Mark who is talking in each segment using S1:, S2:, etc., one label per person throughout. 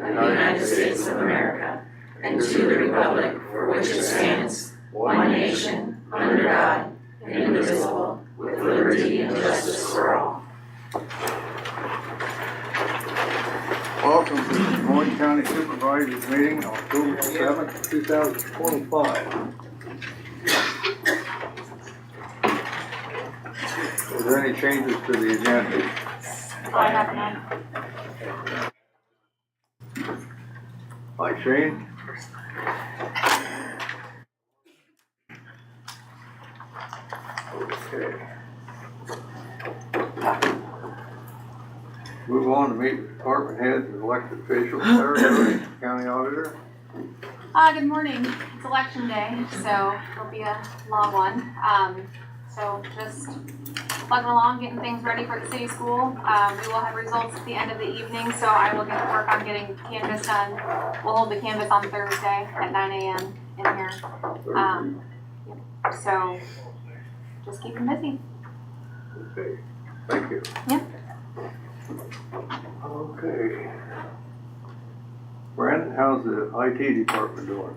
S1: of the United States of America, and to the republic for which it stands, one nation, under God, indivisible, with liberty and justice for all.
S2: Welcome to the Moines County Supervisors meeting, October 7th, 2025. Is there any changes to the agenda?
S3: I have none.
S2: Hi, Shane. Okay. Move on to meet with department heads and elected officials. Sarah, County Auditor.
S3: Good morning. It's election day, so it'll be a long one. So just plugging along, getting things ready for the city school. We will have results at the end of the evening, so I will get to work on getting canvas done. We'll hold the canvas on Thursday at 9 a.m. in here. So just keep them busy.
S2: Okay, thank you.
S3: Yep.
S2: Okay. Brandon, how's the IT department doing?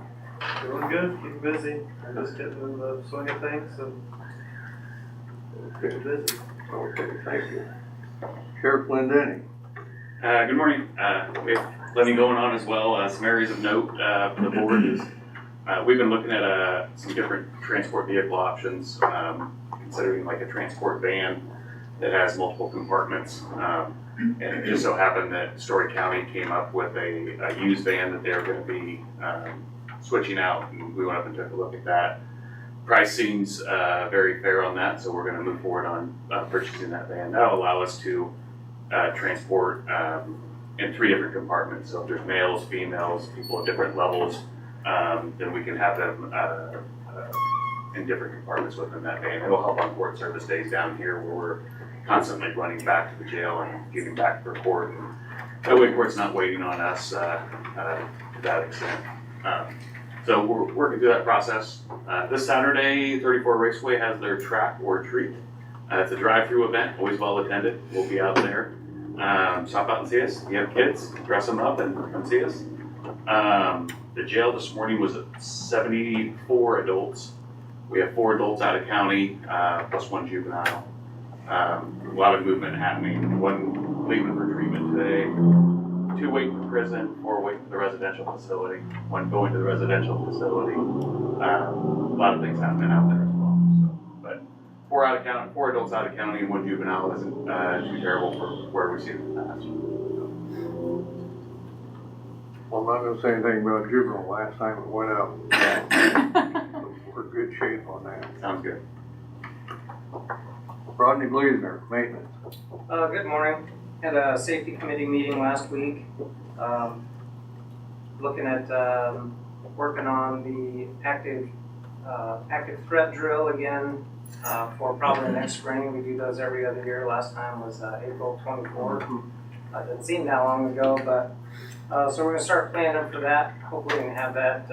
S4: Doing good, keeping busy, just getting in the swing of things and
S2: Okay,
S4: busy.
S2: okay, thank you. Sheriff Glendenny.
S5: Good morning. We have plenty going on as well. Some areas of note for the board is we've been looking at some different transport vehicle options, considering like a transport van that has multiple compartments. And it just so happened that Story County came up with a used van that they're going to be switching out, and we went up and took a look at that. Price seems very fair on that, so we're going to move forward on purchasing that van. That'll allow us to transport in 3 different compartments. So if there's males, females, people at different levels, then we can have them in different compartments within that van. It'll help on court service days down here where we're constantly running back to the jail and getting back for court. And that way court's not waiting on us to that extent. So we're working through that process. This Saturday, 34 Raceway has their track or treat. It's a drive-through event, always well attended. We'll be out there. Stop out and see us. If you have kids, dress them up and come see us. The jail this morning was at 74 adults. We have 4 adults out of county, plus 1 juvenile. A lot of movement happening. 1 leaving for treatment today, 2 waiting for prison, 4 waiting for the residential facility, 1 going to the residential facility. A lot of things happening out there as well. So, but 4 out of county, 4 adults out of county, and 1 juvenile isn't too terrible for where we see it in the past.
S2: Well, I'm not going to say anything about juvenile. Last time it went out. We're in good shape on that.
S5: Sounds good.
S2: Rodney Gleasner, maintenance.
S6: Good morning. Had a safety committee meeting last week. Looking at working on the active threat drill again for probably next spring. We do those every other year. Last time was April 24th. Didn't seem that long ago, but so we're going to start planning for that. Hopefully we can have that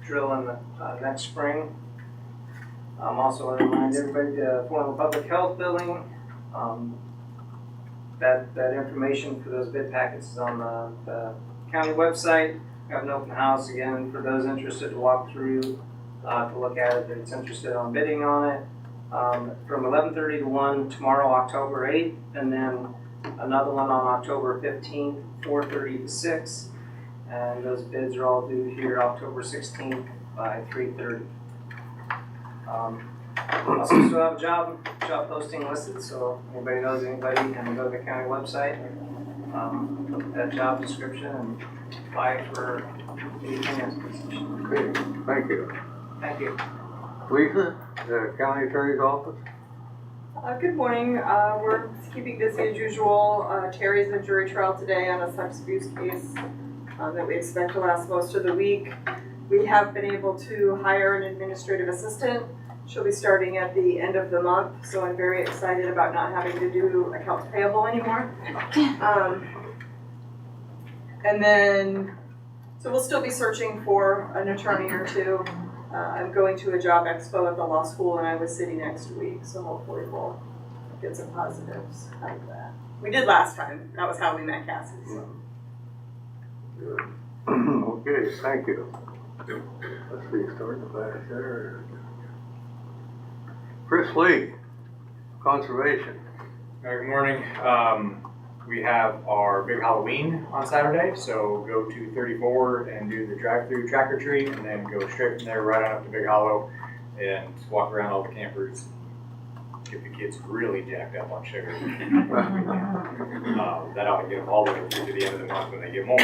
S6: drill in the next spring. I'm also going to remind everybody to form a public health building. That information for those bid packets is on the county website. We have an open house again for those interested to walk through, to look at it, that's interested on bidding on it. From 11:30 to 1 tomorrow, October 8th, and then another one on October 15th, 4:30 to 6. And those bids are all due here October 16th by 3:30. Also still have a job posting listed, so if anybody knows anybody, can go to the county website, look at that job description and apply for the finance position.
S2: Okay, thank you.
S6: Thank you.
S2: Lisa, the county attorney's office.
S7: Good morning. We're keeping busy as usual. Terry's in jury trial today on a sex abuse case that we expect to last most of the week. We have been able to hire an administrative assistant. She'll be starting at the end of the month, so I'm very excited about not having to do accounts payable anymore. And then, so we'll still be searching for an attorney or 2. I'm going to a job expo at the law school in Iowa City next week, so hopefully we'll get some positives out of that. We did last time. That was how we met Cassie. So.
S2: Good. Okay, thank you. Let's see, starting back there. Chris Lee, Conservation.
S8: Good morning. We have our big Halloween on Saturday, so go to 34 and do the drive-through track or treat, and then go straight from there right on up to Big Hollow and walk around all the campers. Get the kids really jacked up on sugar. That ought to get them all the way through to the end of the month when they get more.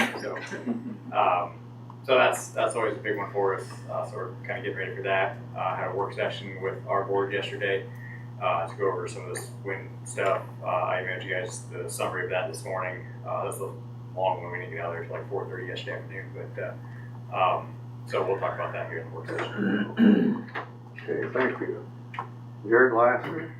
S8: So that's always a big one for us. So we're kind of getting ready for that. Had a work session with our board yesterday to go over some of this wind stuff. I emailed you guys the summary of that this morning. That's the long one. We didn't get out there until like 4:30 yesterday afternoon. But so we'll talk about that here in the work session.
S2: Okay, thank you. Jared Lasser.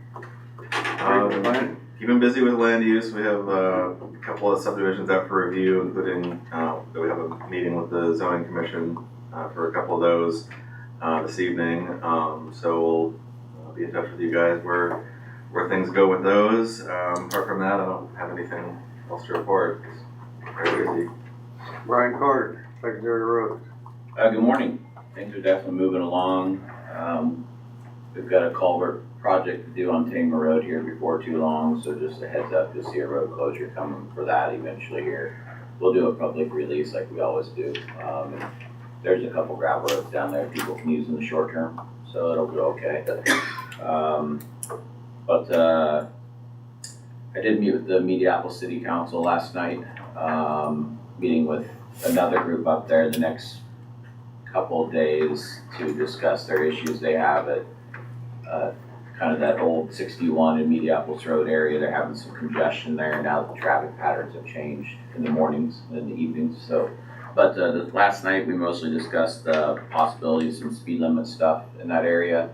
S9: Keeping busy with land use. We have a couple of subdivisions out for review, including that we have a meeting with the zoning commission for a couple of those this evening. So we'll be in touch with you guys where things go with those. Apart from that, I don't have anything else to report. It's very busy.
S2: Brian Carter, Secretary of Roads.
S10: Good morning. Things are definitely moving along. We've got a culvert project to do on Tamer Road here before too long, so just a heads up, you'll see a road closure coming for that eventually here. We'll do a public release like we always do. There's a couple gravel roads down there people can use in the short term, so it'll go okay. But I did meet with the Mediapolis City Council last night, meeting with another group up there the next couple of days to discuss their issues they have at kind of that old 61 in Mediapolis Road area. They're having some congestion there now that the traffic patterns have changed in the mornings and in the evenings. So, but last night we mostly discussed the possibilities of some speed limit stuff in that area.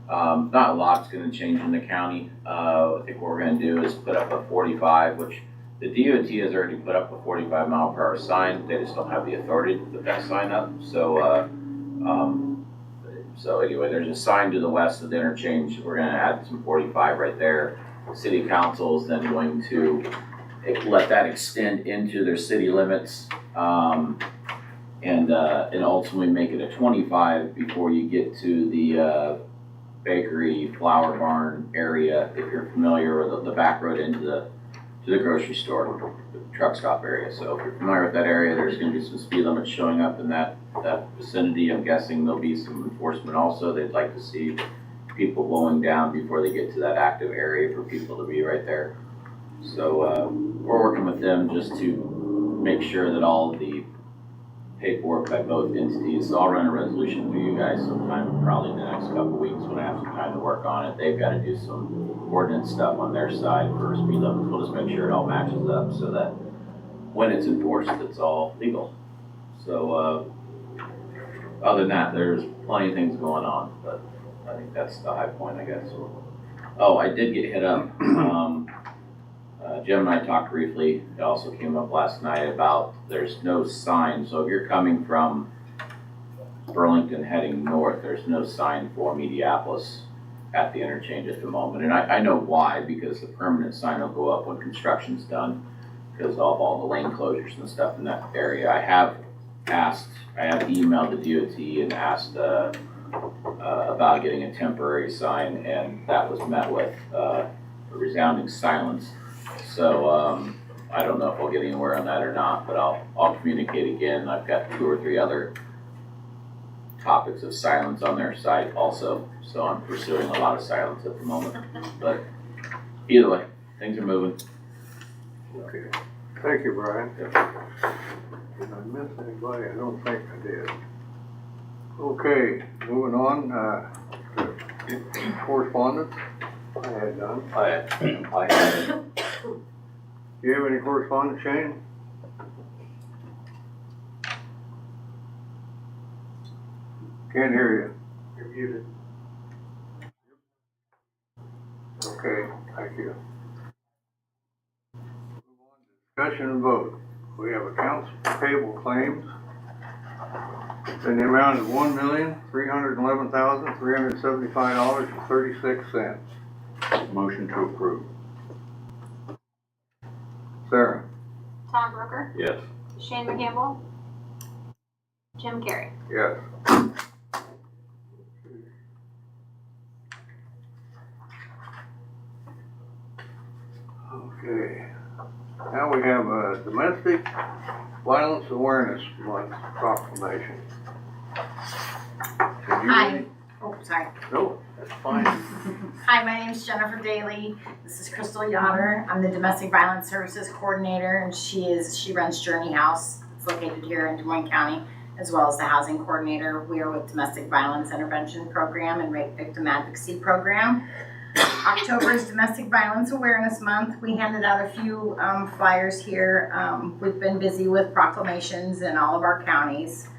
S10: Not a lot's going to change in the county. I think what we're going to do is put up a 45, which the DOT has already put up a 45 mile per hour sign. They just don't have the authority to put that sign up. So anyway, there's a sign to the west of the interchange. We're going to add some 45 right there. The city council is then going to let that extend into their city limits and ultimately make it a 25 before you get to the bakery, flour barn area. If you're familiar with the back road into the grocery store, the truck stop area. So if you're familiar with that area, there's going to be some speed limits showing up in that vicinity. I'm guessing there'll be some enforcement also. They'd like to see people blowing down before they get to that active area for people to be right there. So we're working with them just to make sure that all of the paperwork by both entities, so I'll run a resolution for you guys sometime probably in the next couple of weeks when I have some time to work on it. They've got to do some ordinance stuff on their side for speed limits. We'll just make sure it all matches up so that when it's enforced, it's all legal. So other than that, there's plenty of things going on, but I think that's the high point, I guess. Oh, I did get hit up. Jim and I talked briefly. It also came up last night about there's no sign. So if you're coming from Burlington heading north, there's no sign for Mediapolis at the interchange at the moment. And I know why, because the permanent sign will go up when construction's done because of all the lane closures and stuff in that area. I have emailed the DOT and asked about getting a temporary sign, and that was met with a resounding silence. So I don't know if we'll get anywhere on that or not, but I'll communicate again. I've got 2 or 3 other topics of silence on their site also, so I'm pursuing a lot of silence at the moment. But either way, things are moving.
S2: Okay, thank you, Brian. Did I miss anybody? I don't think I did. Okay, moving on, correspondence. I had none.
S10: I had
S2: Do you have any correspondence, Shane? Can't hear you. You're muted. Okay, thank you. Discussion and vote. We have accounts payable claims in the amount of $1,311,375.36. Motion to approve. Sarah?
S3: Tom Brooker,
S9: Yes.
S3: Shane McCampbell, Jim Carey.
S2: Yes. Okay, now we have a domestic violence awareness month proclamation. Did you
S11: Hi.
S2: read it?
S11: Oh, sorry.
S2: No, that's fine.
S11: Hi, my name is Jennifer Daly. This is Crystal Yoder. I'm the Domestic Violence Services Coordinator, and she runs Journey House. It's located here in Des Moines County, as well as the Housing Coordinator. We are with Domestic Violence Intervention Program and Rape Victim Advocacy Program. October is Domestic Violence Awareness Month. We handed out a few flyers here. We've been busy with proclamations in all of our counties.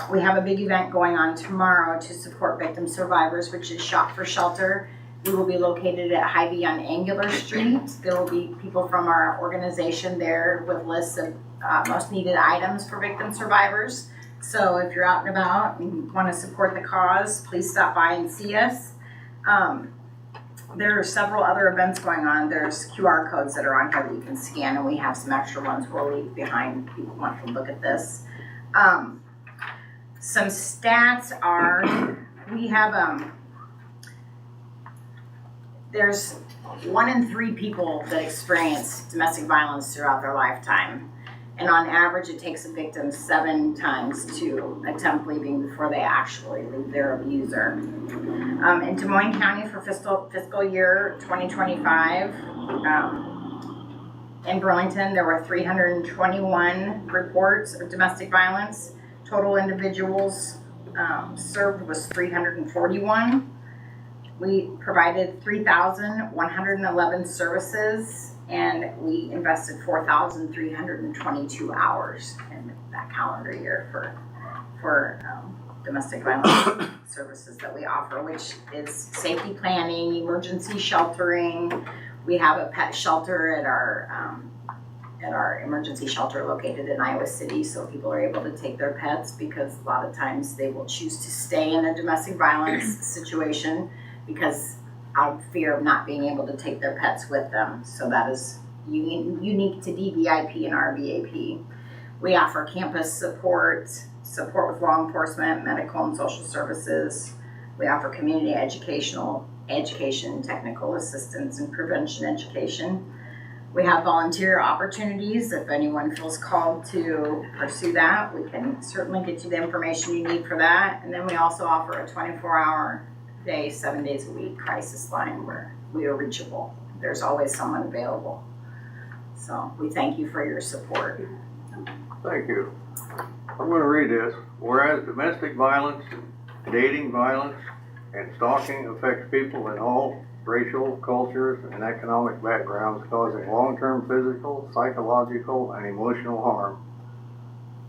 S11: We have a big event going on tomorrow to support victim survivors, which is Shop for Shelter. We will be located at Hy-Vee on Angular Street. There will be people from our organization there with lists of most needed items for victim survivors. So if you're out and about and want to support the cause, please stop by and see us. There are several other events going on. There's QR codes that are on here that you can scan, and we have some extra ones we'll leave behind if people want to look at this. Some stats are, we have, there's 1 in 3 people that experience domestic violence throughout their lifetime. And on average, it takes a victim 7 times to attempt leaving before they actually leave their abuser. In Des Moines County for fiscal year 2025, in Burlington, there were 321 reports of domestic violence. Total individuals served was 341. We provided 3,111 services, and we invested 4,322 hours in that calendar year for domestic violence services that we offer, which is safety planning, emergency sheltering. We have a pet shelter at our emergency shelter located in Iowa City, so people are able to take their pets because a lot of times they will choose to stay in a domestic violence situation because out of fear of not being able to take their pets with them. So that is unique to DVIP and RVAP. We offer campus support with law enforcement, medical and social services. We offer community education, technical assistance, and prevention education. We have volunteer opportunities. If anyone feels called to pursue that, we can certainly get you the information you need for that. And then we also offer a 24-hour day, 7 days a week crisis line where we are reachable. There's always someone available. So we thank you for your support.
S2: Thank you. I'm going to read this. Whereas domestic violence, dating violence, and stalking affects people in all racial, cultures, and economic backgrounds, causing long-term physical, psychological, and emotional harm.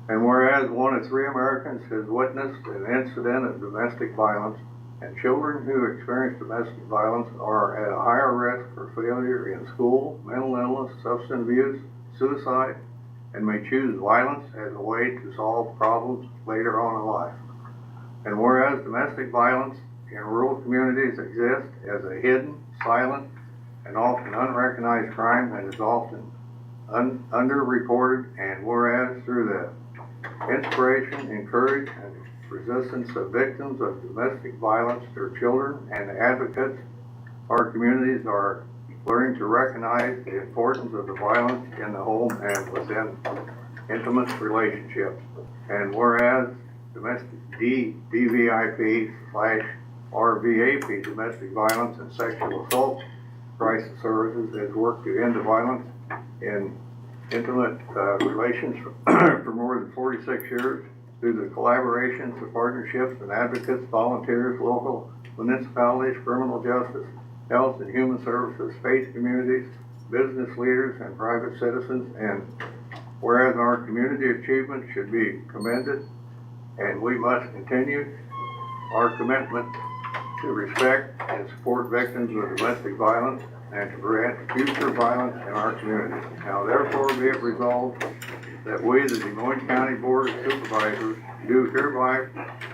S2: And whereas 1 in 3 Americans has witnessed an incident of domestic violence, and children who experience domestic violence are at a higher risk for failure in school, mental illness, substance abuse, suicide, and may choose violence as a way to solve problems later on in life. And whereas domestic violence in rural communities exists as a hidden, silent, and often unrecognized crime that is often underreported, and whereas through the inspiration, encourage, and resistance of victims of domestic violence, their children, and advocates, our communities are learning to recognize the importance of the violence in the home and within intimate relationships. And whereas domestic DVIP/RVAP, domestic violence and sexual assault crisis services, has worked to end the violence in intimate relations for more than 46 years through the collaborations of partnerships and advocates, volunteers, local municipalities, criminal justice, health and human services, faith communities, business leaders, and private citizens. And whereas our community achievements should be commended, and we must continue our commitment to respect and support victims of domestic violence and to prevent future violence in our community. Now therefore be it resolved that we, the Des Moines County Board of Supervisors, do hereby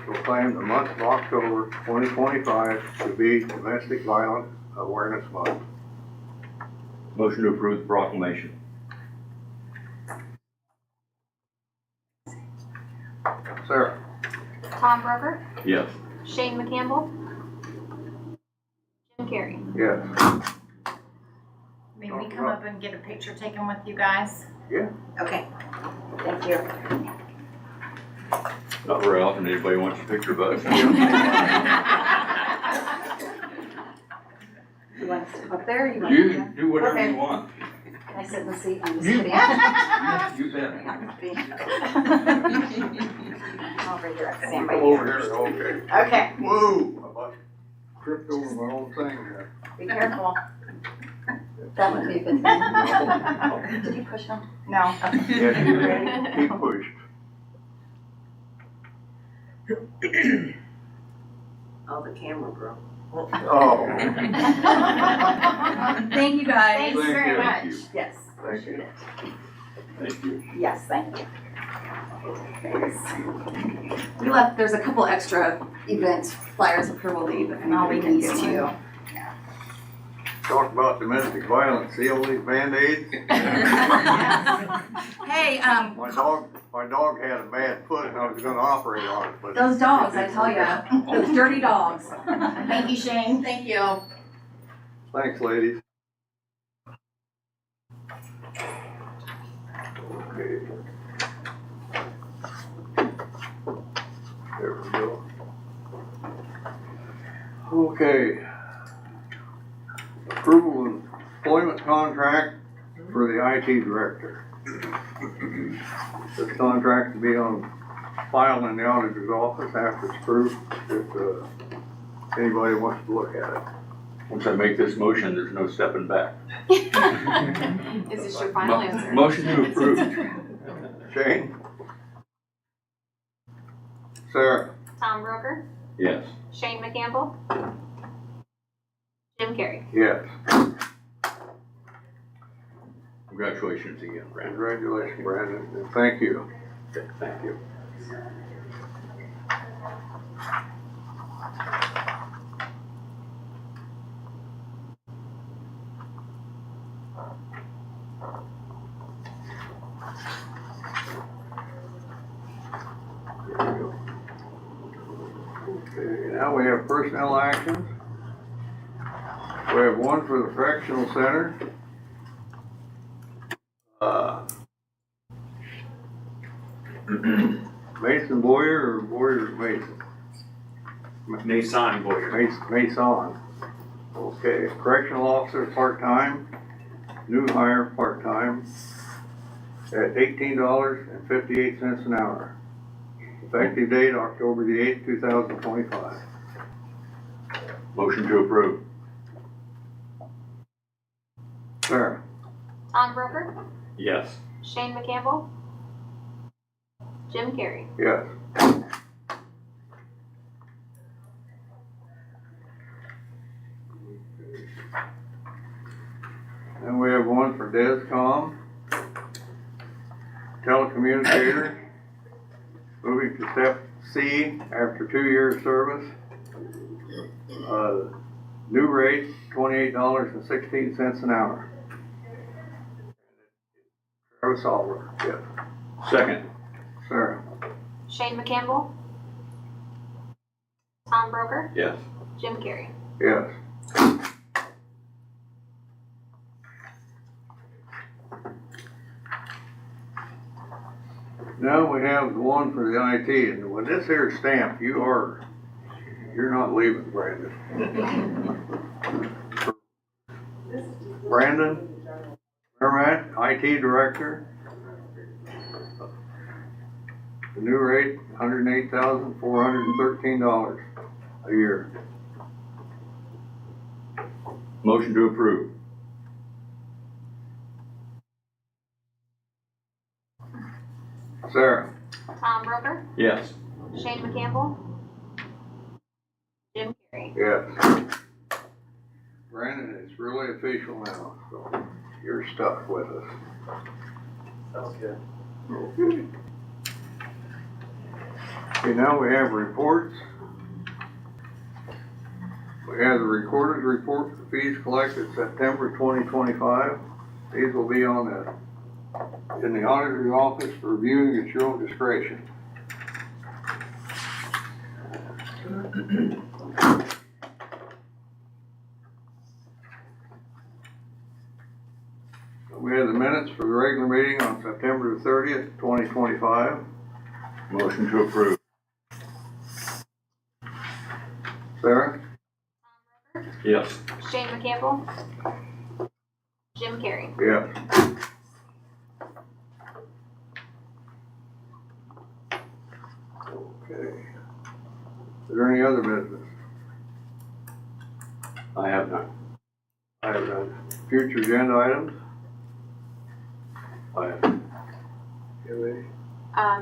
S2: proclaim the month of October 2025 to be Domestic Violence Awareness Month.
S12: Motion to approve the proclamation.
S2: Sarah?
S3: Tom Broker,
S9: Yes.
S3: Shane McCampbell, Jim Carey.
S2: Yes.
S11: May we come up and get a picture taken with you guys?
S2: Yeah.
S11: Okay, thank you.
S12: Not very often anybody wants a picture of us.
S1: You want to sit up there? You want
S12: You do whatever
S1: Okay.
S12: you want.
S1: Can I sit in the seat? I'm just
S12: You-
S1: kidding.
S12: You bet.
S1: I'm just being- Over here, stand
S2: Come
S1: by
S2: over
S1: here.
S2: here, okay.
S11: Okay,
S2: Whoa, I about tripped over my own thing there.
S11: be careful.
S1: That would be a good thing. Did you push him?
S11: No.
S2: Yes, you did. He pushed.
S1: Oh, the camera broke.
S2: Oh.
S1: Thank you guys.
S11: Thanks
S2: Thank
S11: very
S2: you.
S11: much.
S1: Yes.
S2: Thank you.
S12: Thank you.
S1: Yes, thank you. Thanks. We left, there's a couple extra events, flyers of her will leave. If
S11: All we
S1: anybody
S11: need
S1: can
S11: is
S1: get one.
S11: two.
S2: Talk about domestic violence, see all these Band-Aids?
S1: Hey,
S2: My dog had a bad foot and I was gonna operate on it, but.
S1: those dogs, I tell ya, those dirty dogs.
S11: Thank you, Shane.
S1: Thank you.
S2: Thanks, ladies. Okay. There we go. Okay. Approval of employment contract for the IT director. This contract to be on file in the auditor's office after it's approved, if anybody wants to look at it.
S12: Once I make this motion, there's no stepping back.
S3: Is this your final answer?
S12: Motion to approve.
S2: Shane? Sarah?
S3: Tom Broker,
S12: Yes.
S3: Shane McCampbell, Jim Carey.
S2: Yes.
S12: Congratulations again, Brandon.
S2: Congratulations, Brandon, and thank you.
S12: Thank you.
S2: There we go. Okay, now we have personnel actions. We have one for the correctional center. Mason Boyer or Boyer Mason?
S5: Mason Boyer.
S2: Mason. Okay, correctional officer, part-time, new hire, part-time, at $18.58 an hour. Effective date, October the 8th, 2025.
S12: Motion to approve.
S2: Sarah?
S3: Tom Broker,
S12: Yes.
S3: Shane McCampbell, Jim Carey.
S2: Yes. Then we have one for DESCOM, telecommunicator, moving to step C after 2 years service. New rate, $28.16 an hour. Travis Oliver, yes.
S12: Second.
S2: Sarah?
S3: Shane McCampbell, Tom Broker,
S12: Yes.
S3: Jim Carey.
S2: Yes. Now we have the one for the IT, and when this here is stamped, you're not leaving, Brandon. Brandon Mermat, IT Director. The new rate, $108,413 a year.
S12: Motion to approve.
S2: Sarah?
S3: Tom Broker,
S12: Yes.
S3: Shane McCampbell, Jim Carey.
S2: Yes. Brandon, it's really official now, so you're stuck with us.
S6: Sounds good.
S2: Okay, now we have reports. We have the recorder's report for fees collected September 2025. These will be in the auditor's office for reviewing at your own discretion. We have the minutes for the regular meeting on September 30th, 2025.
S12: Motion to approve.
S2: Sarah?
S12: Yes.
S3: Shane McCampbell. Jim Carrey.
S2: Yes. Okay. Is there any other business?
S12: I have none.
S2: I have none. Future agenda items?
S12: I have.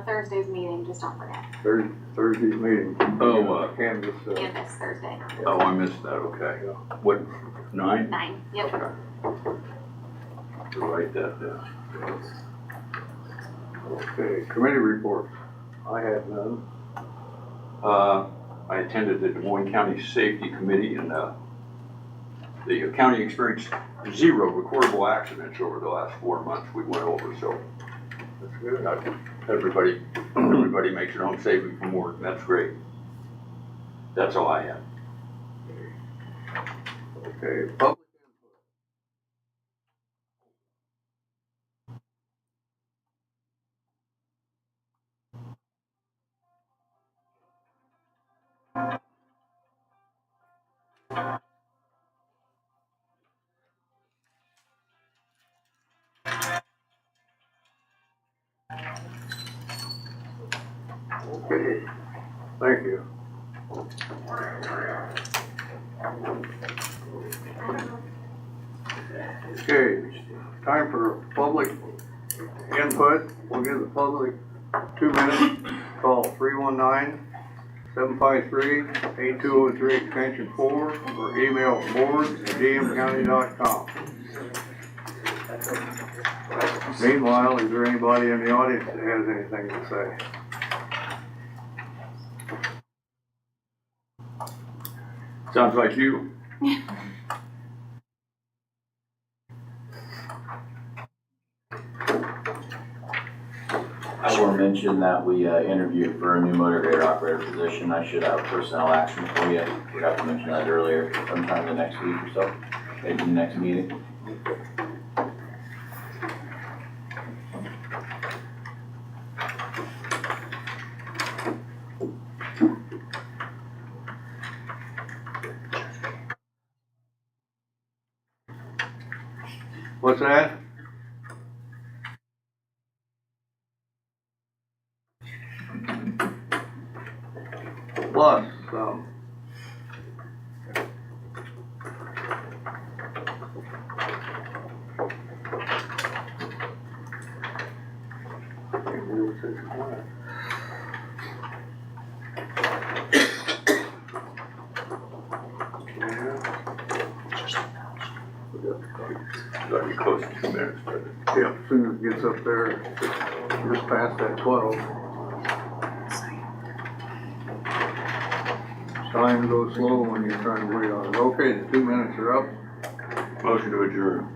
S3: Thursday's meeting, just don't forget.
S2: Thursday's meeting.
S12: Oh,
S2: Canvas,
S3: Canvas Thursday.
S12: Oh, I missed that, okay. What, 9?
S3: 9, yep.
S12: Okay. To write that down.
S2: okay, committee reports. I had none.
S12: I attended the Des Moines County Safety Committee, and the county experienced 0 recordable accidents over the last 4 months we went over, so
S2: That's good.
S12: everybody makes it home safely from work, and that's great. That's all I have.
S2: Okay, public Okay, thank you. Okay, time for public input. We'll give the public 2 minutes. Call 319-753-8203 extension 4 or email boards@dmcounty.com. Meanwhile, is there anybody in the audience that has anything to say?
S12: Sounds like you.
S10: I will mention that we interviewed for a new motor grader operator position. I should have personnel action for you. Forgot to mention that earlier, sometime the next week or so, maybe the next meeting.
S2: What's that? Plus,
S12: Gotta be close to 2 minutes, but
S2: yeah, as soon as it gets up there, just past that 12. Time goes slow when you're trying to wait on it. Okay, the 2 minutes are up.
S12: motion to adjourn.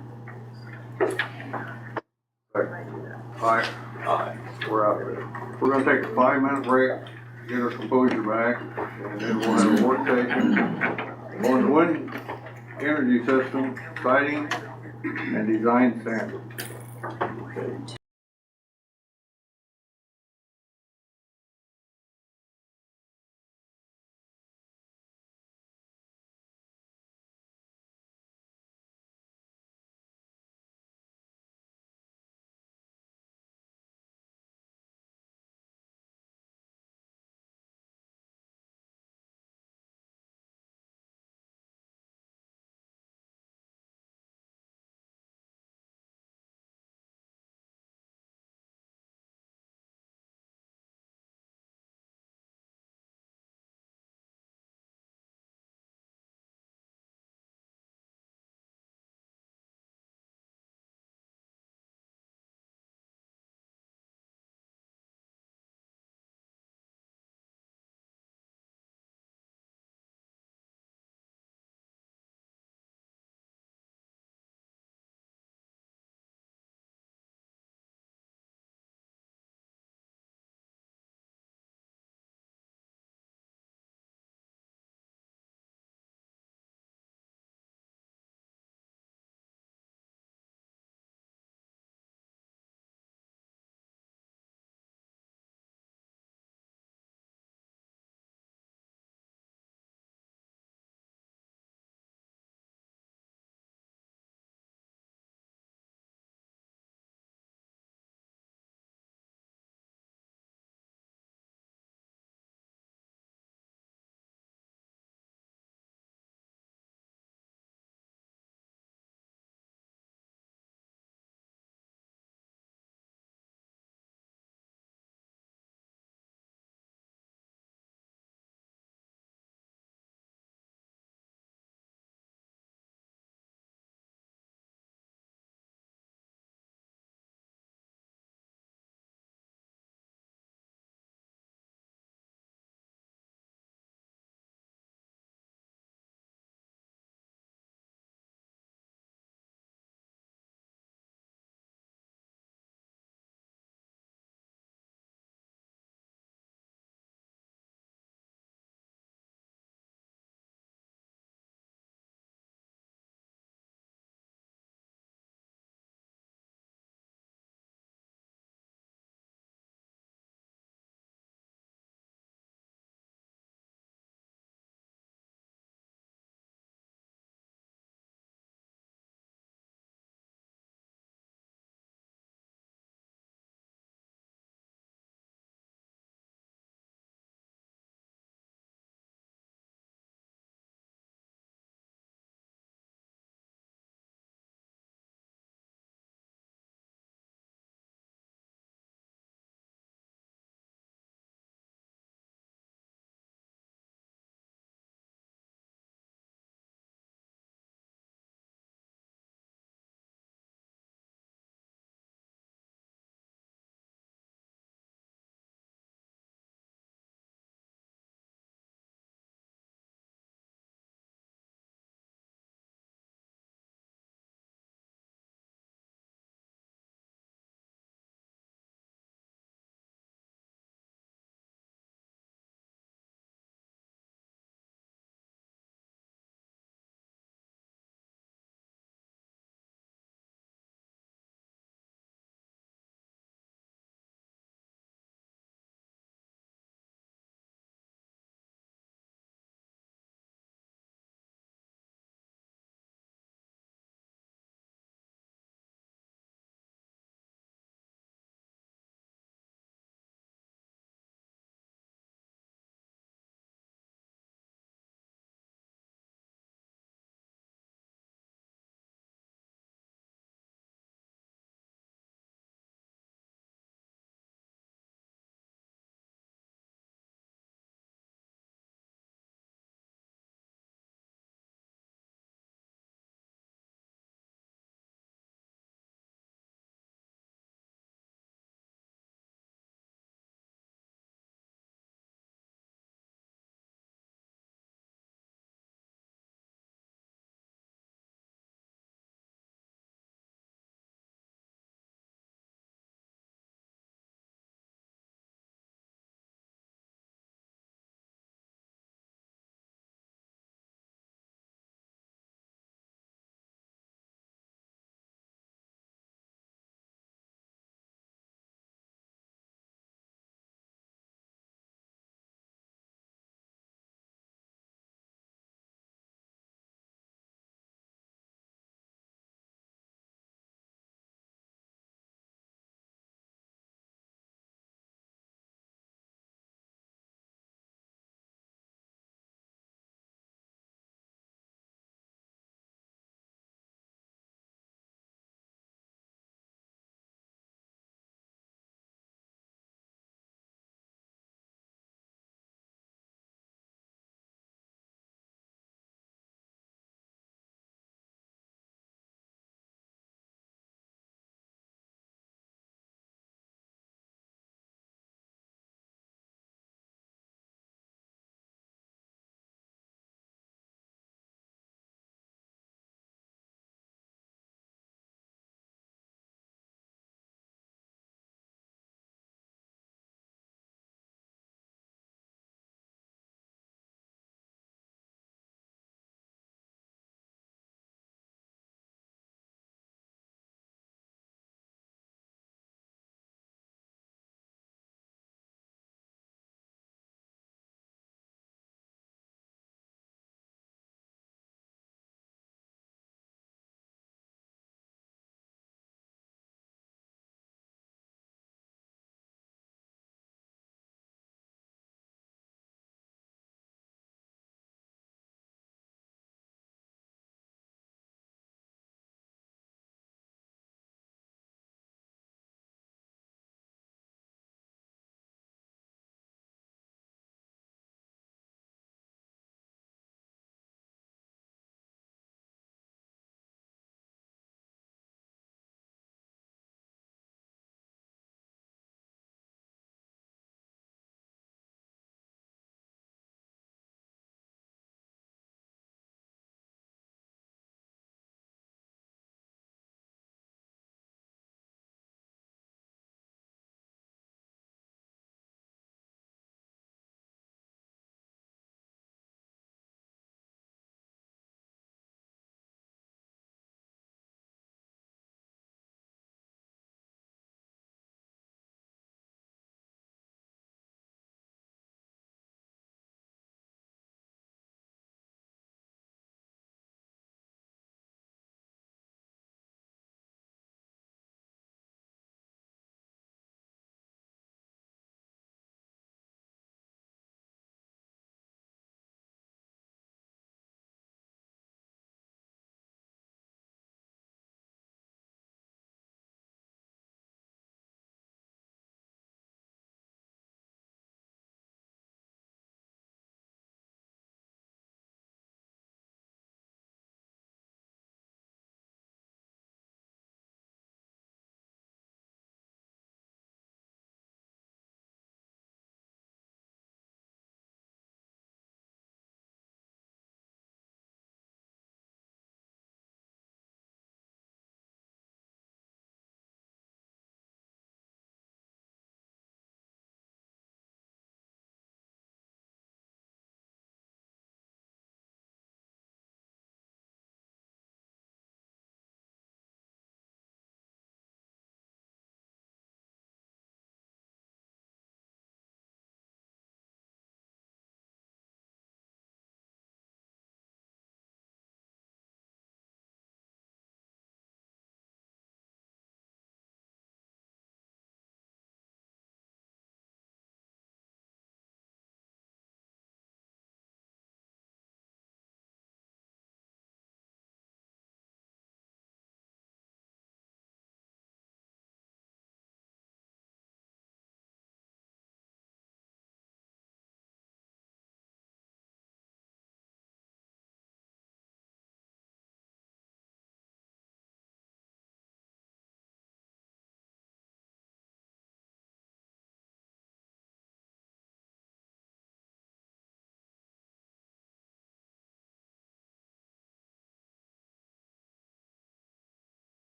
S2: Aye,
S12: Aye.
S2: we're out of it. We're gonna take a 5-minute break, get our composure back, and then we'll have a work session on the wind energy system, siting, and design standards.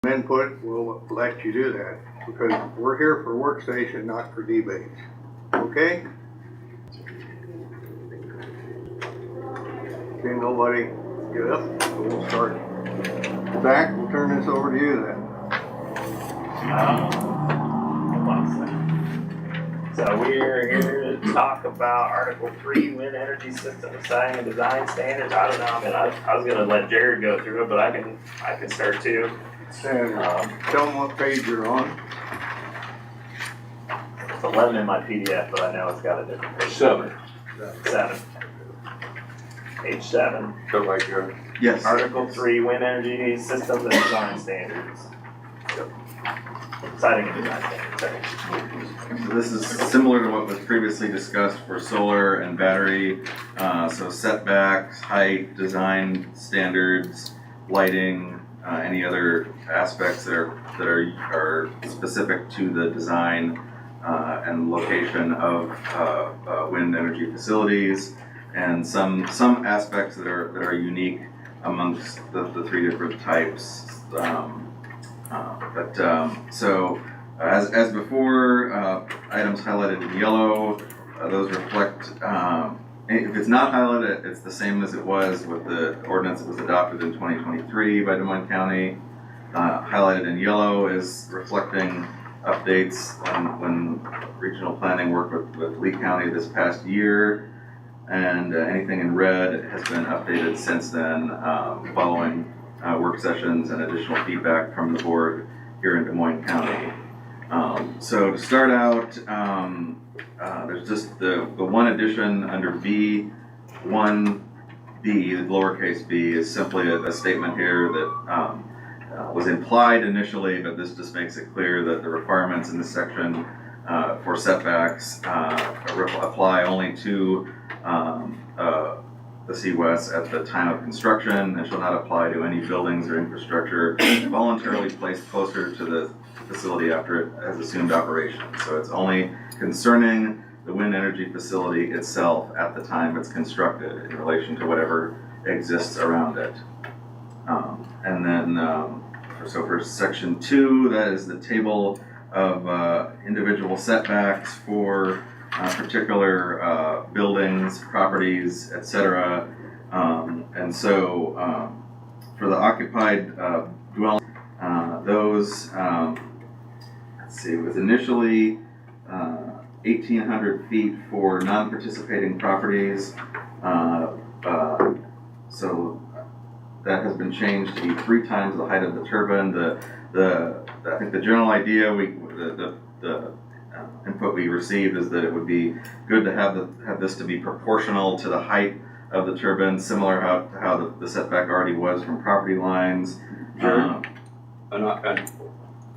S2: input, we'll let you do that, because we're here for workstation, not for debates. Okay? Okay, nobody get up, so we'll start. Zach, we'll turn this over to you then.
S13: Hold on a second. So we're here to talk about Article 3, wind energy system design and design standards. I don't know, I was gonna let Jared go through it, but I can start too.
S2: And tell them what page you're on.
S13: It's 11 in my PDF, but I know it's got a different page.
S12: 7.
S13: 7. Page 7.
S12: So right here.
S9: Yes.
S13: Article 3, wind energy systems and design standards. Siting and design standards, sorry.
S9: So this is similar to what was previously discussed for solar and battery. So setbacks, height, design standards, lighting, any other aspects that are specific to the design and location of wind energy facilities, and some aspects that are unique amongst the three different types. So as before, items highlighted in yellow, those reflect, if it's not highlighted, it's the same as it was with the ordinance that was adopted in 2023 by Des Moines County. Highlighted in yellow is reflecting updates when regional planning worked with Lee County this past year. And anything in red has been updated since then, following work sessions and additional feedback from the board here in Des Moines County. So to start out, there's just the one addition under B1B, the lowercase b, is simply a statement here that was implied initially, but this just makes it clear that the requirements in this section for setbacks apply only to the CWES at the time of construction and shall not apply to any buildings or infrastructure voluntarily placed closer to the facility after it has assumed operation. So it's only concerning the wind energy facility itself at the time it's constructed in relation to whatever exists around it. And then, so for section 2, that is the table of individual setbacks for particular buildings, properties, etc. And so for the occupied dwelling, those, let's see, it was initially 1,800 feet for non-participating properties. So that has been changed to be 3 times the height of the turbine. I think the general idea, the input we received is that it would be good to have this to be proportional to the height of the turbine, similar to how the setback already was from property lines.
S12: And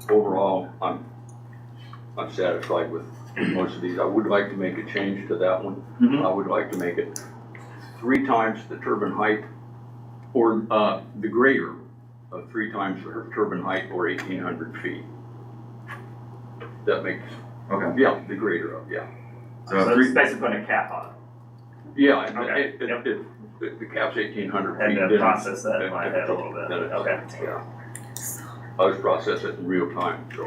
S12: overall, I'm satisfied with most of these. I would like to make a change to that one. I would like to make it 3 times the turbine height, or the greater of 3 times the turbine height, or 1,800 feet. That makes,
S9: Okay.
S12: yeah, the greater of, yeah.
S13: So it's basically putting a cap on it.
S12: Yeah,
S13: Okay.
S12: the cap's 1,800
S13: Had
S12: feet.
S13: to
S12: didn't-
S13: process that in my head a little bit. Okay.
S12: Yeah. I was processing it in real time, so.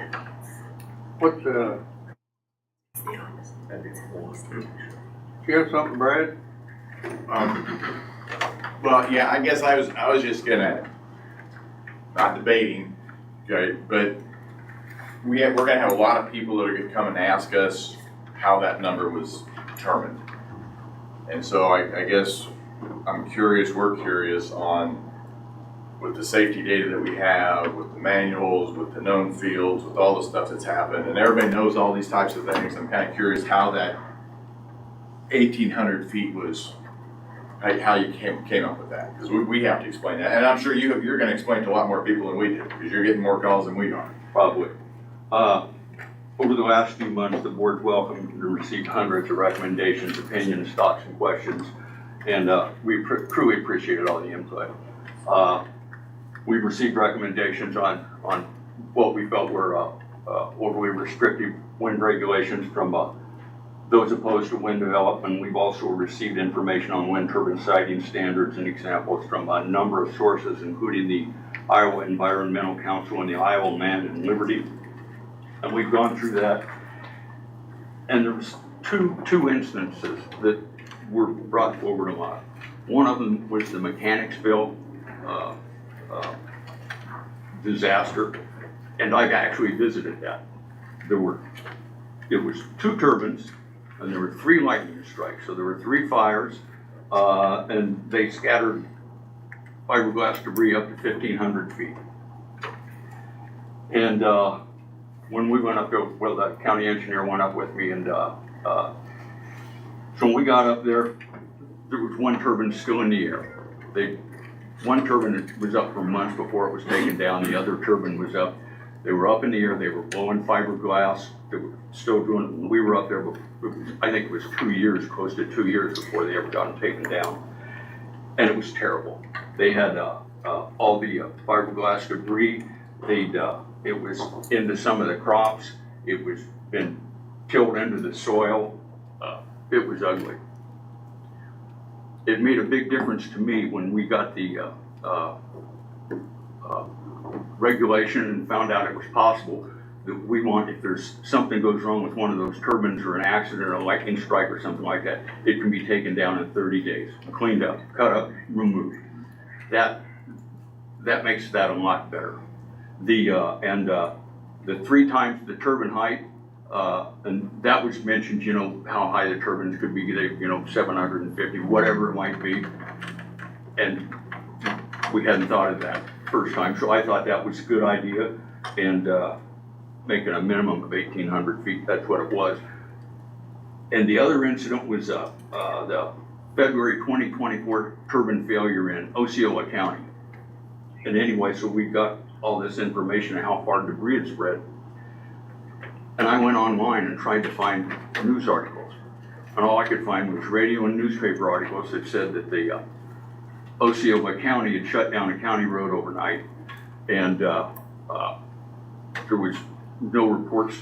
S2: What's you have something, Brad?
S14: Well, yeah, I guess I was just gonna, not debating, okay, but we're gonna have a lot of people that are gonna come and ask us how that number was determined. And so I guess we're curious on, with the safety data that we have, with the manuals, with the known fields, with all the stuff that's happened, and everybody knows all these types of things. I'm kind of curious how that 1,800 feet was, how you came up with that, because we have to explain that, and I'm sure you're going to explain to a lot more people than we did, because you're getting more calls than we are.
S12: Probably. Over the last few months, the board welcomed and received hundreds of recommendations, opinions, thoughts, and questions, and we truly appreciated all the input. We've received recommendations on what we felt were overly restrictive wind regulations from those opposed to wind development. We've also received information on wind turbine siting standards and examples from a number of sources, including the Iowa Environmental Council and the Iowa Land and Liberty. And we've gone through that. And there was two instances that were brought forward a lot. One of them was the Mechanicsville disaster, and I actually visited that. It was 2 turbines, and there were 3 lightning strikes. So there were 3 fires, and they scattered fiberglass debris up to 1,500 feet. And when we went up there, well, the county engineer went up with me, and so when we got up there, there was 1 turbine still in the air. One turbine was up for months before it was taken down. The other turbine was up. They were up in the air. They were blowing fiberglass. They were still doing. When we were up there, I think it was 2 years, close to 2 years before they ever got them taken down. And it was terrible. They had all the fiberglass debris. It was into some of the crops. It was been tilled into the soil. It was ugly. It made a big difference to me when we got the regulation and found out it was possible that we want, if there's something goes wrong with one of those turbines or an accident or a lightning strike or something like that, it can be taken down in 30 days, cleaned up, cut up, removed. That makes that a lot better. The 3 times the turbine height, and that was mentioned, you know, how high the turbines could be, you know, 750, whatever it might be. And we hadn't thought of that first time, so I thought that was a good idea, and making a minimum of 1,800 feet, that's what it was. And the other incident was the February 2024 turbine failure in Osceola County. And anyway, so we got all this information on how far debris had spread. And I went online and tried to find news articles. And all I could find was radio and newspaper articles that said that the Osceola County had shut down a county road overnight. And there was no reports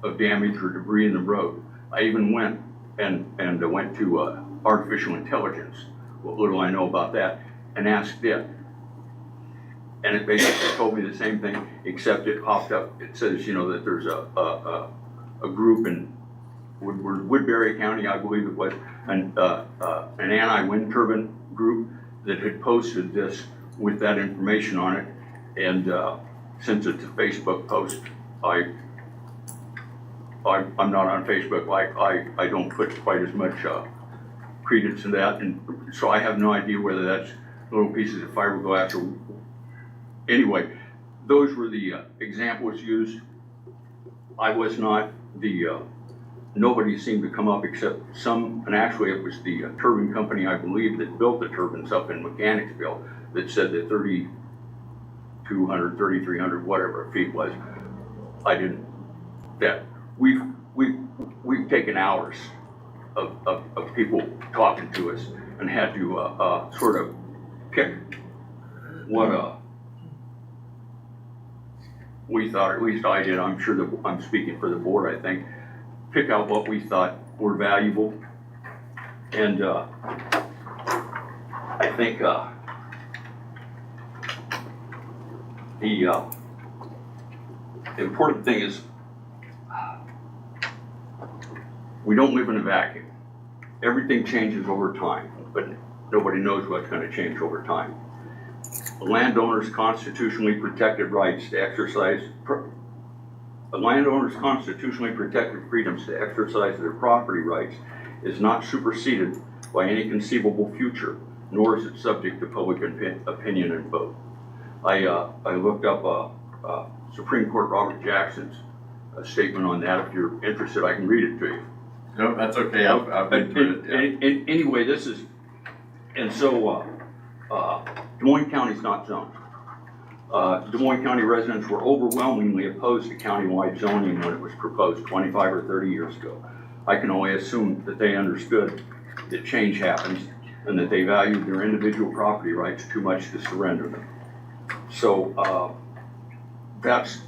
S12: of damage or debris in the road. I even went and went to artificial intelligence, what little I know about that, and asked it. And it basically told me the same thing, except it popped up. It says, you know, that there's a group in Woodbury County, I believe it was, an anti-wind turbine group that had posted this with that information on it. And since it's a Facebook post, I'm not on Facebook. I don't put quite as much credence in that, and so I have no idea whether that's little pieces of fiberglass or. Anyway, those were the examples used. I was not nobody seemed to come up except some, and actually it was the turbine company, I believe, that built the turbines up in Mechanicsville that said that 3,200, 3,300, whatever feet was. I didn't, that, we've taken hours of people talking to us and had to sort of pick what we thought, or at least I did, I'm sure that I'm speaking for the board, I think, pick out what we thought were valuable. And I think the important thing is we don't live in a vacuum. Everything changes over time, but nobody knows what's going to change over time. A landowner's constitutionally protected rights to exercise, a landowner's constitutionally protected freedoms to exercise their property rights is not superseded by any conceivable future, nor is it subject to public opinion and vote. I looked up Supreme Court Robert Jackson's statement on that. If you're interested, I can read it to you.
S14: No, that's okay. I've been through it. Yeah.
S12: Anyway, this is, and so Des Moines County's not zoned. Des Moines County residents were overwhelmingly opposed to countywide zoning when it was proposed 25 or 30 years ago. I can only assume that they understood that change happens and that they valued their individual property rights too much to surrender them. So that's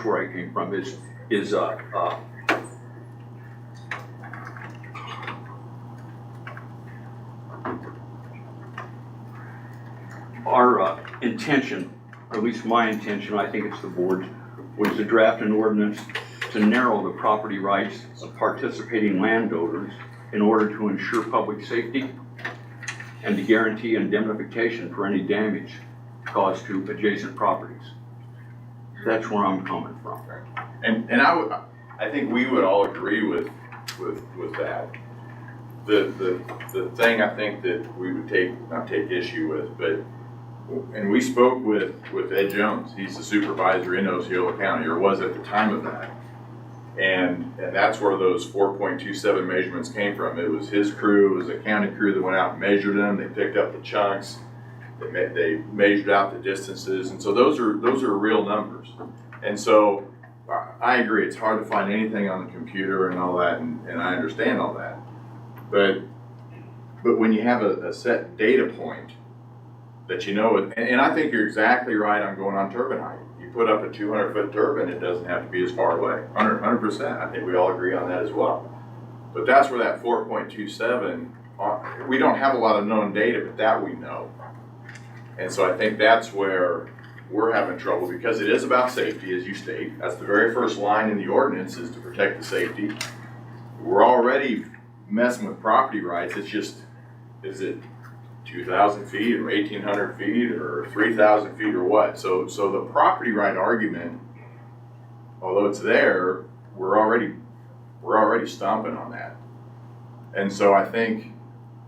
S12: where I came from. Our intention at least my intention, I think it's the board's, was to draft an ordinance to narrow the property rights of participating landowners in order to ensure public safety and to guarantee indemnification for any damage caused to adjacent properties. That's where I'm coming from.
S14: And I think we would all agree with that. The thing I think that we would not take issue with, but, and we spoke with Ed Jones, he's the supervisor in Osceola County, or was at the time of that. And that's where those 4.27 measurements came from. It was his crew, it was a county crew that went out and measured them, they picked up the chunks, they measured out the distances, and so those are real numbers. And so I agree, it's hard to find anything on the computer and all that, and I understand all that. But when you have a set data point that you know, and I think you're exactly right on going on turbine height. You put up a 200-foot turbine, it doesn't have to be as far away, 100%. I think we all agree on that as well. But that's where that 4.27, we don't have a lot of known data, but that we know. And so I think that's where we're having trouble, because it is about safety, as you state. That's the very first line in the ordinance, is to protect the safety. We're already messing with property rights. It's just, is it 2,000 feet or 1,800 feet or 3,000 feet or what? So the property right argument, although it's there, we're already stomping on that. And so I think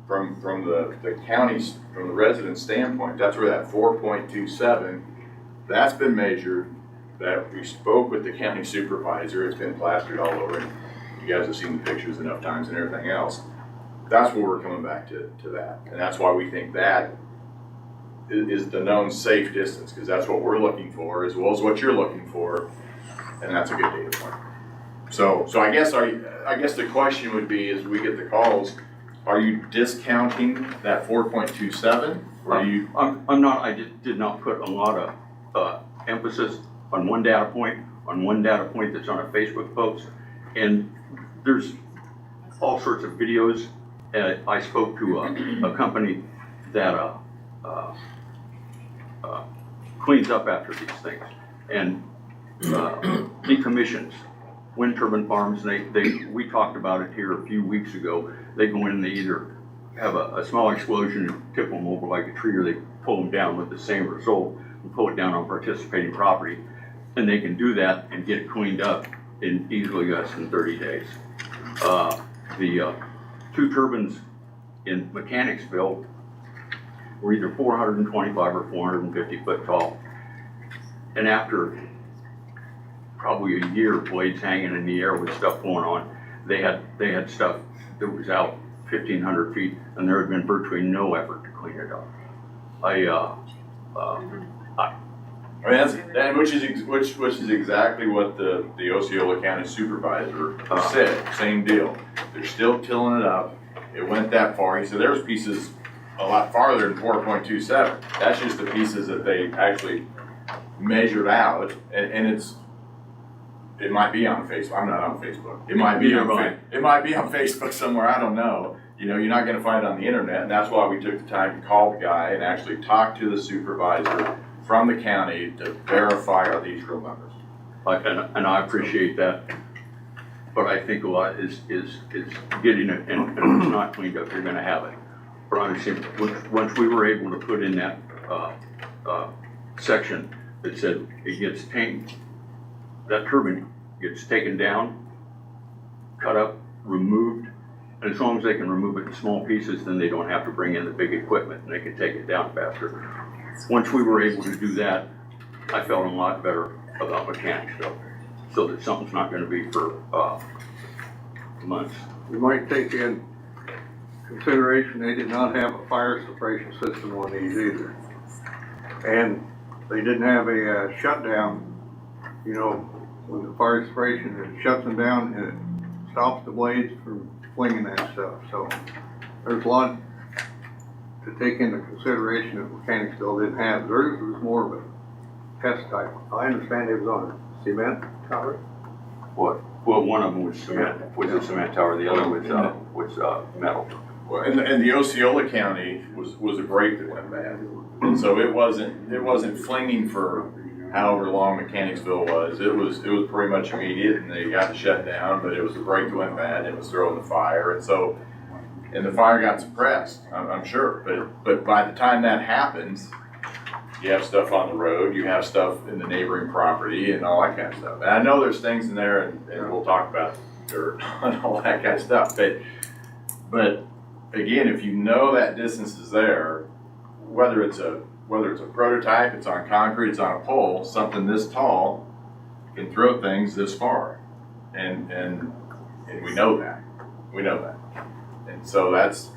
S14: from the county's, from the resident's standpoint, that's where that 4.27, that's been measured, that we spoke with the county supervisor, it's been plastered all over, and you guys have seen the pictures enough times and everything else. That's where we're coming back to that. And that's why we think that is the known safe distance, because that's what we're looking for, as well as what you're looking for, and that's a good data point. So I guess the question would be, as we get the calls, are you discounting that 4.27? Or do you?
S12: I'm not. I did not put a lot of emphasis on one data point that's on a Facebook post, and there's all sorts of videos. I spoke to a company that cleans up after these things and decommissions wind turbine farms. And we talked about it here a few weeks ago. They go in and they either have a small explosion and tip them over like a tree, or they pull them down with the same result and pull it down on participating property. And they can do that and get it cleaned up in easily less than 30 days. The two turbines in Mechanicsville were either 425 or 450 foot tall. And after probably a year of blades hanging in the air with stuff going on, they had stuff that was out 1,500 feet, and there had been virtually no effort to clean it up.
S14: I mean, which is exactly what the Osceola County supervisor said. Same deal. They're still tilling it up. It went that far. He said there's pieces a lot farther than 4.27. That's just the pieces that they actually measured out, and it might be on Facebook. I'm not on Facebook. It might be it might be on Facebook somewhere. I don't know. You know, you're not going to find it on the internet, and that's why we took the time to call the guy and actually talk to the supervisor from the county to verify are these real numbers.
S12: And I appreciate that, but I think a lot is getting it, and if it's not cleaned up, you're going to have it. But honestly, once we were able to put in that section that said it gets taken, that turbine gets taken down, cut up, removed, and as long as they can remove it in small pieces, then they don't have to bring in the big equipment, and they can take it down faster. Once we were able to do that, I felt a lot better about Mechanicsville, so that something's not going to be for months.
S2: You might take in consideration they did not have a fire suppression system on these either. And they didn't have a shutdown, you know, when the fire suppression, it shuts them down and it stops the blades from flinging that stuff. So there's a lot to take into consideration that Mechanicsville didn't have. Theirs was more of a test type. I understand it was on a cement tower.
S12: What? Well, one of them was cement, was a cement tower. The other was metal.
S14: Well, and the Osceola County was a break that went bad. And so it wasn't flinging for however long Mechanicsville was. It was pretty much immediate, and they got shut down, but it was the break that went bad, it was throwing the fire, and the fire got suppressed, I'm sure. But by the time that happens, you have stuff on the road, you have stuff in the neighboring property and all that kind of stuff. And I know there's things in there, and we'll talk about dirt and all that kind of stuff. But again, if you know that distance is there, whether it's a prototype, it's on concrete, it's on a pole, something this tall can throw things this far. And we know that. We know that. And so that's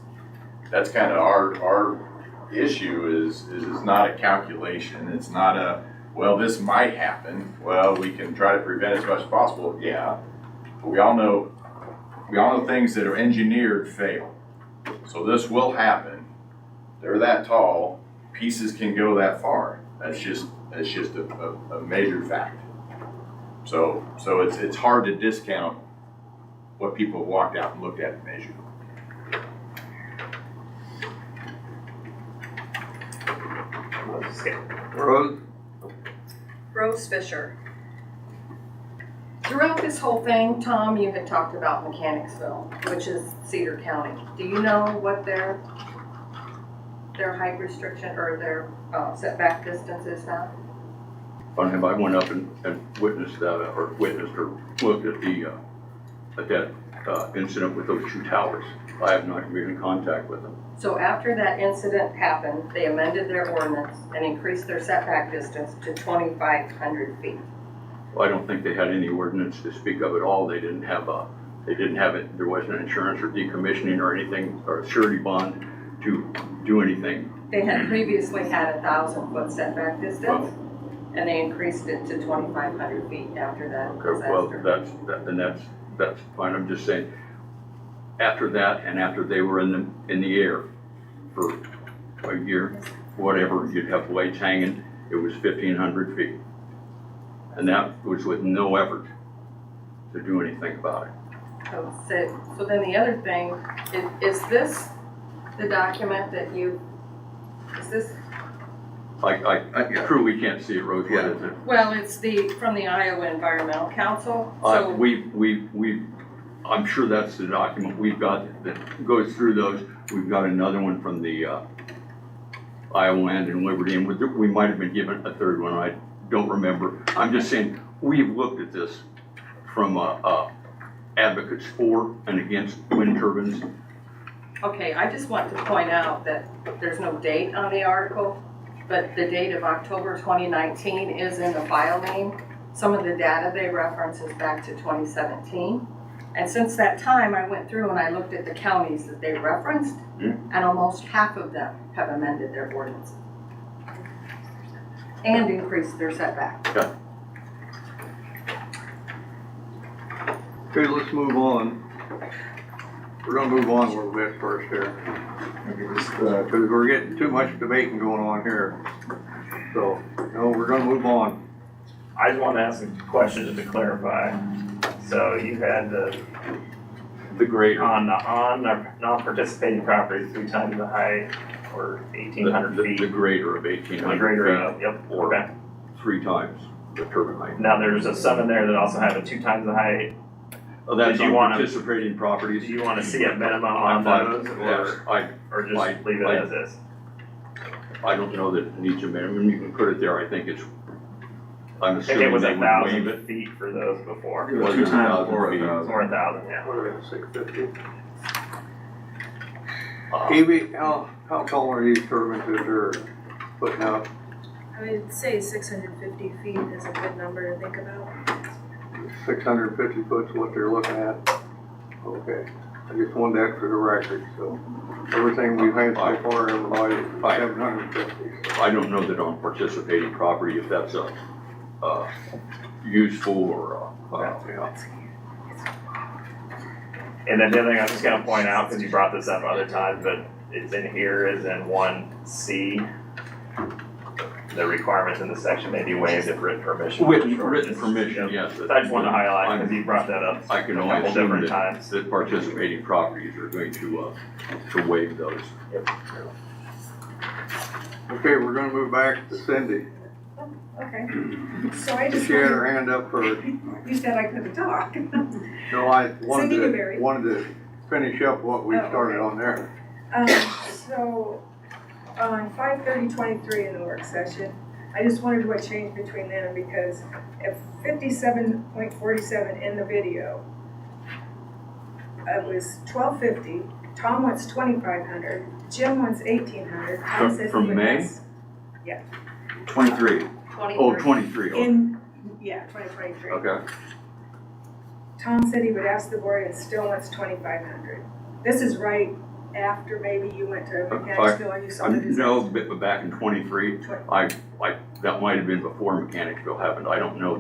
S14: kind of our issue is it's not a calculation. It's not a, well, this might happen. Well, we can try to prevent as much as possible. Yeah. But we all know things that are engineered fail. So this will happen. They're that tall, pieces can go that far. That's just a major fact. So it's hard to discount what people have walked out and looked at and measured.
S15: Rose Fisher. Throughout this whole thing, Tom, you had talked about Mechanicsville, which is Cedar County. Do you know what their height restriction or their setback distance is now?
S12: Funny, I went up and witnessed that, or looked at that incident with those two towers. I have not been in contact with them.
S15: So after that incident happened, they amended their ordinance and increased their setback distance to 2,500 feet.
S12: Well, I don't think they had any ordinance to speak of at all. They didn't have it, there wasn't insurance or decommissioning or anything, or a surety bond to do anything.
S15: They had previously had a 1,000-foot setback distance, and they increased it to 2,500 feet after that disaster.
S12: Well, that's fine. I'm just saying, after that, and after they were in the air for a year, whatever, you'd have blades hanging. It was 1,500 feet, and that was with no effort to do anything about it.
S15: So then the other thing, is this the document that is this?
S12: I truly can't see it, Rose. What is it?
S15: Well, it's from the Iowa Environmental Council. So
S12: I'm sure that's the document we've got that goes through those. We've got another one from the Iowa Land and Liberty, and we might have been given a third one. I don't remember. I'm just saying we've looked at this from advocates for and against wind turbines.
S15: Okay, I just want to point out that there's no date on the article, but the date of October 2019 is in the file name. Some of the data they reference is back to 2017. And since that time, I went through and I looked at the counties that they referenced, and almost half of them have amended their ordinances and increased their setback.
S12: Okay.
S2: Okay, let's move on. We're gonna move on a little bit first here. Because we're getting too much debating going on here. So, no, we're gonna move on.
S13: I just want to ask a question just to clarify. So you had
S12: The greater.
S13: on non-participating properties 3 times the height or 1,800 feet.
S12: The greater of 1,800
S13: The greater
S12: feet.
S13: of, yep,
S12: Or
S13: okay.
S12: 3 times the turbine height.
S13: Now there's some in there that also have a 2 times the height.
S12: Oh, that's
S13: Did you
S12: on
S13: wanna-
S12: participating
S13: Do
S12: properties.
S13: you want to see a minimum on those
S12: Yes,
S13: or just leave it as is?
S12: I don't know that it needs a minimum. You can put it there. I think it's, I'm
S13: I think it
S12: assuming
S13: was
S12: they would waive
S13: 1,000
S12: it.
S13: feet for those before.
S12: It was 2 times
S14: or
S12: 1,000 feet.
S14: 1,000.
S13: Or 1,000, yeah.
S2: What are we at, 650?
S12: Uh,
S2: Evie, how tall are these turbines that they're putting out?
S1: I would say 650 feet is a good number to think about.
S2: 650 foot's what they're looking at. Okay, I just wanted that for the record, so everything we've had so far, everybody, 750.
S12: I don't know that on participating property, if that's useful or, yeah.
S13: And then the other thing I was just gonna point out, because you brought this up other times, but it's in here is in 1C. The requirements in this section may be waived if written permission.
S12: Written permission, yes.
S13: I just wanted to highlight, because you brought that up
S12: I can
S13: a
S12: only
S13: couple
S12: assume
S13: different
S12: that,
S13: times.
S12: that participating properties are going to waive those.
S2: Okay, we're gonna move back to Cindy.
S16: Okay, so I just
S2: She had her
S16: wanted,
S2: hand up for,
S16: you said I couldn't talk.
S2: no, I
S16: Cindy Newberry.
S2: wanted to finish up what we
S16: Oh,
S2: started
S16: okay.
S2: on there.
S16: So, on 5/30/23 in the work session, I just wondered what changed between then, because at 57.47 in the video, it was 1250, Tom wants 2500, Jim wants 1800, Tom says he
S12: From
S16: would
S12: May?
S16: ask-
S12: 23. Oh, 23, okay.
S16: Yeah, 2023.
S12: Okay.
S16: Tom said he would ask the board and still wants 2500. This is right after maybe you went to Mechanicsville and you saw the disaster.
S12: No, but back in 23, that might have been before Mechanicsville happened. I don't know.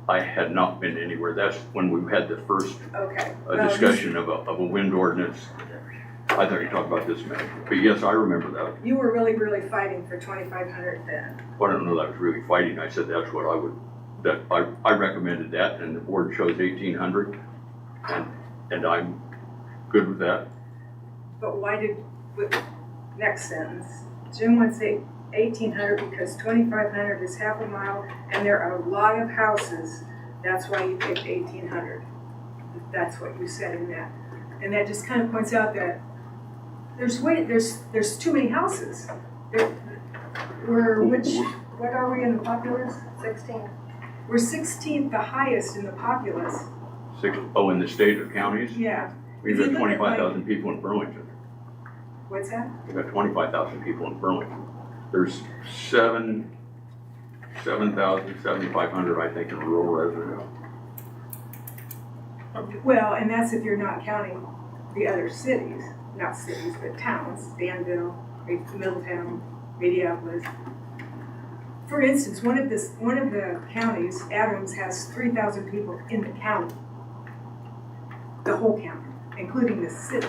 S12: I had not been anywhere. That's when we had the first
S16: Okay.
S12: discussion of a wind ordinance. I thought you talked about this minute, but yes, I remember that.
S16: You were really, really fighting for 2500 then.
S12: Well, I don't know that I was really fighting. I said that's what I would, I recommended that, and the board chose 1,800, and I'm good with that.
S16: But why did, next sentence, Jim wants 1,800 because 2,500 is half a mile and there are a lot of houses. That's why you picked 1,800. That's what you said in that. And that just kind of points out that there's too many houses. What are we in the populace?
S15: 16.
S16: We're 16th, the highest in the populace.
S12: In the state of counties,
S16: Yeah.
S12: we've
S16: If you
S12: got
S16: look at,
S12: 25,000 people in Burlington.
S16: What's that?
S12: We've got 25,000 people in Burlington. There's 7,500, I think, in rural residential.
S16: Well, and that's if you're not counting the other cities, not cities, but towns, Danville, Middletown, Minneapolis. For instance, one of the counties, Adams, has 3,000 people in the county. The whole county, including the city.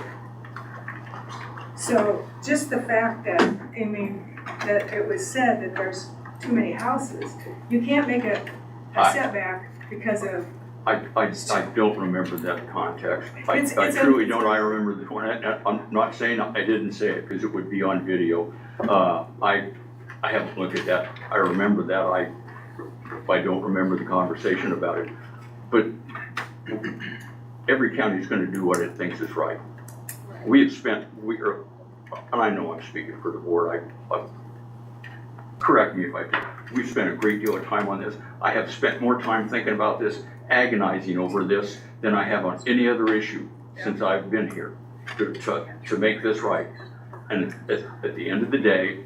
S16: So just the fact that, that it was said that there's too many houses, you can't make a setback because of.
S12: I don't remember that context. I truly don't. I remember the one. I'm not saying I didn't say it because it would be on video. I haven't looked at that. I remember that. I don't remember the conversation about it. But every county is going to do what it thinks is right. We have spent, and I know I'm speaking for the board. Correct me if I do. We've spent a great deal of time on this. I have spent more time thinking about this, agonizing over this, than I have on any other issue since I've been here to make this right. And at the end of the day,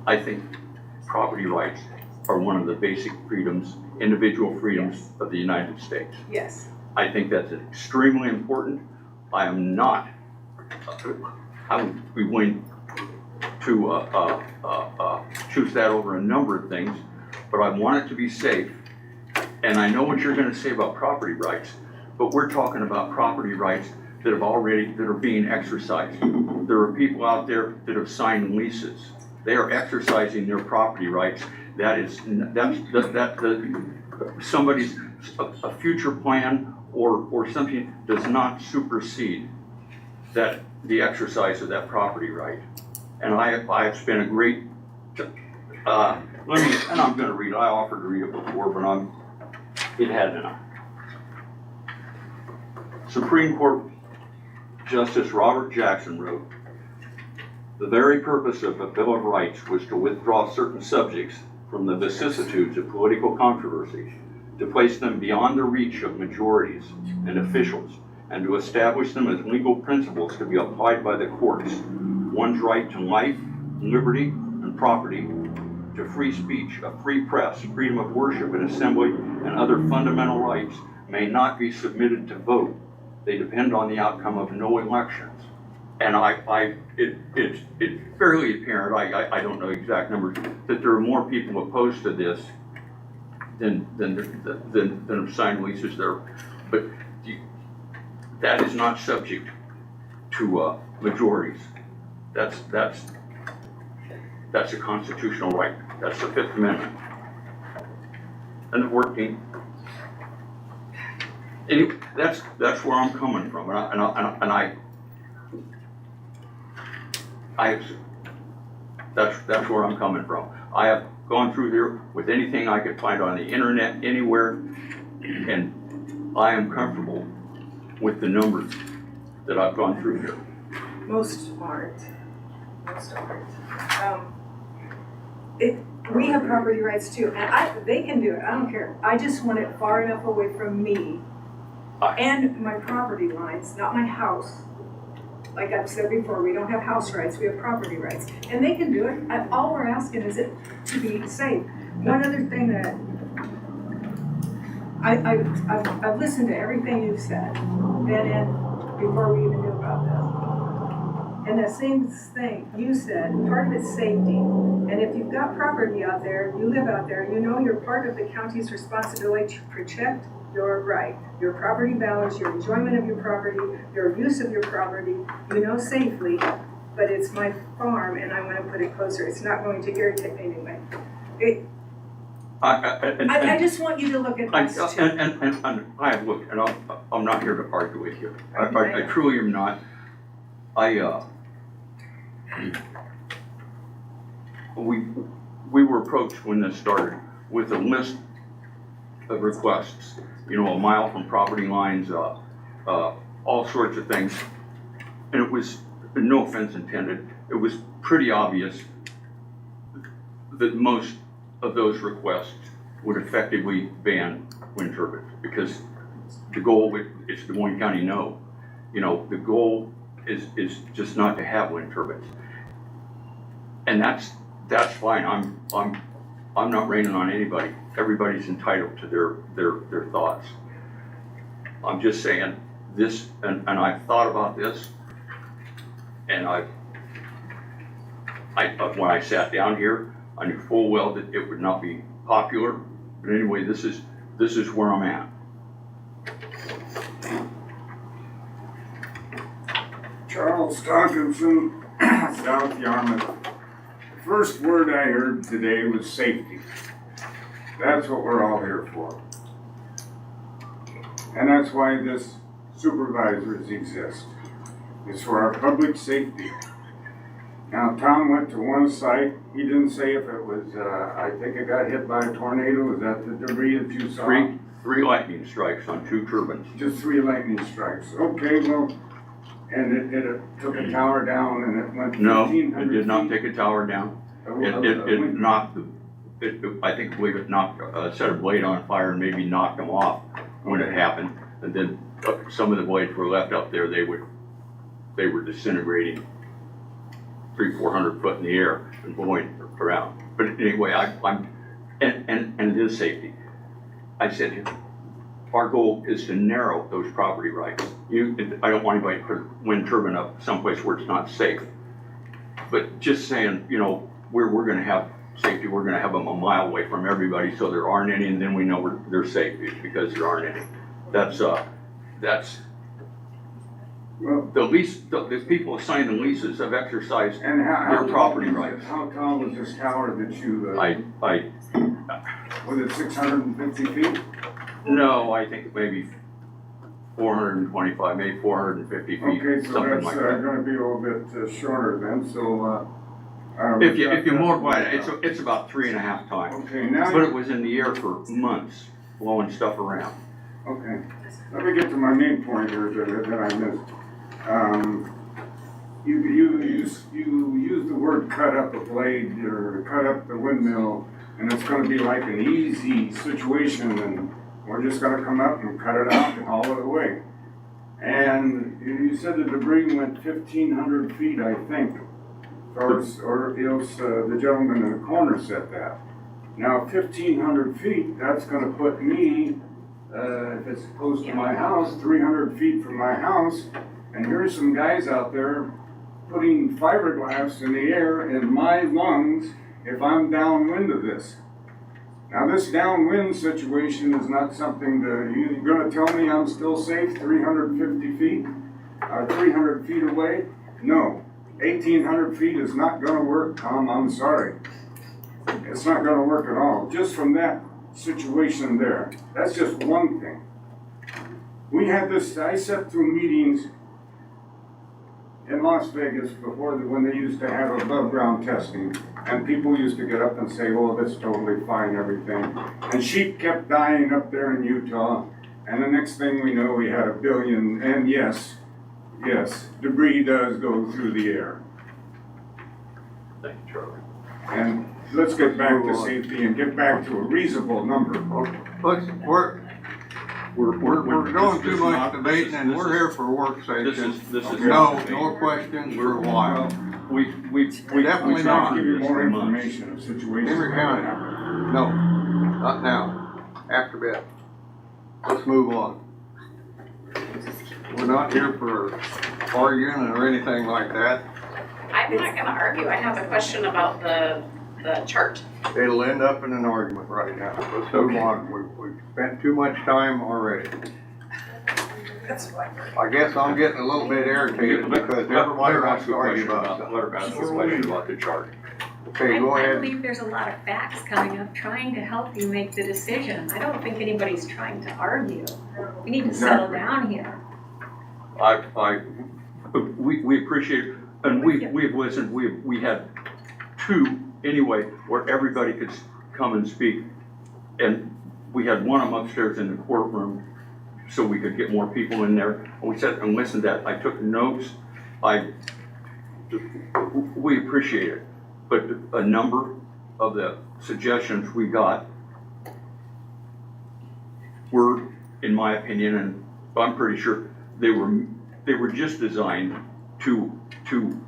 S12: I think property rights are one of the basic freedoms, individual freedoms of the United States.
S16: Yes.
S12: I think that's extremely important. I am not, I would be willing to choose that over a number of things, but I want it to be safe. And I know what you're going to say about property rights, but we're talking about property rights that are being exercised. There are people out there that have signed leases. They are exercising their property rights. Somebody's a future plan or something does not supersede that the exercise of that property right. And I have spent a great, and I'm going to read it. I offered to read it before, but it hadn't enough. Supreme Court Justice Robert Jackson wrote, "The very purpose of a Bill of Rights was to withdraw certain subjects from the vicissitudes of political controversy, to place them beyond the reach of majorities and officials, and to establish them as legal principles to be applied by the courts. One's right to life, liberty, and property, to free speech, a free press, freedom of worship and assembly, and other fundamental rights may not be submitted to vote. They depend on the outcome of no elections." And it's fairly apparent, I don't know exact numbers, that there are more people opposed to this than have signed leases there. But that is not subject to majorities. That's a constitutional right. That's the Fifth Amendment. And the 14th. Anyway, that's where I'm coming from, and That's where I'm coming from. I have gone through here with anything I could find on the internet, anywhere, and I am comfortable with the numbers that I've gone through here.
S16: Most aren't. We have property rights too, and they can do it, I don't care. I just want it far enough away from me and my property lines, not my house. Like I've said before, we don't have house rights, we have property rights. And they can do it, all we're asking is it to be safe. One other thing that I've listened to everything you've said, been in before we even knew about this. And that same thing, you said, part of it's safety. And if you've got property out there, you live out there, you know you're part of the county's responsibility to protect your right, your property balance, your enjoyment of your property, your use of your property, you know safely, but it's my farm and I want to put it closer. It's not going to irritate me anyway. I just want you to look at this too.
S12: And I have looked, and I'm not here to argue with you. I truly am not. We were approached when this started with a list of requests, you know, a mile from property lines, all sorts of things. And it was, no offense intended, it was pretty obvious that most of those requests would effectively ban wind turbines, because the goal is Des Moines County no. You know, the goal is just not to have wind turbines. And that's fine. I'm not raining on anybody. Everybody's entitled to their thoughts. I'm just saying this, and I've thought about this, and when I sat down here, I knew full well that it would not be popular. But anyway, this is where I'm at.
S17: Charles Stockinson, South Yarmouth. The first word I heard today was safety. That's what we're all here for. And that's why this supervisors exist. It's for our public safety. Now, Tom went to one site. He didn't say if it was, I think it got hit by a tornado. Is that the debris that you saw?
S12: Three lightning strikes on 2 turbines.
S17: Just 3 lightning strikes. Okay, well, and it took a tower down and it went 1,500
S12: No, it did not take a tower down. It knocked I believe it knocked a set of blade on fire and maybe knocked them off when it happened. And then some of the blades were left up there. They were disintegrating 300-400 foot in the air and blowing around. But anyway, and it is safety. I said, our goal is to narrow those property rights. I don't want anybody to put a wind turbine up someplace where it's not safe. But just saying, you know, we're going to have safety, we're going to have them a mile away from everybody so there aren't any, and then we know they're safe because there aren't any. That's
S17: well,
S12: the people assigning the leases have exercised their property rights.
S17: How tall was this tower that you,
S12: I
S17: was it 650 feet?
S12: No, I think maybe 425, maybe 450 feet,
S17: okay, so
S12: something
S17: that's
S12: like that.
S17: going to be a little bit shorter then. So
S12: if you multiply it, it's about 3.5 times.
S17: Okay, now.
S12: But it was in the air for months, blowing stuff around.
S17: Okay, let me get to my main point here that I missed. You use the word cut up a blade or cut up the windmill, and it's going to be like an easy situation, and we're just going to come up and cut it out and haul it away. And you said the debris went 1,500 feet, I think, or else the gentleman in the corner said that. Now, 1,500 feet, that's going to put me, if it's close to my house, 300 feet from my house, and here's some guys out there putting fiberglass in the air in my lungs if I'm downwind of this. Now, this downwind situation is not something you're going to tell me I'm still safe 350 feet, 300 feet away? No. 1,800 feet is not going to work, Tom. I'm sorry. It's not going to work at all. Just from that situation there. That's just one thing. We had this, I sat through meetings in Las Vegas before, when they used to have above ground testing, and people used to get up and say, well, that's totally fine, everything. And sheep kept dying up there in Utah, and the next thing we know, we had 1 billion, and yes, debris does go through the air.
S12: Thank you, Charlie.
S17: And let's get back to safety and get back to a reasonable number.
S2: We're going too much debating, and we're here for work session.
S12: This is.
S2: No questions for a while.
S12: We
S2: definitely not.
S17: Give you more information of situations.
S2: Henry County, no, not now, after bed. Let's move on. We're not here for arguing or anything like that.
S1: I'm not gonna argue, I have a question about the chart.
S2: It'll end up in an argument right now. Let's move on. We've spent too much time already. I guess I'm getting a little bit irritated because everybody wants to argue about something.
S12: Let her ask a question about the chart.
S2: Okay, go
S18: I
S2: ahead.
S18: believe there's a lot of facts coming up trying to help you make the decision. I don't think anybody's trying to argue. We need to settle down here.
S12: We appreciate it, and we've listened, we had 2 anyway, where everybody could come and speak. And we had one of them upstairs in the courtroom, so we could get more people in there. And we sat and listened to that. I took notes. We appreciate it. But a number of the suggestions we got were, in my opinion, and I'm pretty sure they were just designed to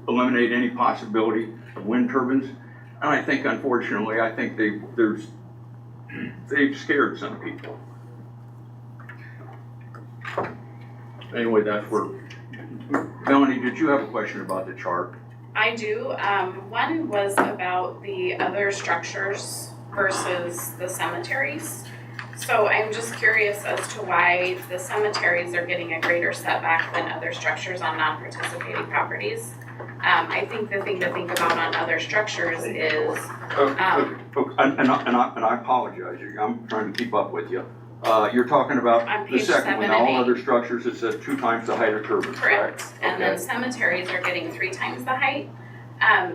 S12: eliminate any possibility of wind turbines. And I think, unfortunately, they've scared some people. Anyway, that's where, Melanie, did you have a question about the chart?
S1: I do, one was about the other structures versus the cemeteries. So I'm just curious as to why the cemeteries are getting a greater setback than other structures on non-participating properties. I think the thing to think about on other structures is,
S12: And I apologize, I'm trying to keep up with you. You're talking
S1: On
S12: about the
S1: page
S12: second one,
S1: 7 and
S12: all
S1: 8.
S12: other structures, it says 2 times the height of turbines, correct?
S1: correct, and then cemeteries are getting 3 times the height.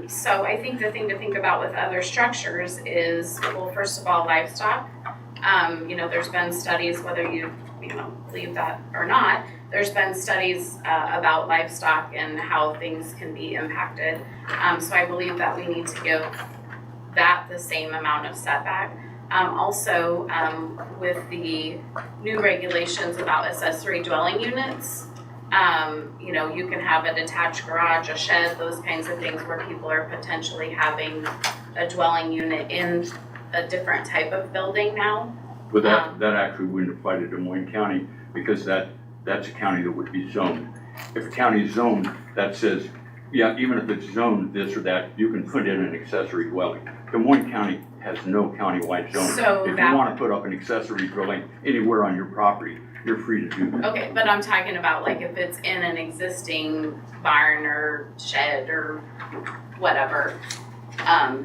S1: So I think the thing to think about with other structures is, well, first of all, livestock. There's been studies, whether you believe that or not, there's been studies about livestock and how things can be impacted. So I believe that we need to give that the same amount of setback. Also, with the new regulations about accessory dwelling units, you can have a detached garage, a shed, those kinds of things where people are potentially having a dwelling unit in a different type of building now.
S12: But that actually wouldn't apply to Des Moines County, because that's a county that would be zoned. If a county is zoned, that says, yeah, even if it's zoned this or that, you can put in an accessory dwelling. Des Moines County has no countywide zoning.
S1: So
S12: If
S1: that-
S12: you wanna put up an accessory dwelling anywhere on your property, you're free to do that.
S1: Okay, but I'm talking about like if it's in an existing barn or shed or whatever,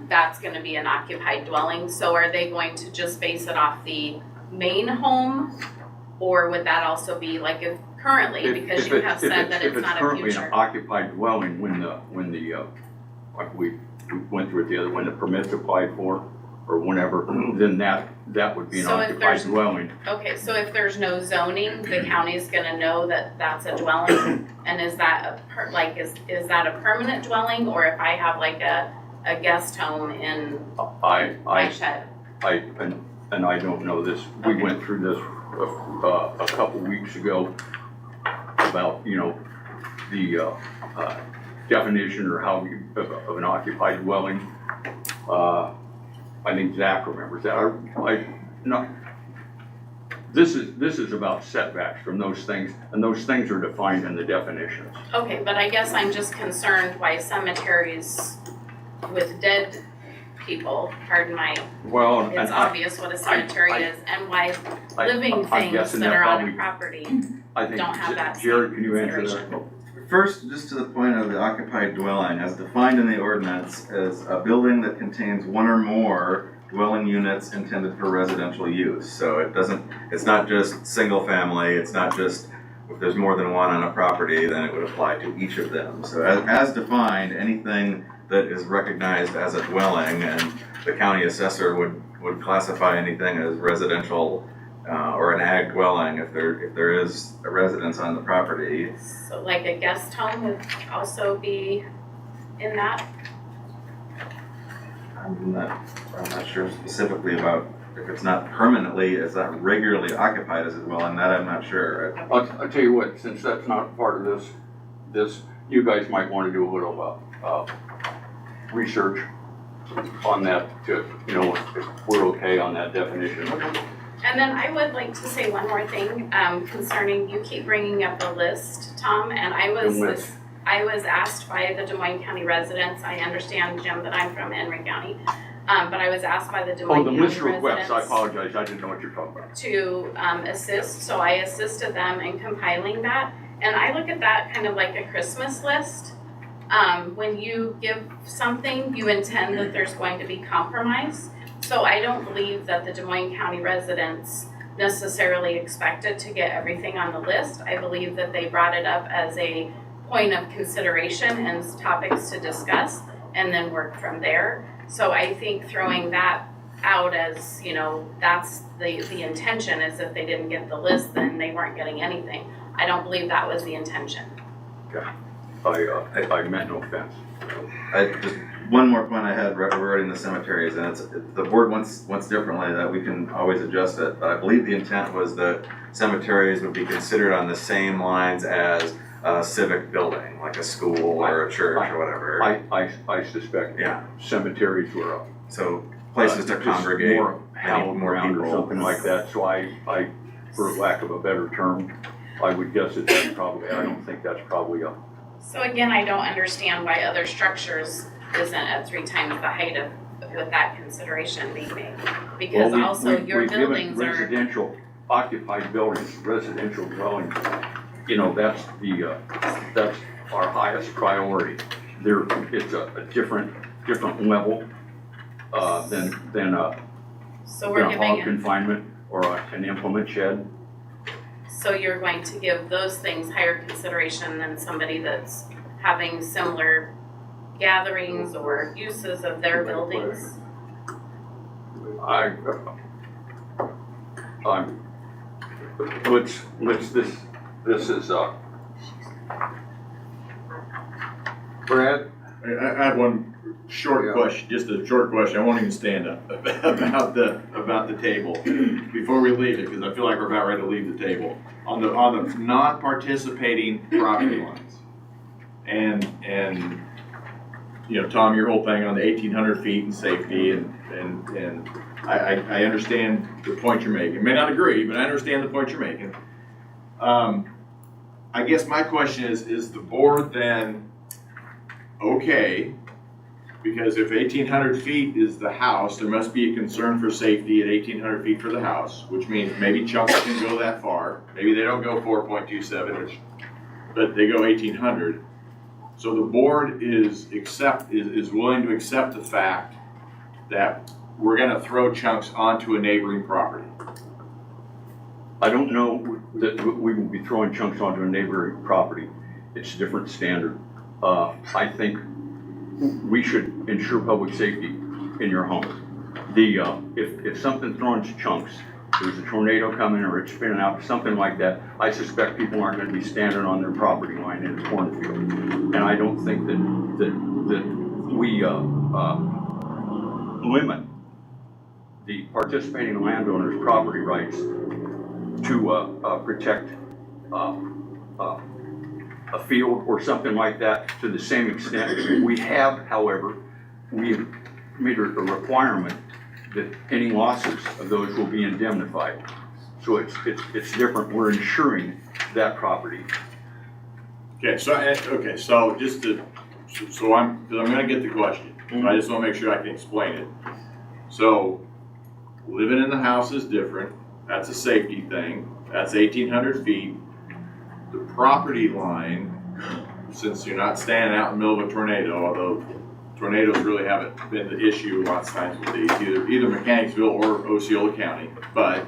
S1: that's gonna be an occupied dwelling. So are they going to just base it off the main home? Or would that also be like if currently, because you have said that it's not a
S12: If it's currently
S1: future.
S12: an occupied dwelling, like we went through it the other, when the permit's applied for, or whenever, then that would be an
S1: So if
S12: occupied
S1: there's-
S12: dwelling.
S1: Okay, so if there's no zoning, the county's gonna know that that's a dwelling? And is that is that a permanent dwelling, or if I have like a guest home in my shed?
S12: And I don't know this, we went through this a couple weeks ago about, the definition or how of an occupied dwelling. I think Zach remembers that. This is about setbacks from those things, and those things are defined in the definitions.
S1: Okay, but I guess I'm just concerned why cemeteries with dead people, pardon my,
S12: Well,
S1: it's obvious what a cemetery is, and why living
S12: I'm
S1: things
S12: guessing
S1: that
S12: that
S1: are on
S12: probably-
S1: a property
S12: I think,
S1: don't have that
S12: Jared,
S1: same
S12: can you answer that?
S1: consideration.
S9: First, just to the point of the occupied dwelling, as defined in the ordinance, is a building that contains 1 or more dwelling units intended for residential use. So it's not just single family, it's not just if there's more than one on a property, then it would apply to each of them. So as defined, anything that is recognized as a dwelling, and the county assessor would classify anything as residential or an ag dwelling if there is a residence on the property.
S1: So like a guest home would also be in that?
S9: I'm not sure specifically about if it's not permanently, it's not regularly occupied as a dwelling, that I'm not sure.
S12: I'll tell you what, since that's not part of this, you guys might want to do a little, research on that to, if we're okay on that definition.
S1: And then I would like to say one more thing, concerning, you keep bringing up a list, Tom, and I was asked by the Des Moines County residents, I understand, Jim, that I'm from Henry County, but I was asked by the Des Moines
S12: Oh, the
S1: County
S12: list request, I
S1: residents
S12: apologize, I didn't know what you're talking about.
S1: to assist, so I assisted them in compiling that. And I look at that kind of like a Christmas list. When you give something, you intend that there's going to be compromise. So I don't believe that the Des Moines County residents necessarily expected to get everything on the list. I believe that they brought it up as a point of consideration and topics to discuss and then work from there. So I think throwing that out as, that's the intention, is if they didn't get the list, then they weren't getting anything. I don't believe that was the intention.
S12: Okay. I meant no offense.
S9: Just one more point I had regarding the cemeteries, and it's the board wants differently, that we can always adjust it. But I believe the intent was that cemeteries would be considered on the same lines as a civic building, like a school or a church or whatever.
S12: I suspect cemeteries were
S9: so places to
S12: just
S9: congregate,
S12: more hallowed
S9: more
S12: ground or
S9: people.
S12: something like that. So I, for lack of a better term, I would guess that that's probably, I don't think that's probably a.
S1: So again, I don't understand why other structures isn't at 3 times the height of, with that consideration being made. Because
S12: Well,
S1: also your
S12: we've given
S1: buildings are,
S12: residential, occupied buildings, residential dwellings, that's our highest priority. It's a different level, than
S1: so we're
S12: hog
S1: giving it,
S12: confinement or an implement shed.
S1: so you're going to give those things higher consideration than somebody that's having similar gatherings or uses of their buildings?
S12: This is, Brad?
S14: I had one short question, just a short question, I won't even stand up, about the table, before we leave it, because I feel like we're about ready to leave the table. On the non-participating property lines, and Tom, your whole thing on the 1,800 feet and safety, and I understand the point you're making. May not agree, but I understand the point you're making. I guess my question is the board then okay? Because if 1,800 feet is the house, there must be a concern for safety at 1,800 feet for the house, which means maybe chunks can go that far. Maybe they don't go 4.27, but they go 1,800. So the board is willing to accept the fact that we're gonna throw chunks onto a neighboring property.
S12: I don't know that we will be throwing chunks onto a neighboring property. It's a different standard. I think we should ensure public safety in your home. If something throwing chunks, there's a tornado coming or it's spinning out, something like that, I suspect people aren't gonna be standing on their property line in a cornfield. And I don't think that we limit the participating landowner's property rights to protect a field or something like that to the same extent. We have, however, we've made a requirement that any losses of those will be indemnified. So it's different. We're insuring that property.
S14: Okay, so just to, because I'm gonna get the question, so I just wanna make sure I can explain it. So, living in the house is different, that's a safety thing, that's 1,800 feet. The property line, since you're not standing out in the middle of a tornado, although tornadoes really haven't been the issue lots of times with these, either Mechanicsville or Osceola County, but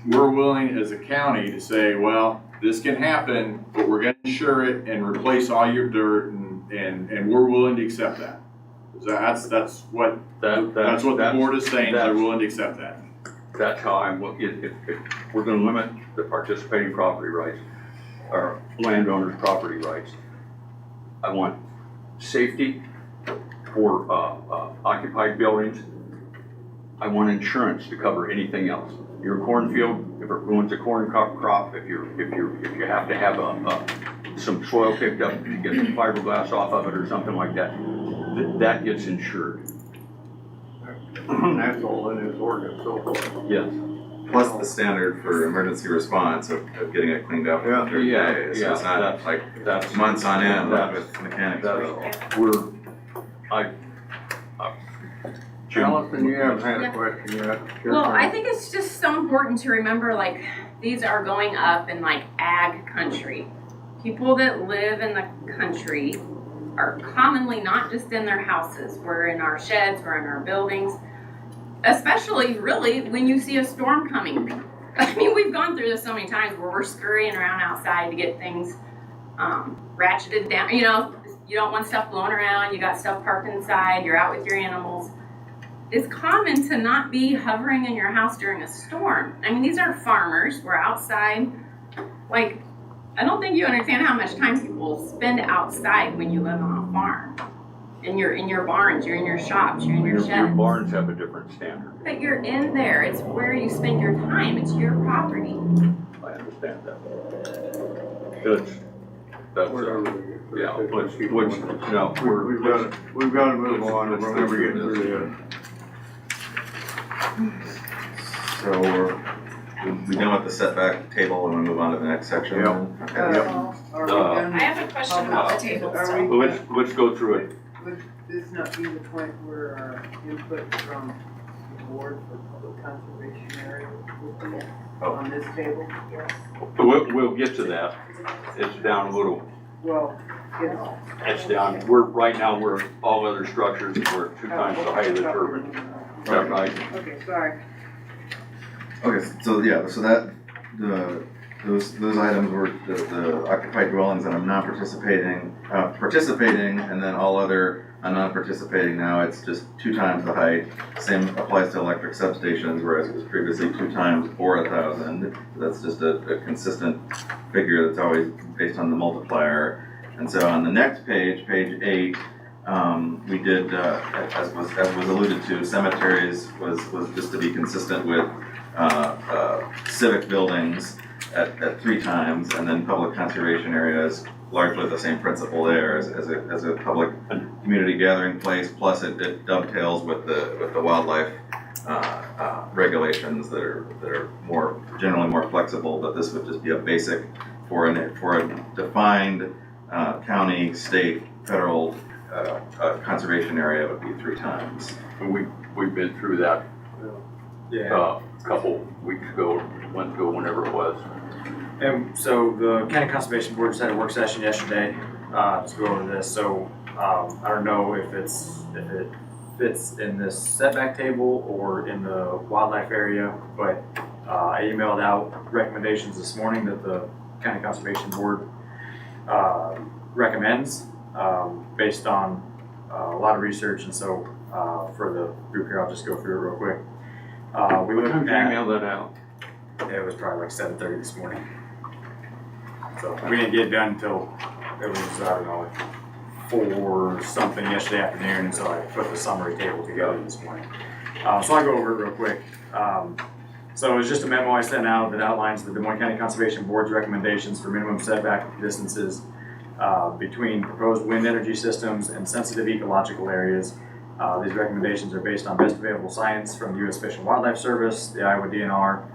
S14: we're willing as a county to say, well, this can happen, but we're gonna insure it and replace all your dirt and we're willing to accept that. That's what the board is saying, they're willing to accept that.
S12: That's how I'm looking, if we're gonna limit the participating property rights, or landowners' property rights, I want safety for occupied buildings. I want insurance to cover anything else. Your cornfield, if it ruins a corn crop, if you have to have some soil picked up, you get some fiberglass off of it or something like that, that gets insured.
S2: That's all in his ordinance so far.
S12: Yes.
S9: Plus the standard for emergency response of getting it cleaned up in 30 days. So it's not like
S12: that's
S9: months on end with mechanics.
S2: Allison, you haven't had a question yet.
S1: Well, I think it's just so important to remember, like, these are going up in like ag country. People that live in the country are commonly not just in their houses. We're in our sheds, we're in our buildings, especially really when you see a storm coming. I mean, we've gone through this so many times where we're scurrying around outside to get things ratcheted down. You know, you don't want stuff blowing around, you got stuff parked inside, you're out with your animals. It's common to not be hovering in your house during a storm. I mean, these are farmers, we're outside. Like, I don't think you understand how much time people spend outside when you live on a farm. And you're in your barns, you're in your shops, you're in your sheds.
S12: Your barns have a different standard.
S1: But you're in there, it's where you spend your time, it's your property.
S12: I understand that. That's yeah,
S2: we've got to move on, we're never getting through this.
S9: So we done with the setback table and we move on to the next section?
S2: Yep.
S9: Okay.
S1: I have a question about the table still.
S12: Let's go through it.
S19: Would this not be the point where our input from the board for public conservation area would be on this table? Yes.
S12: We'll get to that. It's down a little.
S19: Well,
S12: it's down. Right now we're all other structures. We're 2 times the height of the turbine. Is that right?
S19: Okay, sorry.
S9: Okay, so yeah, so that those items were the occupied dwellings that I'm not participating, and then all other non-participating. Now it's just 2 times the height. Same applies to electric substations, whereas it was previously 2 times or 1,000. That's just a consistent figure that's always based on the multiplier. And so on the next page, page 8, we did, as was alluded to, cemeteries was just to be consistent with civic buildings at 3 times, and then public conservation areas, largely the same principle there as a public community gathering place. Plus, it dovetails with the wildlife regulations that are generally more flexible. But this would just be a basic for a defined county, state, federal conservation area would be 3 times.
S12: We've been through that. A couple weeks ago, months ago, whenever it was.
S8: And so the County Conservation Board just had a work session yesterday to go over this. So I don't know if it fits in this setback table or in the wildlife area, but I emailed out recommendations this morning that the County Conservation Board recommends based on a lot of research. And so for the group here, I'll just go through it real quick. We
S12: What
S8: looked
S12: time did you
S8: at,
S12: email that out?
S8: it was probably like 7:30 this morning. So we didn't get done until it was, I don't know, 4 something yesterday afternoon, and so I put the summary table together this morning. So I'll go over it real quick. So it's just a memo I sent out that outlines the Des Moines County Conservation Board's recommendations for minimum setback distances between proposed wind energy systems and sensitive ecological areas. These recommendations are based on best available science from the U.S. Fish and Wildlife Service, the Iowa DNR,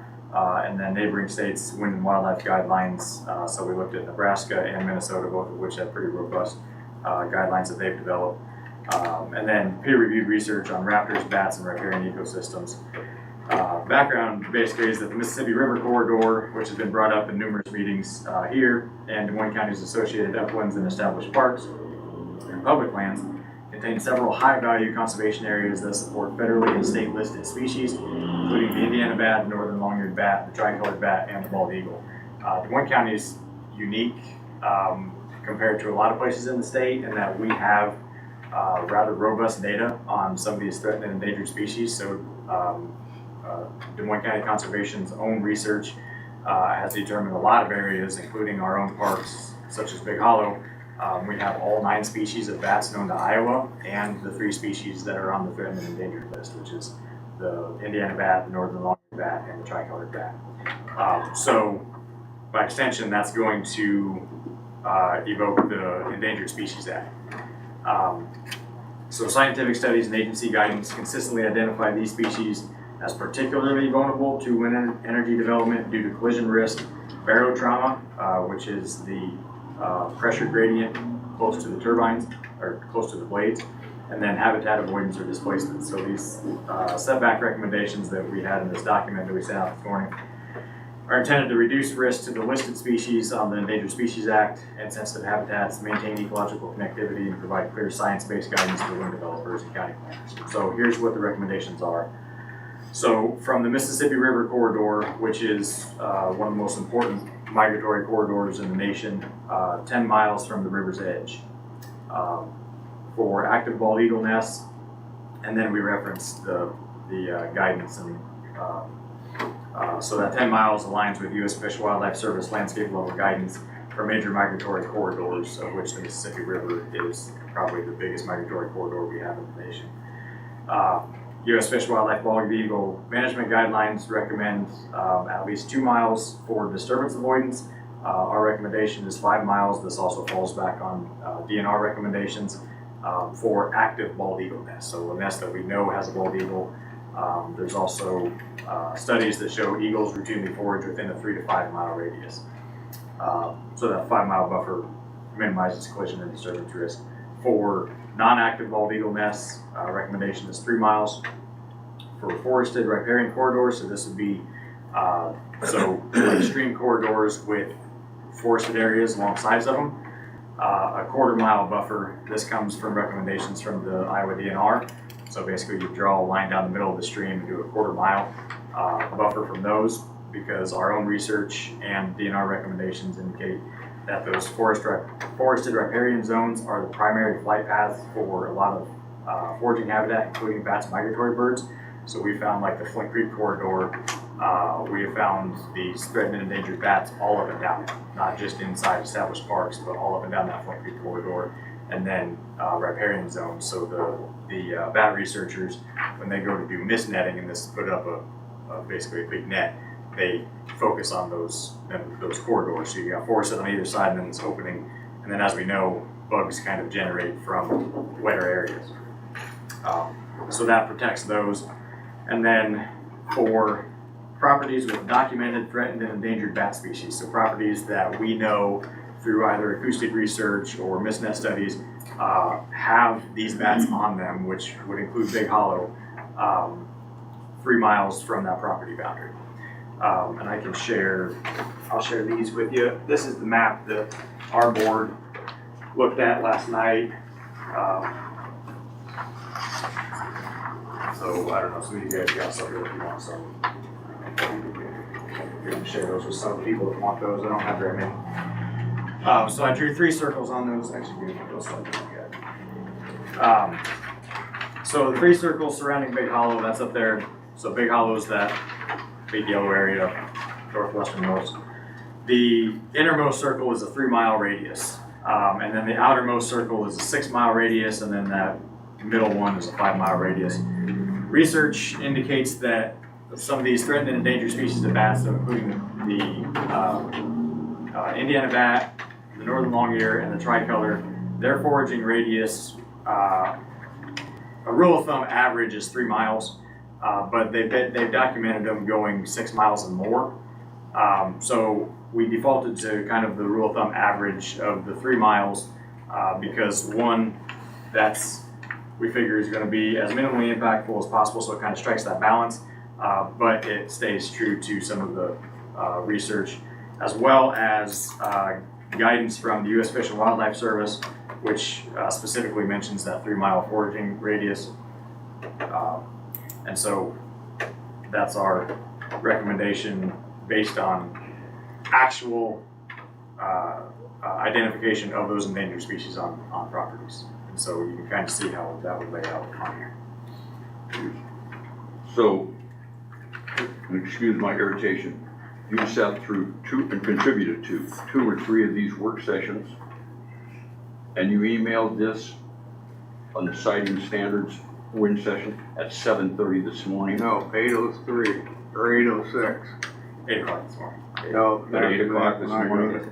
S8: and then neighboring states' wind and wildlife guidelines. So we looked at Nebraska and Minnesota, both of which have pretty robust guidelines that they've developed. And then peer-reviewed research on raptors, bats, and riparian ecosystems. Background basically is that the Mississippi River Corridor, which has been brought up in numerous meetings here, and Des Moines County's associated uplands and established parks and public lands contains several high-value conservation areas that support federally and state-listed species, including the Indiana bat, northern long-eared bat, the tricolored bat, and the bald eagle. Des Moines County is unique compared to a lot of places in the state in that we have rather robust data on some of these threatened and endangered species. So Des Moines County Conservation's own research has determined a lot of areas, including our own parks, such as Big Hollow. We have all 9 species of bats known to Iowa and the 3 species that are on the threatened and endangered list, which is the Indiana bat, the northern long-eared bat, and the tricolored bat. So by extension, that's going to evoke the Endangered Species Act. So scientific studies and agency guidance consistently identify these species as particularly vulnerable to wind energy development due to collision risk, barotrauma, which is the pressure gradient close to the turbines or close to the blades, and then habitat avoidance or displacement. So these setback recommendations that we had in this document that we sent out this morning are intended to reduce risk to the listed species on the Endangered Species Act and sensitive habitats, maintain ecological connectivity, and provide clear science-based guidance for wind developers and county planners. So here's what the recommendations are. So from the Mississippi River Corridor, which is one of the most important migratory corridors in the nation, 10 miles from the river's edge, for active bald eagle nests, and then we reference the guidance and so that 10 miles aligns with U.S. Fish and Wildlife Service landscape level guidance for major migratory corridors, of which the Mississippi River is probably the biggest migratory corridor we have in the nation. U.S. Fish and Wildlife Bald Eagle Management Guidelines recommend at least 2 miles for disturbance avoidance. Our recommendation is 5 miles. This also falls back on DNR recommendations for active bald eagle nests. So a nest that we know has a bald eagle. There's also studies that show eagles routinely forage within a 3 to 5 mile radius. So that 5 mile buffer minimizes collision and disturbance risk. For non-active bald eagle nests, recommendation is 3 miles. For forested riparian corridors, so this would be stream corridors with forested areas along sides of them, a 1/4 mile buffer. This comes from recommendations from the Iowa DNR. So basically you draw a line down the middle of the stream and do a 1/4 mile buffer from those, because our own research and DNR recommendations indicate that those forested riparian zones are the primary flight paths for a lot of foraging habitat, including bats and migratory birds. So we found like the Flint Creek corridor, we have found these threatened and endangered bats all up and down, not just inside established parks, but all up and down that Flint Creek corridor, and then riparian zones. So the bat researchers, when they go to do mist netting, and this put up basically a big net, they focus on those corridors. So you got forested on either side, and then this opening, and then as we know, bugs kind of generate from wetter areas. So that protects those. And then for properties with documented threatened and endangered bat species, so properties that we know through either acoustic research or mist net studies have these bats on them, which would include Big Hollow, 3 miles from that property boundary. And I can I'll share these with you. This is the map that our board looked at last night. So I don't know, some of you guys got something if you want some. We can share those with some people that want those. I don't have very many. So I drew 3 circles on those. Actually, those ones good. So the 3 circles surrounding Big Hollow, that's up there. So Big Hollow is that big yellow area, northwesternmost. The innermost circle is a 3 mile radius. And then the outermost circle is a 6 mile radius, and then that middle one is a 5 mile radius. Research indicates that some of these threatened and endangered species of bats, so including the Indiana bat, the northern long-ear, and the tricolor, their foraging radius, a rule of thumb average is 3 miles, but they've documented them going 6 miles and more. So we defaulted to kind of the rule of thumb average of the 3 miles because one, we figure is going to be as minimally impactful as possible, so it kind of strikes that balance, but it stays true to some of the research, as well as guidance from the U.S. Fish and Wildlife Service, which specifically mentions that 3-mile foraging radius. And so that's our recommendation based on actual identification of those endangered species on properties. And so you can kind of see how that would lay out on here.
S12: So, excuse my irritation, you sat through and contributed to 2 or 3 of these work sessions, and you emailed this on the siting standards wind session at 7:30 this morning?
S2: No, 8:03 or 8:06.
S8: 8 o'clock this morning.
S2: No,
S12: At 8 o'clock this morning?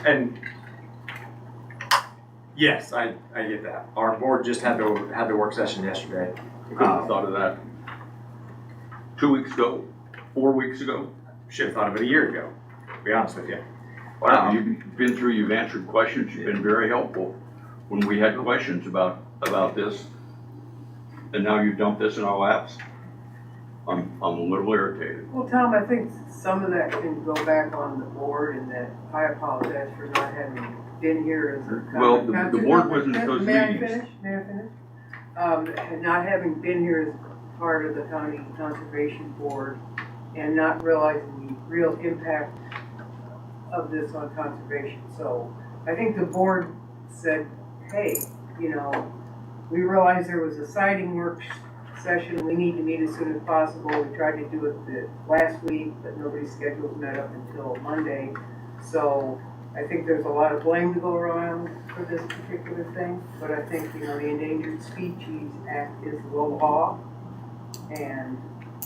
S8: And yes, I get that. Our board just had the work session yesterday.
S12: I couldn't have thought of that 2 weeks ago, 4 weeks ago.
S8: Should have thought of it a year ago, to be honest with you.
S12: You've been through, you've answered questions, you've been very helpful when we had questions about this, and now you dump this in our laps. I'm a little irritated.
S19: Well, Tom, I think some of that can go back on the board, and that I apologize for not having been here as a.
S12: Well, the board wasn't at those
S19: May I
S12: meetings.
S19: finish? May I finish? And not having been here as part of the county conservation board, and not realizing the real impact of this on conservation. So I think the board said, hey, you know, we realized there was a siting work session, we need to meet as soon as possible. We tried to do it the last week, but nobody's schedules met up until Monday. So I think there's a lot of blame to go around for this particular thing, but I think, you know, the Endangered Species Act is the law. And,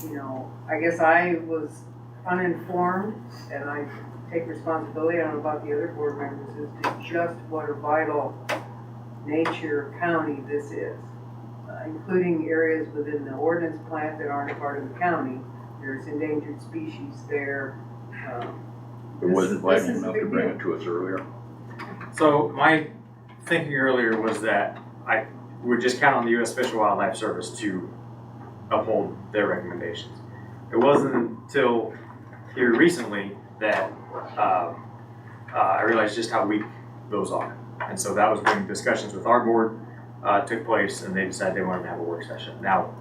S19: you know, I guess I was uninformed, and I take responsibility, I don't know about the other board members, as to just what a vital nature county this is. Including areas within the ordinance plant that aren't a part of the county. There's endangered species there.
S12: It wasn't
S19: this
S12: vital
S19: is a
S12: enough to
S19: big
S12: bring
S19: deal.
S12: it to us earlier.
S8: So my thinking earlier was that I would just count on the U.S. Fish and Wildlife Service to uphold their recommendations. It wasn't until here recently that I realized just how weak those are. And so that was when discussions with our board took place, and they decided they wanted to have a work session. Now,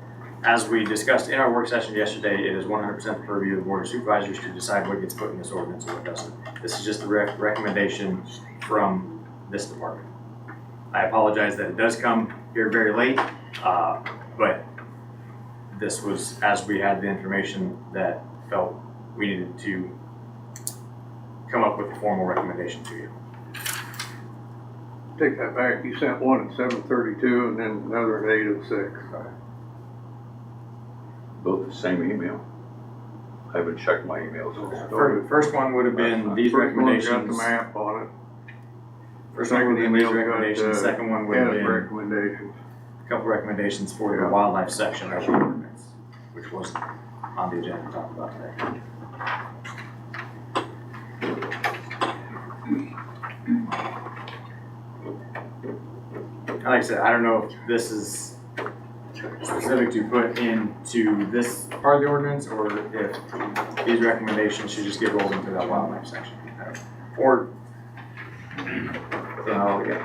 S8: as we discussed in our work session yesterday, it is 100% the purview of the Board of Supervisors to decide what gets put in this ordinance and what doesn't. This is just a recommendation from this department. I apologize that it does come here very late, but this was as we had the information that felt we needed to come up with a formal recommendation to you.
S2: Take that back, you sent one at 7:32 and then another at 8:06.
S12: Both the same email. I haven't checked my emails.
S8: First one would have been these
S2: First one's got
S8: recommendations.
S2: the map on it.
S8: First one would have been these
S2: email's got,
S8: recommendations, second one would have
S2: Ken's
S8: been
S2: recommendations.
S8: a couple recommendations for the wildlife section of the ordinance, which was on the agenda to talk about today. Like I said, I don't know if this is specific to put into this part of the ordinance, or if these recommendations should just get rolled into that wildlife section. I don't know. Or, yeah.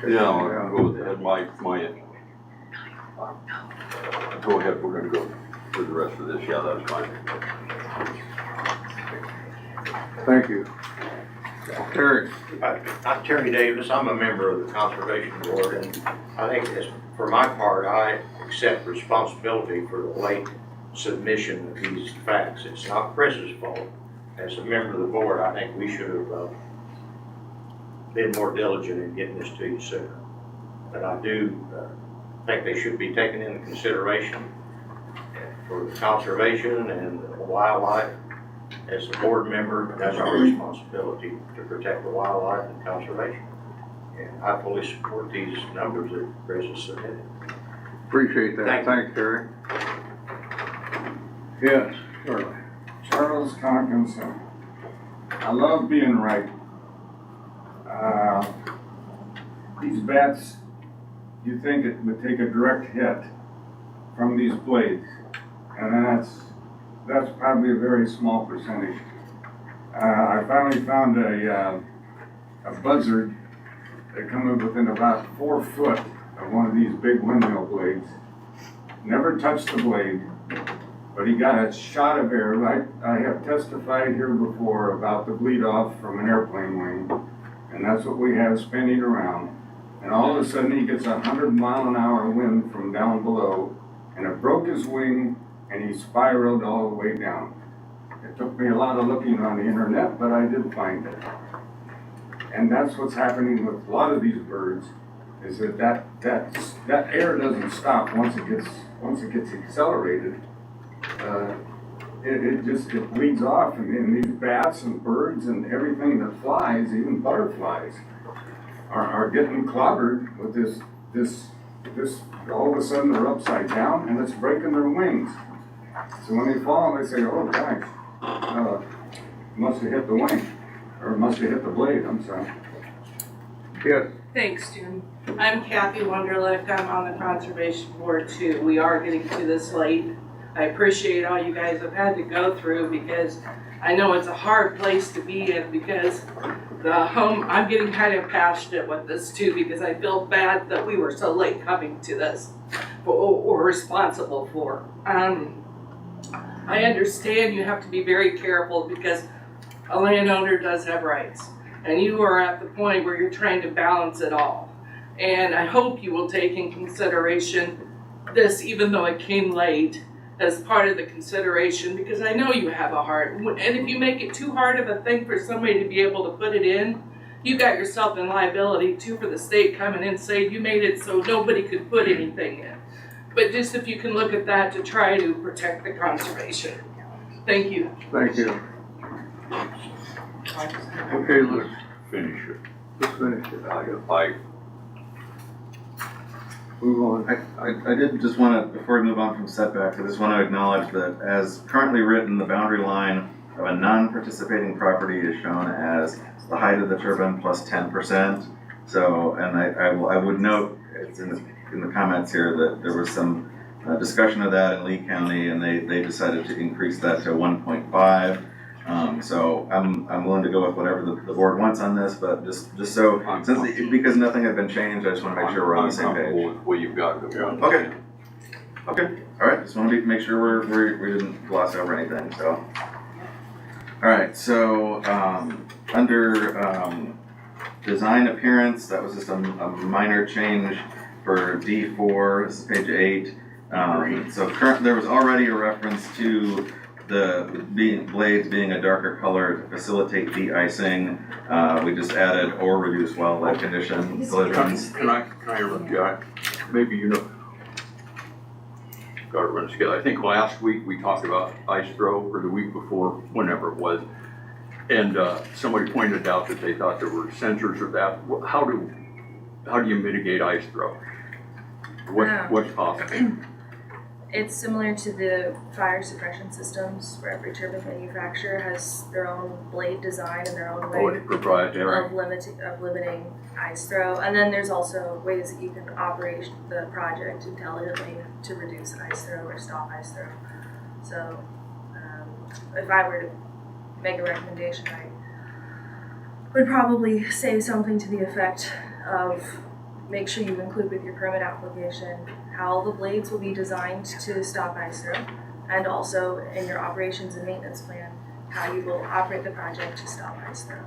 S12: Yeah, I'll go with that. Go ahead, we're gonna go through the rest of this. Yeah, that's fine.
S2: Thank you. Terry.
S20: I'm Terry Davis, I'm a member of the Conservation Board, and I think as, for my part, I accept responsibility for the late submission of these facts. It's not Chris's fault. As a member of the board, I think we should have been more diligent in getting this to you sooner. But I do think they should be taken into consideration for conservation and wildlife. As a board member, that's our responsibility to protect the wildlife and conservation. And I fully support these numbers that Chris has submitted.
S2: Appreciate that. Thanks, Terry. Yes, Charlie.
S17: Charles Conkinson. I love being right. These bats, you think it would take a direct hit from these blades. And then that's probably a very small percentage. I finally found a buzzard that come up within about 4 foot of one of these big windmill blades. Never touched the blade, but he got a shot of air. Like I have testified here before about the bleed off from an airplane wing, and that's what we have spinning around. And all of a sudden he gets 100-mile-an-hour wind from down below, and it broke his wing, and he spiraled all the way down. It took me a lot of looking on the internet, but I did find it. And that's what's happening with a lot of these birds, is that air doesn't stop once it gets accelerated. It bleeds off, and these bats and birds and everything that flies, even butterflies, are getting clobbered with this. All of a sudden they're upside down, and it's breaking their wings. So when they fall, they say, "Oh gosh, must have hit the wing, or must have hit the blade." I'm sorry.
S2: Yes.
S21: Thanks, Jim. I'm Kathy Wunderlich. I'm on the Conservation Board too. We are getting to this late. I appreciate all you guys have had to go through, because I know it's a hard place to be in, because I'm getting kind of passionate with this too, because I feel bad that we were so late coming to this, or responsible for. I understand you have to be very careful, because a landowner does have rights, and you are at the point where you're trying to balance it all. And I hope you will take in consideration this, even though it came late, as part of the consideration, because I know you have a heart. And if you make it too hard of a thing for somebody to be able to put it in, you got yourself in liability too, for the state coming in and saying you made it so nobody could put anything in. But just if you can look at that to try to protect the conservation. Thank you.
S2: Thank you. Okay, let's
S12: Finish it.
S2: let's finish it.
S12: I got 5.
S2: Move on.
S9: I did just want to, before we move on from setbacks, I just want to acknowledge that as currently written, the boundary line of a non-participating property is shown as the height of the turbine plus 10%. So, and I would note, it's in the comments here, that there was some discussion of that in Lee County, and they decided to increase that to 1.5. So I'm willing to go with whatever the board wants on this, but just so, because nothing had been changed, I just want to make sure we're on the same page.
S12: With what you've got.
S9: Okay. All right. Just want to make sure we didn't gloss over anything. So. All right. So under design appearance, that was just a minor change for D4. This is page 8. So there was already a reference to the blades being a darker color to facilitate de-icing. We just added or reduce wildlife conditions.
S12: Can I interrupt you? Maybe you know. Got to run a scale. I think last week we talked about ice throw, or the week before, whenever it was, and somebody pointed out that they thought there were sensors of that. How do you mitigate ice throw? What's possible?
S22: It's similar to the fire suppression systems, where every turbine manufacturer has their own blade design and their own way
S12: it's proprietary.
S22: of limiting ice throw. And then there's also ways that you can operate the project intelligently to reduce ice throw or stop ice throw. So if I were to make a recommendation, I would probably say something to the effect of make sure you include with your permit application how the blades will be designed to stop ice throw, and also in your operations and maintenance plan, how you will operate the project to stop ice throw.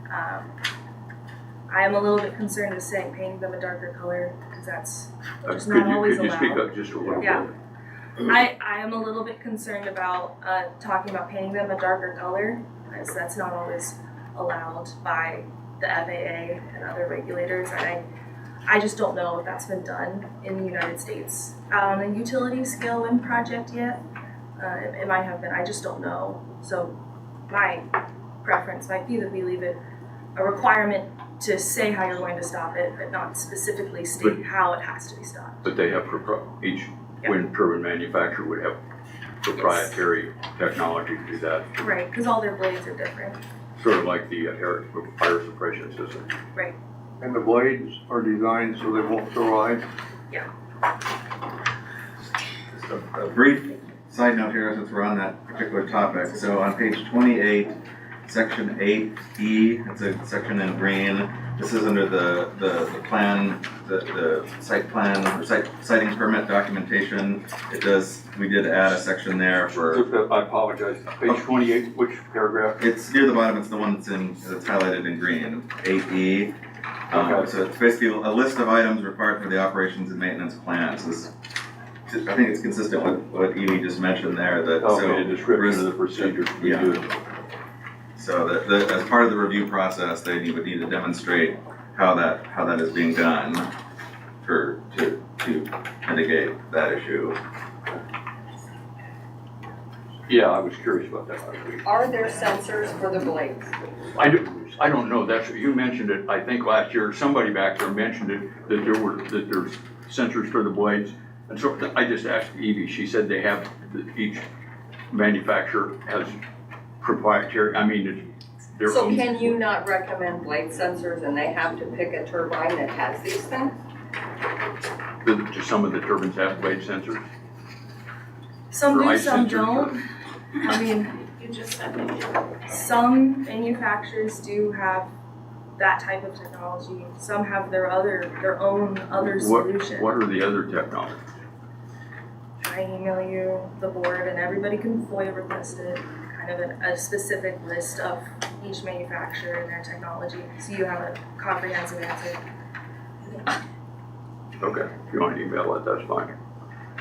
S22: I am a little bit concerned with saying painting them a darker color, because that's just not always allowed.
S12: Could you speak up just a little bit?
S22: Yeah. I am a little bit concerned about talking about painting them a darker color, as that's not always allowed by the FAA and other regulators. And I just don't know if that's been done in the United States on a utility scale wind project yet. It might have been, I just don't know. So my preference might be that we leave it a requirement to say how you're going to stop it, but not specifically state how it has to be stopped.
S12: But they have, each wind turbine manufacturer would have proprietary technology to do that.
S22: Right, because all their blades are different.
S12: Sort of like the fire suppression system.
S22: Right.
S2: And the blades are designed so they won't throw ice?
S22: Yeah.
S9: a brief side note here since we're on that particular topic. So on page 28, section 8E, it's a section in green. This is under the plan, the site plan, or siting permit documentation. We did add a section there for.
S12: I apologize. Page 28, which paragraph?
S9: It's near the bottom. It's the one that's highlighted in green, 8E.
S12: Okay.
S9: So it's basically a list of items required for the operations and maintenance plans. I think it's consistent with what Edie just mentioned there. That
S12: Okay, the description of the procedure.
S9: Yeah. So that as part of the review process, they would need to demonstrate how that is being done to mitigate that issue.
S12: Yeah, I was curious about that last week.
S15: Are there sensors for the blades?
S12: I don't know, you mentioned it, I think last year, somebody back there mentioned it, that there's sensors for the blades. And so I just asked Evie, she said they have, each manufacturer has proprietary, I mean, it's their
S15: So
S12: own.
S15: can you not recommend blade sensors and they have to pick a turbine that has these things?
S12: Do some of the turbines have blade sensors?
S22: Some
S12: For
S22: do,
S12: ice
S22: some
S12: sensors,
S22: don't. I mean,
S1: You just said they do.
S22: some manufacturers do have that type of technology. Some have their own other solution.
S12: What are the other technologies?
S22: I email you the board and everybody can FOIA request it, kind of a specific list of each manufacturer and their technology, so you have a comprehensive answer.
S12: Okay, if you want to email it, that's fine.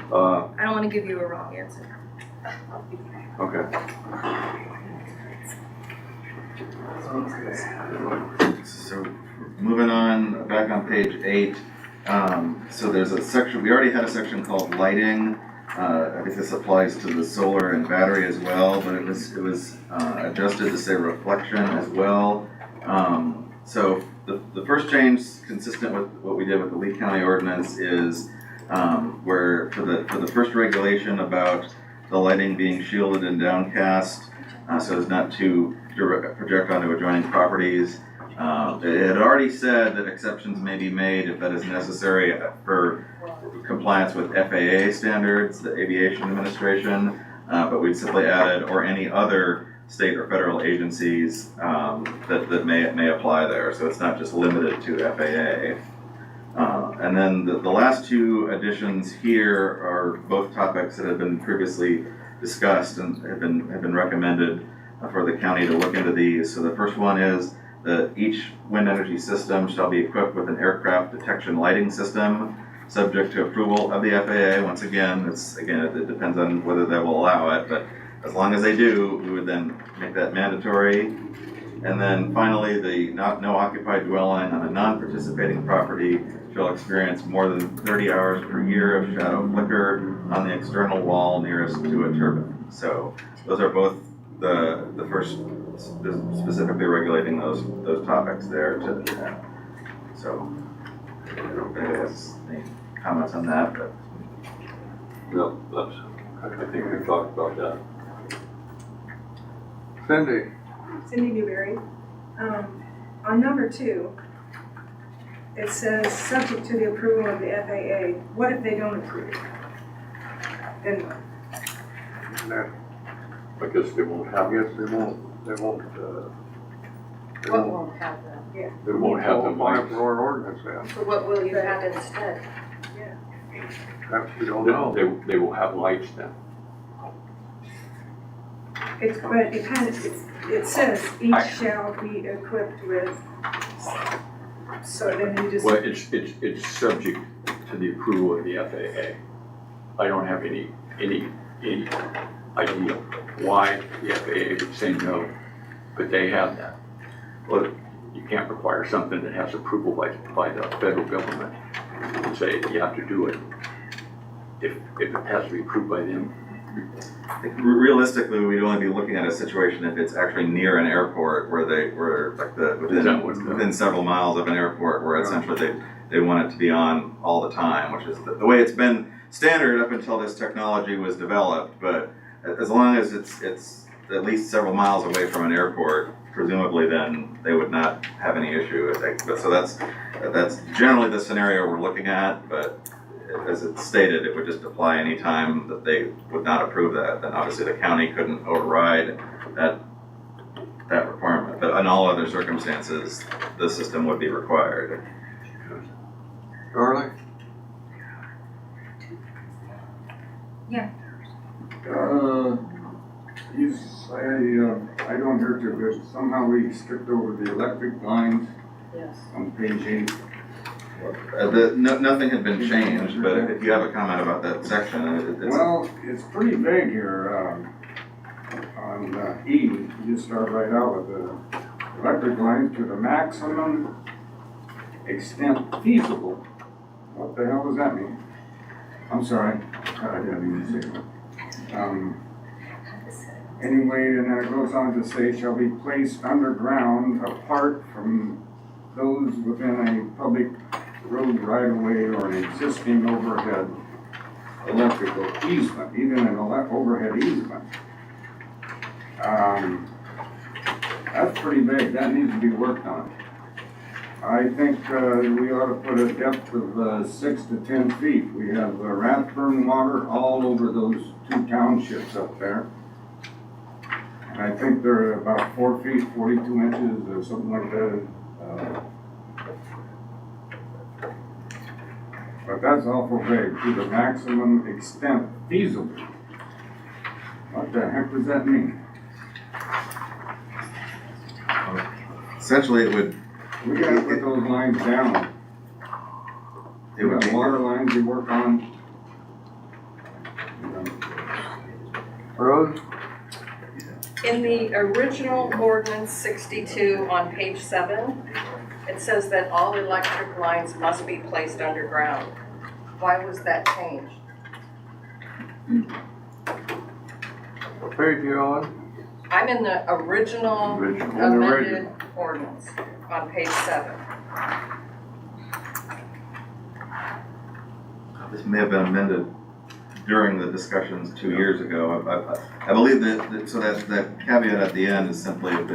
S22: I don't want to give you a wrong answer.
S12: Okay.
S9: So moving on, back on page 8, so there's a section, we already had a section called lighting. I think this applies to the solar and battery as well, but it was adjusted to say reflection as well. So the first change, consistent with what we did with the Lee County ordinance, is where for the first regulation about the lighting being shielded and downcast, so as not to project onto adjoining properties. It had already said that exceptions may be made if that is necessary for compliance with FAA standards, the Aviation Administration, but we've simply added or any other state or federal agencies that may apply there. So it's not just limited to FAA. And then the last two additions here are both topics that have been previously discussed and have been recommended for the county to look into these. So the first one is that each wind energy system shall be equipped with an aircraft detection lighting system, subject to approval of the FAA. Once again, it depends on whether they will allow it, but as long as they do, we would then make that mandatory. And then finally, the no occupied dwelling on a non-participating property shall experience more than 30 hours per year of shadow flicker on the external wall nearest to a turbine. So those are both the first specifically regulating those topics there. So I don't know if anybody has any comments on that, but.
S12: No, I think we've talked about that.
S16: Cindy Newberry. On number 2, it says, subject to the approval of the FAA. What if they don't approve? Then what?
S12: I guess they won't have it.
S15: What won't have that?
S16: Yeah.
S12: They won't have the lights.
S2: Our ordinance then.
S15: So what will you have instead?
S2: Perhaps we don't know.
S12: No, they will have lights then.
S16: But it says each shall be equipped with, so then you just.
S12: Well, it's subject to the approval of the FAA. I don't have any idea why the FAA would say no, but they have that. Well, you can't require something that has approval by the federal government and say you have to do it if it has to be approved by them.
S9: Realistically, we'd only be looking at a situation if it's actually near an airport within several miles of an airport where essentially they want it to be on all the time, which is the way it's been standard up until this technology was developed. But as long as it's at least several miles away from an airport, presumably then they would not have any issue. So that's generally the scenario we're looking at, but as it's stated, it would just apply any time that they would not approve that, then obviously the county couldn't override that requirement. But in all other circumstances, the system would be required.
S2: Charlie?
S17: I don't hear too good. Somehow we skipped over the electric lines
S15: Yes.
S17: on page 8.
S9: Nothing had been changed, but if you have a comment about that section, it's.
S17: Well, it's pretty vague here, on E, you start right out with the electric lines to the maximum extent feasible. What the hell does that mean? I'm sorry, I didn't even say that. Anyway, and then it goes on to say, shall be placed underground apart from those within a public road right of way or an existing overhead electrical easement, even an overhead easement. That's pretty vague, that needs to be worked on. I think we ought to put a depth of 6 to 10 feet. We have Rathburn water all over those 2 townships up there. And I think they're about 4 feet, 42 inches or something like that. But that's awful vague, to the maximum extent feasible. What the heck does that mean?
S9: Essentially, it would.
S17: We gotta put those lines down.
S9: It would be.
S17: Water lines we work on.
S2: Rose?
S15: In the original ordinance 62 on page 7, it says that all electric lines must be placed underground. Why was that changed?
S2: What page you on?
S15: I'm in the original amended ordinance on page 7.
S9: This may have been amended during the discussions 2 years ago. I believe that so that caveat at the end is simply if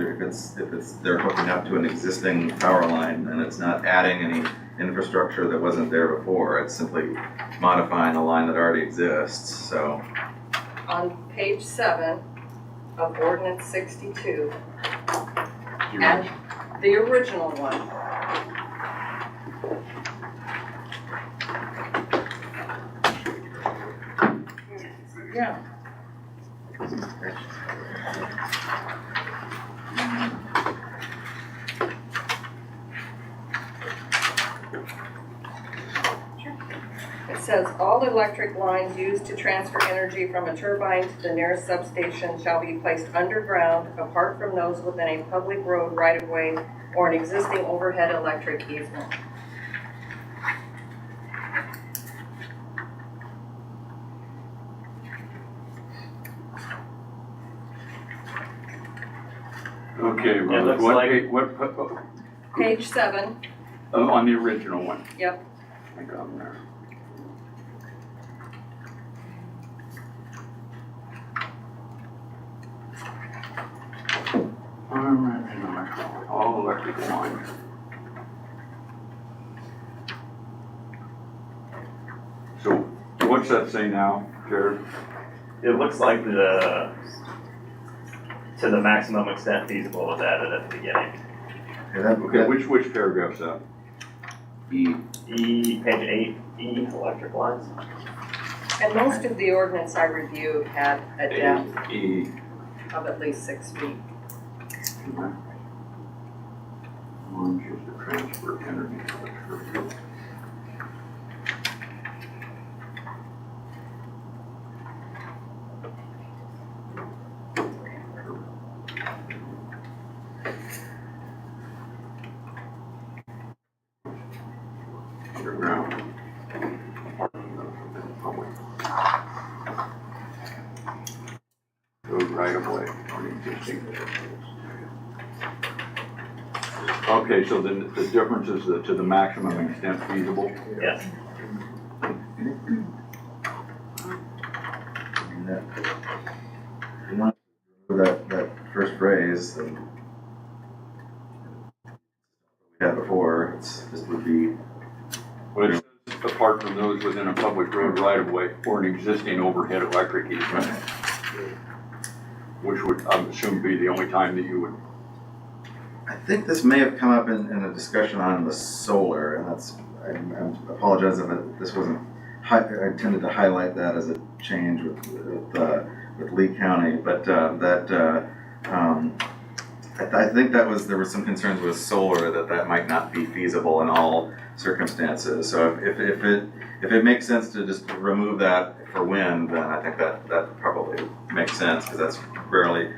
S9: they're hooking up to an existing power line and it's not adding any infrastructure that wasn't there before. It's simply modifying a line that already exists. So
S15: On page 7 of ordinance 62, and the original one, yeah. It says, all electric lines used to transfer energy from a turbine to the nearest substation shall be placed underground, apart from those within a public road right-of-way or an existing overhead electric easement.
S12: Okay,
S13: It
S12: Rose,
S13: looks
S12: what,
S13: like-
S15: Page 7,
S12: on the original one?
S15: yep.
S12: I got them there. All electric lines. So what's that say now, Jared?
S13: It looks like to the maximum extent feasible was added at the beginning.
S12: Okay, which paragraph's that?
S13: Page 8, E, electric lines.
S15: And most of the ordinance I reviewed had a depth
S12: E.
S15: of at least 6 feet.
S12: One is to transfer energy. Underground. Goes right away on existing. Okay, so then the difference is to the maximum extent feasible?
S13: Yes.
S9: you want that first phrase that we had before, this would be.
S12: Well, it says apart from those within a public road right of way or an existing overhead electric easement. Which would, I assume, be the only time that you would.
S9: I think this may have come up in a discussion on the solar, and that's, I apologize if this wasn't, I tended to highlight that as a change with Lee County, but I think there was some concerns with solar that might not be feasible in all circumstances. So if it makes sense to just remove that for wind, then I think that probably makes sense, because that's rarely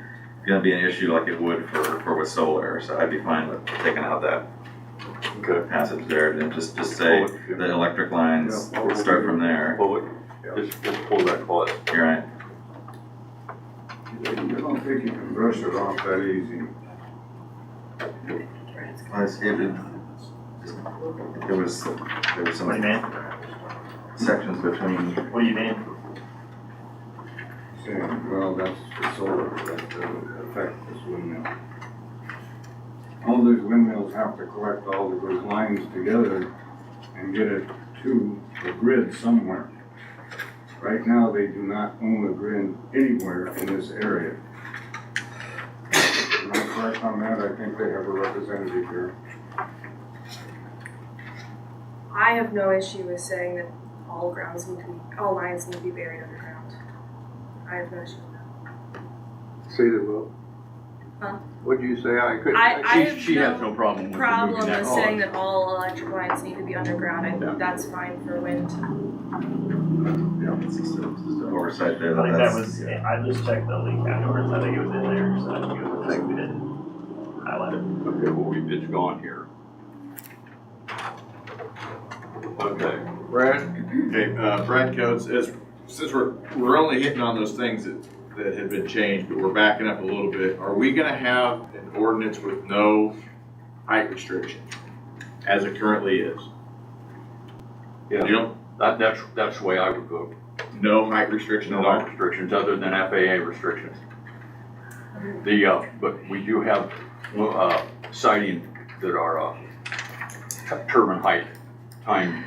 S9: going to be an issue like it would for with solar. So I'd be fine with taking out that passage there and just say the electric lines start from there.
S12: Just pull that clause.
S9: You're right.
S17: I don't think you can brush it off that easy.
S9: There was some sections between.
S13: What do you mean?
S17: Saying, well, that's the solar that affect this windmill. All those windmills have to collect all of those lines together and get it to the grid somewhere. Right now, they do not own a grid anywhere in this area. Am I correct on that? I think they have a representative here.
S22: I have no issue with saying that all lines need to be buried underground. I have no issue with that.
S2: Say the vote.
S22: Huh?
S2: What'd you say? I couldn't.
S22: I have
S12: She has no problem with
S22: problem
S12: removing that
S22: with
S12: clause.
S22: saying that all electric lines need to be underground. I think that's fine for wind.
S9: Yeah, it's just an oversight there.
S13: I think that
S9: That's-
S13: was, I just checked the Lee County ordinance, I think it was in there, so I think it was, we didn't highlight it.
S12: Okay, well, it's gone here. Okay.
S2: Brad?
S14: Okay, Brad Coates, since we're only hitting on those things that have been changed, but we're backing up a little bit, are we gonna have an ordinance with no height restriction as it currently is?
S12: Yeah.
S14: You don't,
S12: That's the way I would vote.
S14: no height restriction
S12: No
S14: at all?
S12: height restrictions other than FAA restrictions. But we do have, siding that are, turbine height time,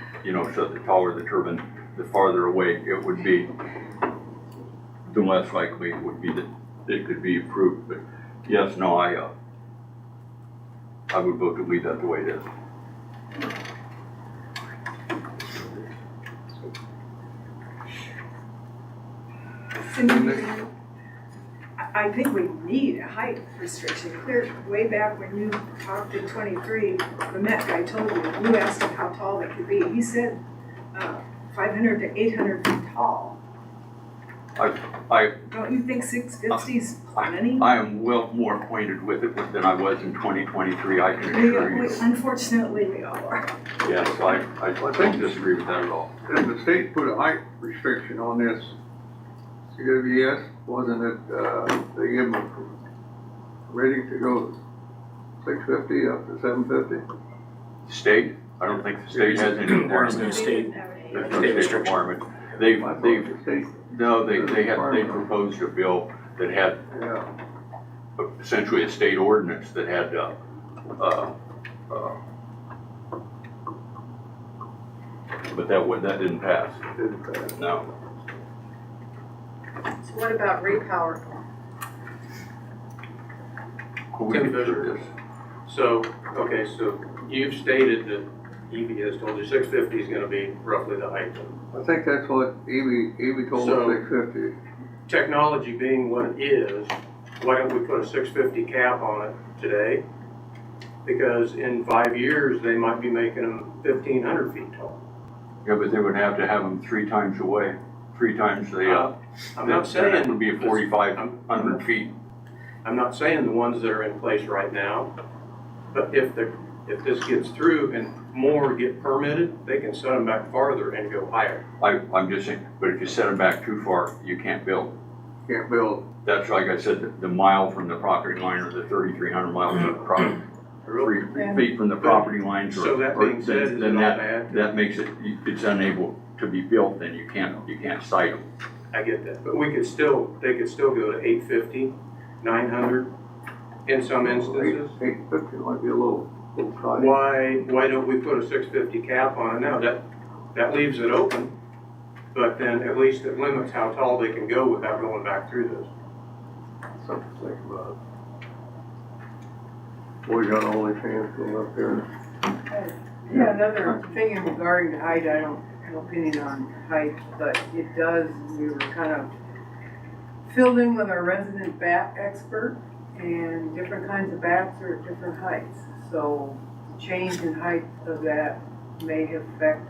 S12: so the taller the turbine, the farther away it would be, the less likely it would be that it could be approved. But yes, no, I would vote to leave that the way it is.
S16: I think we need a height restriction, clear, way back when you talked in 23, the Met guy told you, you asked him how tall they could be, he said 500 to 800 feet tall. Don't you think 650 is plenty?
S12: I am well more acquainted with it than I was in 2023, I can assure you.
S16: Unfortunately, we all are.
S12: Yes, I don't disagree with that at all.
S2: If the state put a height restriction on this, CWS, wasn't it, they give them a rating to go 650 up to 750?
S12: State? I don't think the state has any requirement.
S22: There's
S12: There's no state requirement. They proposed a bill that had essentially a state ordinance that had, but that didn't pass. No.
S15: So what about repower?
S4: Tim Fisher. So, okay, so you've stated that EV has told you 650 is gonna be roughly the height.
S2: I think that's what Evie told
S4: So-
S2: us, 650.
S4: Technology being what it is, why don't we put a 650 cap on it today? Because in 5 years, they might be making them 1,500 feet tall.
S12: Yeah, but they would have to have them 3 times away, 3 times the,
S4: I'm not saying.
S12: that would be 4,500 feet.
S4: I'm not saying the ones that are in place right now, but if this gets through and more get permitted, they can set them back farther and go higher.
S12: I'm just saying, but if you set them back too far, you can't build.
S2: Can't build.
S12: That's like I said, the mile from the property line or the 3,300 miles from the property. 3 feet from the property lines,
S4: So that being said, is it
S12: then
S4: all
S12: that
S4: bad?
S12: makes it's unable to be built. Then you can't site them.
S4: I get that, but they could still go to 850, 900 in some instances.
S2: 850 might be a little high.
S4: Why don't we put a 650 cap on it now? That leaves it open, but then at least it limits how tall they can go without going back through this.
S2: Something to think about. We got OnlyFans going up there.
S19: Yeah, another thing in regarding to height, I don't have an opinion on height, but it does, we were kind of filled in with our resident bat expert, and different kinds of bats are at different heights. So the change in height of that may affect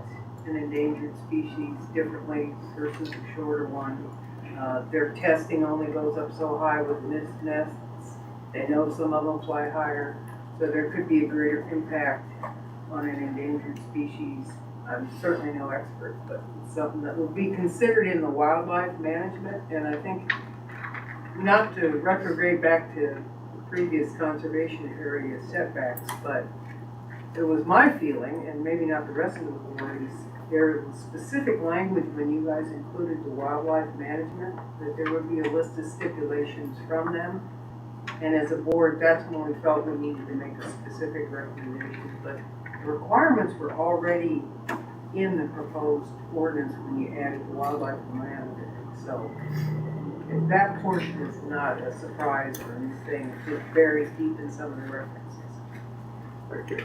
S19: an endangered species differently versus a shorter one. Their testing only goes up so high with mist nests. They know some of them fly higher, so there could be a greater impact on an endangered species. I'm certainly no expert, but it's something that will be considered in the wildlife management, and I think, not to retrograde back to the previous conservation area setbacks, but it was my feeling, and maybe not the rest of the board, is there was specific language when you guys included the wildlife management, that there would be a list of stipulations from them. And as a board, that's when we felt we needed to make a specific recommendation, but the requirements were already in the proposed ordinance when you added the wildlife command. So that portion is not a surprise or anything, it's buried deep in some of the references.
S2: Thank you.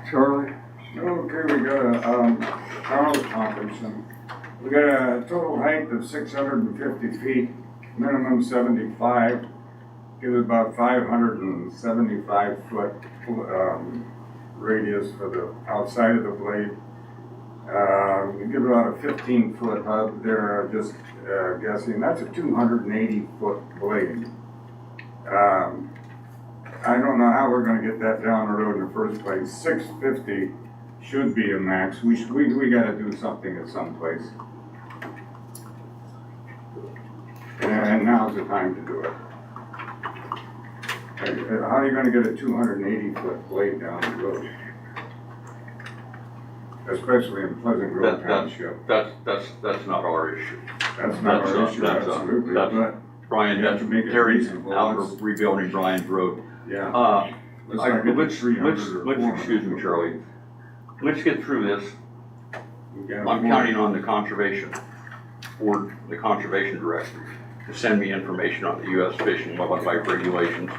S2: Charlie?
S17: Okay, we got a, Charles Hawkinson. We got a total height of 650 feet, minimum 75. Give it about 575 foot, radius for the outside of the blade. We give it about a 15-foot hub there, just guessing. That's a 280-foot blade. I don't know how we're going to get that down the road in the first place. 650 should be a max. We got to do something at some place. And now's the time to do it. How are you going to get a 280-foot blade down the road? Especially in Pleasant Grove Township.
S12: That's not our issue.
S17: That's not our issue, absolutely. But
S12: Brian, that's Terry's out of rebuilding Brian's Road.
S17: Yeah.
S12: Let's excuse me, Charlie. Let's get through this. I'm counting on the conservation board, the conservation director, to send me information on the U.S. Fish and Wildlife regulations.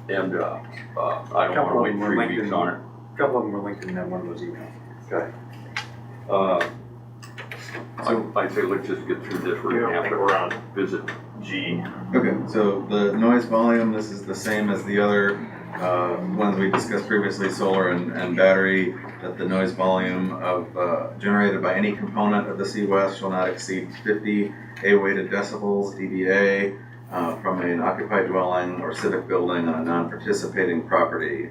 S12: And I don't want to wait 3 weeks on it.
S8: A couple of them were linked in that one of those emails.
S12: Okay. I'd say let's just get through this. We're gonna have to
S8: We're on
S12: visit
S8: G.
S9: Okay, so the noise volume, this is the same as the other ones we discussed previously, solar and battery, that the noise volume of generated by any component of the CWES shall not exceed 50 A-weighted decibels, dBA, from an occupied dwelling or civic building on a non-participating property.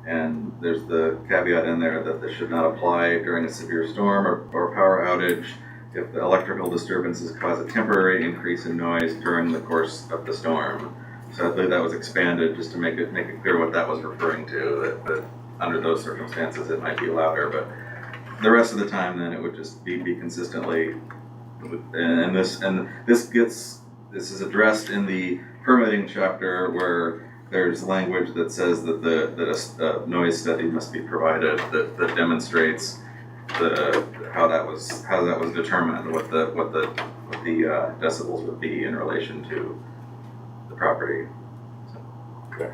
S9: And there's the caveat in there that this should not apply during a severe storm or power outage if the electrical disturbances cause a temporary increase in noise during the course of the storm. So I believe that was expanded just to make it clear what that was referring to, that under those circumstances it might be louder, but the rest of the time then it would just be consistently, and this is addressed in the permitting chapter where there's language that says that a noise study must be provided that demonstrates how that was determined, what the decibels would be in relation to the property.
S8: Okay.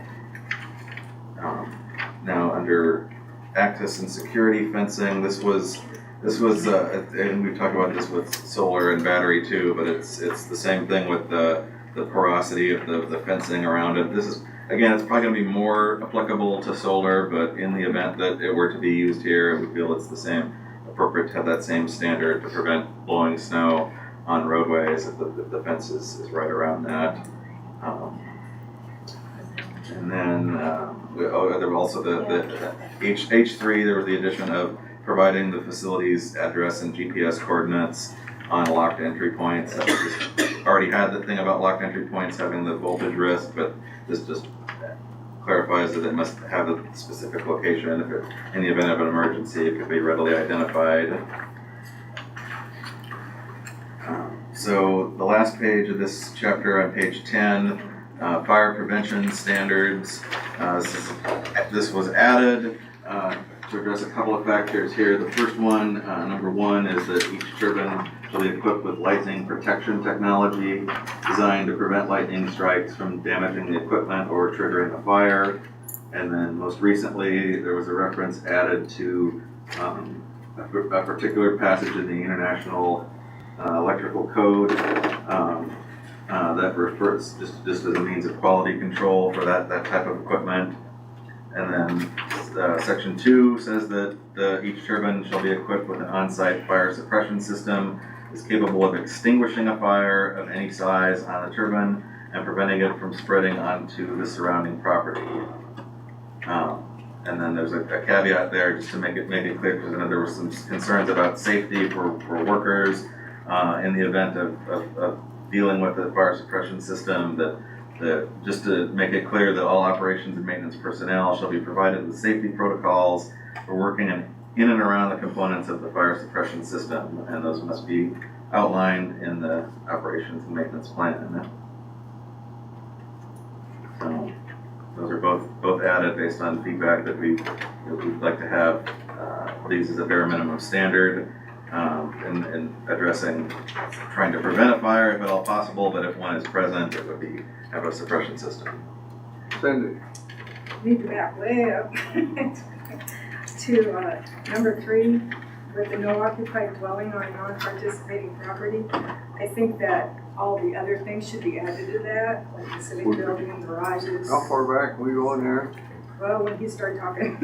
S9: Now under access and security fencing, this was and we've talked about this with solar and battery too, but it's the same thing with the porosity of the fencing around it. This is, again, it's probably going to be more applicable to solar, but in the event that it were to be used here, we feel it's the same, appropriate to have that same standard to prevent blowing snow on roadways if the fence is right around that. And then there were also the H3, there was the addition of providing the facility's address and GPS coordinates on locked entry points. Already had the thing about locked entry points having the voltage risk, but this just clarifies that it must have a specific location. If it, in the event of an emergency, it could be readily identified. So the last page of this chapter on page 10, fire prevention standards. This was added to address a couple of factors here. The first one, number one, is that each turbine shall be equipped with lightning protection technology designed to prevent lightning strikes from damaging the equipment or triggering a fire. And then most recently, there was a reference added to a particular passage in the International Electrical Code that refers just as a means of quality control for that type of equipment. And then section 2 says that each turbine shall be equipped with an on-site fire suppression system, is capable of extinguishing a fire of any size on the turbine and preventing it from spreading onto the surrounding property. And then there's a caveat there just to make it clear, because I know there were some concerns about safety for workers in the event of dealing with the fire suppression system, just to make it clear that all operations and maintenance personnel shall be provided with safety protocols for working in and around the components of the fire suppression system, and those must be outlined in the operations and maintenance plan. So those are both added based on feedback that we'd like to have these as a bare minimum standard in addressing trying to prevent a fire if at all possible, but if one is present, it would be have a suppression system.
S2: Cindy?
S16: Need to back way up to number 3, with the no occupied dwelling on non-participating property. I think that all the other things should be added to that, like the civic building, garages.
S2: How far back can we go in there?
S16: Well, when you start talking.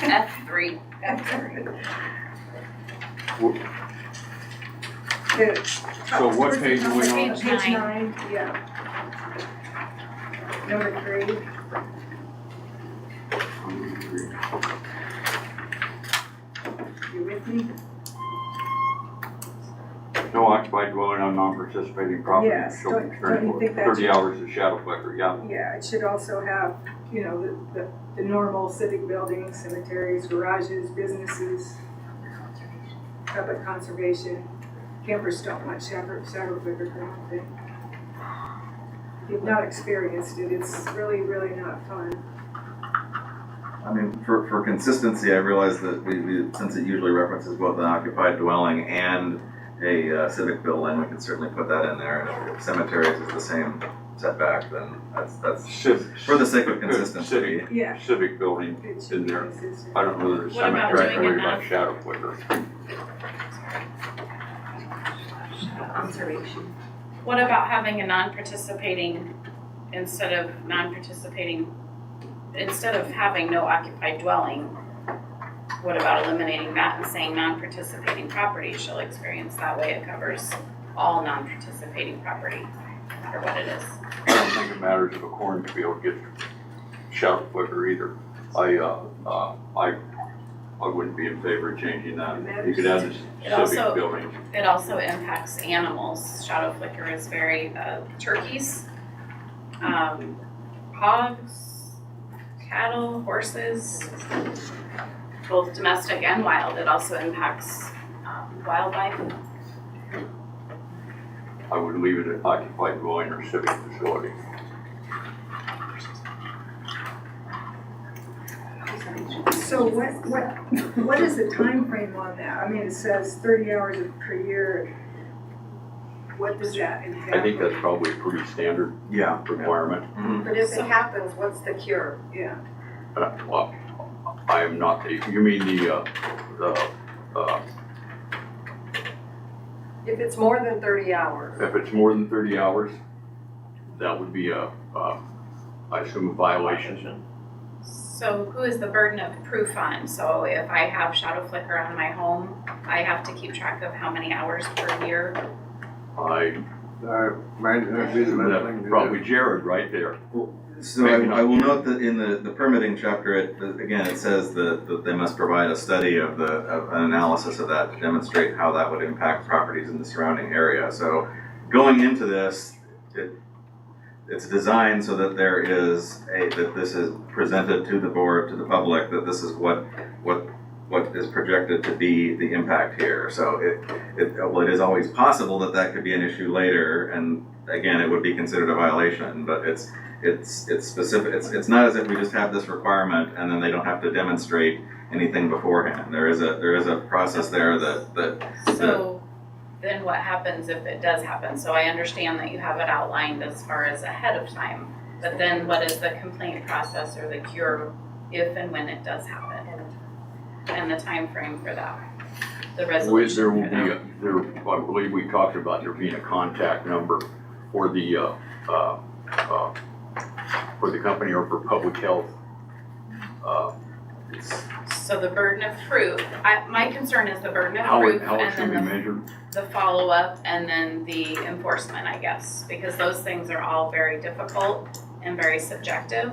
S1: F3.
S12: So what page are we on?
S16: Page 9, yeah. Number 3. You with me?
S12: No occupied dwelling on non-participating property.
S16: Yes,
S12: shall be
S16: don't you
S12: experienced
S16: think that
S12: 30
S16: should-
S12: hours of shadow flicker, yeah.
S16: Yeah, it should also have, the normal civic buildings, cemeteries, garages, businesses, public conservation. Campers don't want shadow flicker for one thing. If you've not experienced it, it's really, really not fun.
S9: I mean, for consistency, I realize that we since it usually references both an occupied dwelling and a civic building, we can certainly put that in there. And if cemeteries is the same setback, then that's for the sake of consistency.
S16: Yeah.
S12: Civic building in there. I don't know that the
S1: What about
S12: cemetery
S1: doing
S12: worried
S1: enough?
S12: about shadow flicker.
S18: Conservation.
S1: What about having a instead of having no occupied dwelling, what about eliminating that and saying non-participating property shall experience that way? It covers all non-participating property, no matter what it is.
S12: I don't think it matters if a cornfield gets shadow flicker either. I wouldn't be in favor of changing that. You could add this civic building.
S1: It also impacts animals. Shadow flicker is very, turkeys, hogs, cattle, horses, both domestic and wild. It also impacts wildlife.
S12: I would leave it at occupied dwelling or civic facility.
S16: So what is the time frame on that? I mean, it says 30 hours per year. What does that entail?
S12: I think that's probably a pretty standard requirement.
S15: But if it happens, what's the cure?
S16: Yeah.
S12: Well, I am not the, you mean
S15: If it's more than 30 hours.
S12: if it's more than 30 hours, that would be I assume a violation.
S1: So who is the burden of proof on? So if I have shadow flicker on my home, I have to keep track of how many hours per year?
S12: I
S2: imagine that'd be the best thing to do.
S12: probably Jared right there.
S9: So I will note that in the permitting chapter, it says that they must provide a study of an analysis of that to demonstrate how that would impact properties in the surrounding area. So going into this, it's designed so that that this is presented to the board, to the public, that this is what is projected to be the impact here. So it is always possible that could be an issue later, and again, it would be considered a violation, but it's specific, it's not as if we just have this requirement and then they don't have to demonstrate anything beforehand. There is a process there that.
S1: So then what happens if it does happen? So I understand that you have it outlined as far as ahead of time, but then what is the complaint process or the cure if and when it does happen? And the time frame for that, the resolution
S12: There will
S1: for
S12: be,
S1: that.
S12: I believe we talked about there being a contact number for the company or for public health.
S1: So the burden of proof, my concern is the burden of
S12: How
S1: proof
S12: it
S1: and
S12: should be
S1: then
S12: measured.
S1: the follow-up and then the enforcement, I guess, because those things are all very difficult and very subjective.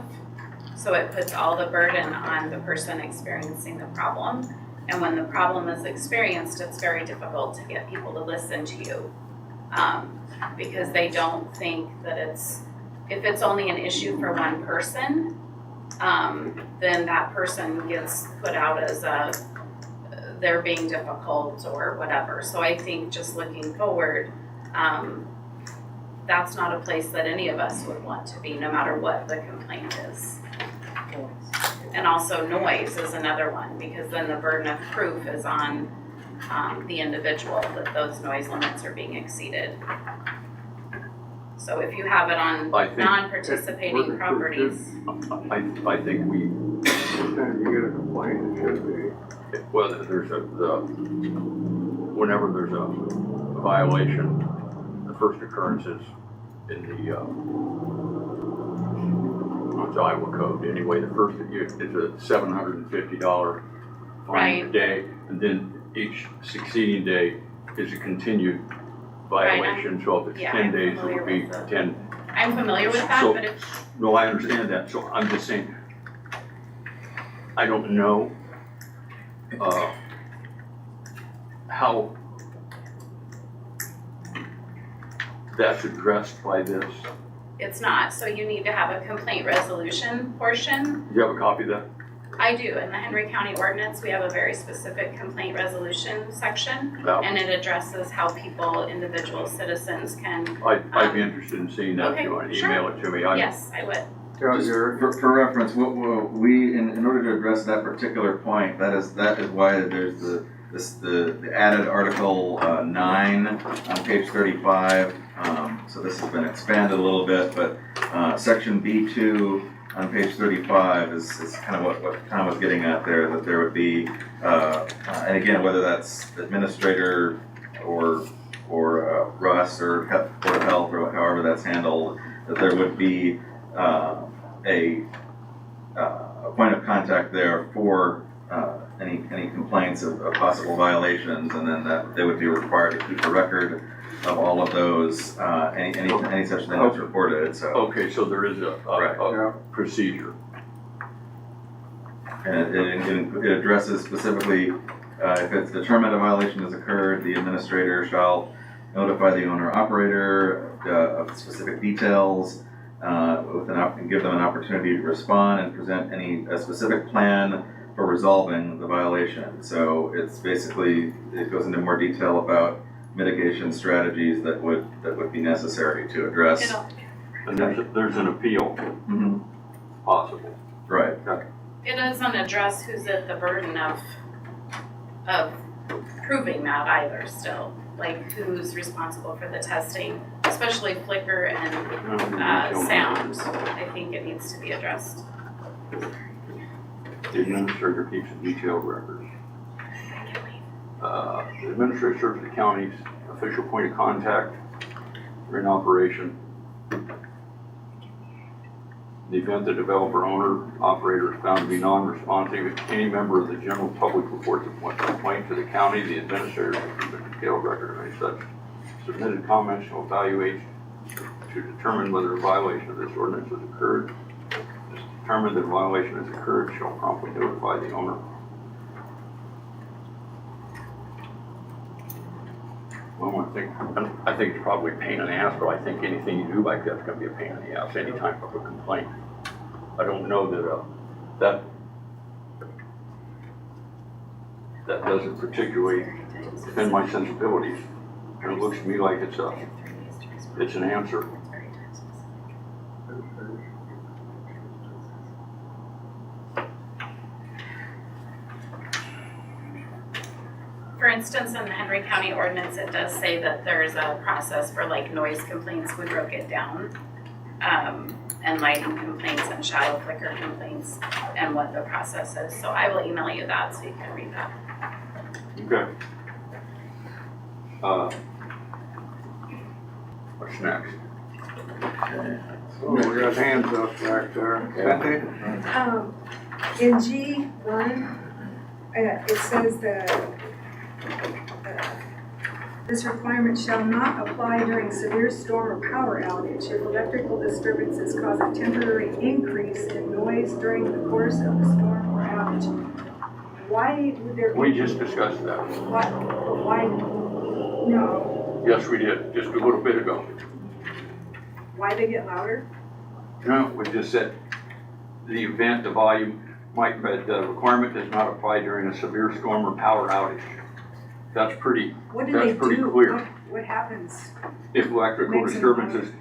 S1: So it puts all the burden on the person experiencing the problem. And when the problem is experienced, it's very difficult to get people to listen to you. Because they don't think that if it's only an issue for one person, then that person gets put out as they're being difficult or whatever. So I think just looking forward, that's not a place that any of us would want to be, no matter what the complaint is. And also noise is another one, because then the burden of proof is on the individual that those noise limits are being exceeded. So if you have it on non-participating properties.
S12: I think we,
S2: Anytime you get a complaint, it should be.
S12: well, whenever there's a violation, the first occurrence is in the, it's Iowa code anyway, the first, it's a $750 fine a day, and then each succeeding day is a continued violation, so if it's 10 days, it would be 10.
S1: I'm familiar with that,
S12: So-
S1: but
S12: No, I understand that, so I'm just saying, I don't know, how that's addressed by this.
S1: it's not. So you need to have a complaint resolution portion.
S12: Do you have a copy of that?
S1: I do. In the Henry County ordinance, we have a very specific complaint resolution section,
S12: No.
S1: and it addresses how people, individual citizens can.
S12: I'd be interested in seeing that if you want to email it to me.
S1: Yes, I would.
S9: Just for reference, in order to address that particular point, that is why there's the added Article 9 on page 35. So this has been expanded a little bit, but Section B2 on page 35 is kind of what Tom was getting at there, that there would be, and again, whether that's administrator or Russ or Board of Health or however that's handled, that there would be a point of contact there for any complaints of possible violations, and then that they would be required to keep a record of all of those, any such thing that's reported, so.
S12: Okay, so there is a procedure.
S9: And it addresses specifically, if it's determined a violation has occurred, the administrator shall notify the owner-operator of specific details, and give them an opportunity to respond and present a specific plan for resolving the violation. So it's basically, it goes into more detail about mitigation strategies that would be necessary to address.
S12: And there's an appeal possible.
S9: Right.
S1: It doesn't address who's at the burden of proving that either still. Like who's responsible for the testing, especially flicker and sound. I think it needs to be addressed.
S12: The administrator keeps a detailed record. The administrator serves the county's official point of contact during operation. In the event the developer, owner, operator is found to be non-responsive, any member of the general public reports a complaint to the county, the administrator will keep a detailed record of any such submitted comments to evaluate to determine whether a violation of this ordinance has occurred. If determined that a violation has occurred, shall promptly notify the owner. Well, I think it's probably a pain in the ass, but I think anything you do like that's going to be a pain in the ass any time of a complaint. I don't know that that doesn't particularly offend my sensibilities. And it looks to me like it's an answer.
S1: for instance, in the Henry County ordinance, it does say that there's a process for like noise complaints, we broke it down. And lighting complaints and shadow flicker complaints and what the process is. So I will email you that so you can read that.
S12: Okay. What's next?
S2: Oh, we got hands up back there. Cynthia?
S16: In G1, it says this requirement shall not apply during severe storm or power outage if electrical disturbances cause a temporary increase in noise during the course of the storm or outage. Why would there be?
S12: We just discussed that.
S16: Why? No.
S12: Yes, we did, just a little bit ago.
S16: Why they get louder?
S12: No, we just said the event, the volume might, but the requirement does not apply during a severe storm or power outage. That's pretty,
S16: What do
S12: that's
S16: they
S12: pretty
S16: do?
S12: clear.
S16: What happens?
S12: If electrical
S16: Makes them
S12: disturbances,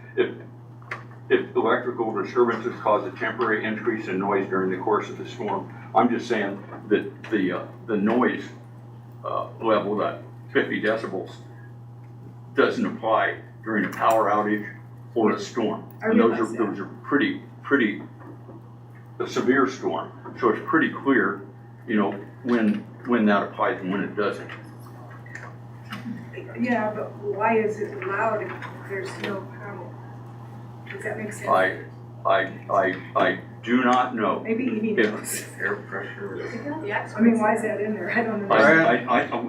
S12: if electrical disturbances cause a temporary increase in noise during the course of the storm, I'm just saying that the noise level, that 50 decibels, doesn't apply during a power outage or a storm. And those are pretty a severe storm. So it's pretty clear, you know, when that applies and when it doesn't.
S16: Yeah, but why is it loud if there's no power? Does that make sense?
S12: I do not know.
S16: Maybe Evie knows.
S9: Air pressure.
S16: I mean, why is that in there? I don't know.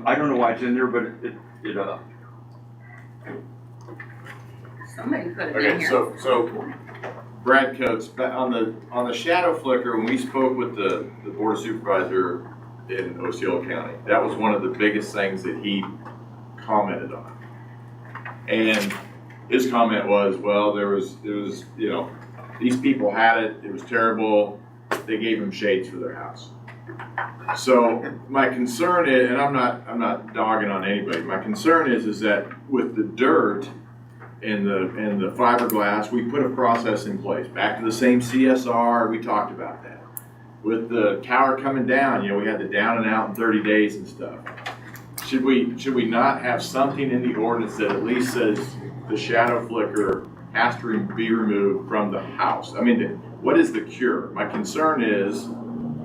S12: I don't know why it's in there, but it
S15: Somebody put it in
S14: Okay,
S15: here.
S14: so Brad Coates, on the shadow flicker, when we spoke with the board supervisor in Osceola County, that was one of the biggest things that he commented on. And his comment was, well, it was, you know, these people had it, it was terrible, they gave him shades for their house. So my concern is, and I'm not dogging on anybody, my concern is that with the dirt and the fiberglass, we put a process in place. Back to the same CSR, we talked about that. With the tower coming down, you know, we had the down and out in 30 days and stuff. Should we not have something in the ordinance that at least says the shadow flicker has to be removed from the house? I mean, what is the cure? My concern is,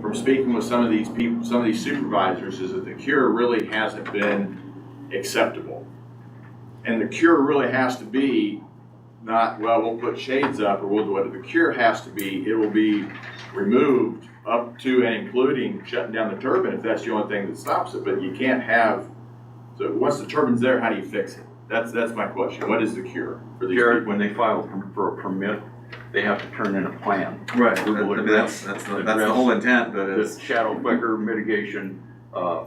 S14: from speaking with some of these people, some of these supervisors, is that the cure really hasn't been acceptable. And the cure really has to be not, well, we'll put shades up or we'll do whatever. The cure has to be, it will be removed up to and including shutting down the turbine if that's the only thing that stops it. But you can't have, so once the turbine's there, how do you fix it? That's my question. What is the cure for these
S12: Jared,
S14: people?
S12: when they file for a permit, they have to turn in a plan.
S9: Right,
S12: We will
S9: I mean,
S12: address-
S9: that's the whole intent, but
S12: The
S9: it's.
S12: shadow flicker mitigation, all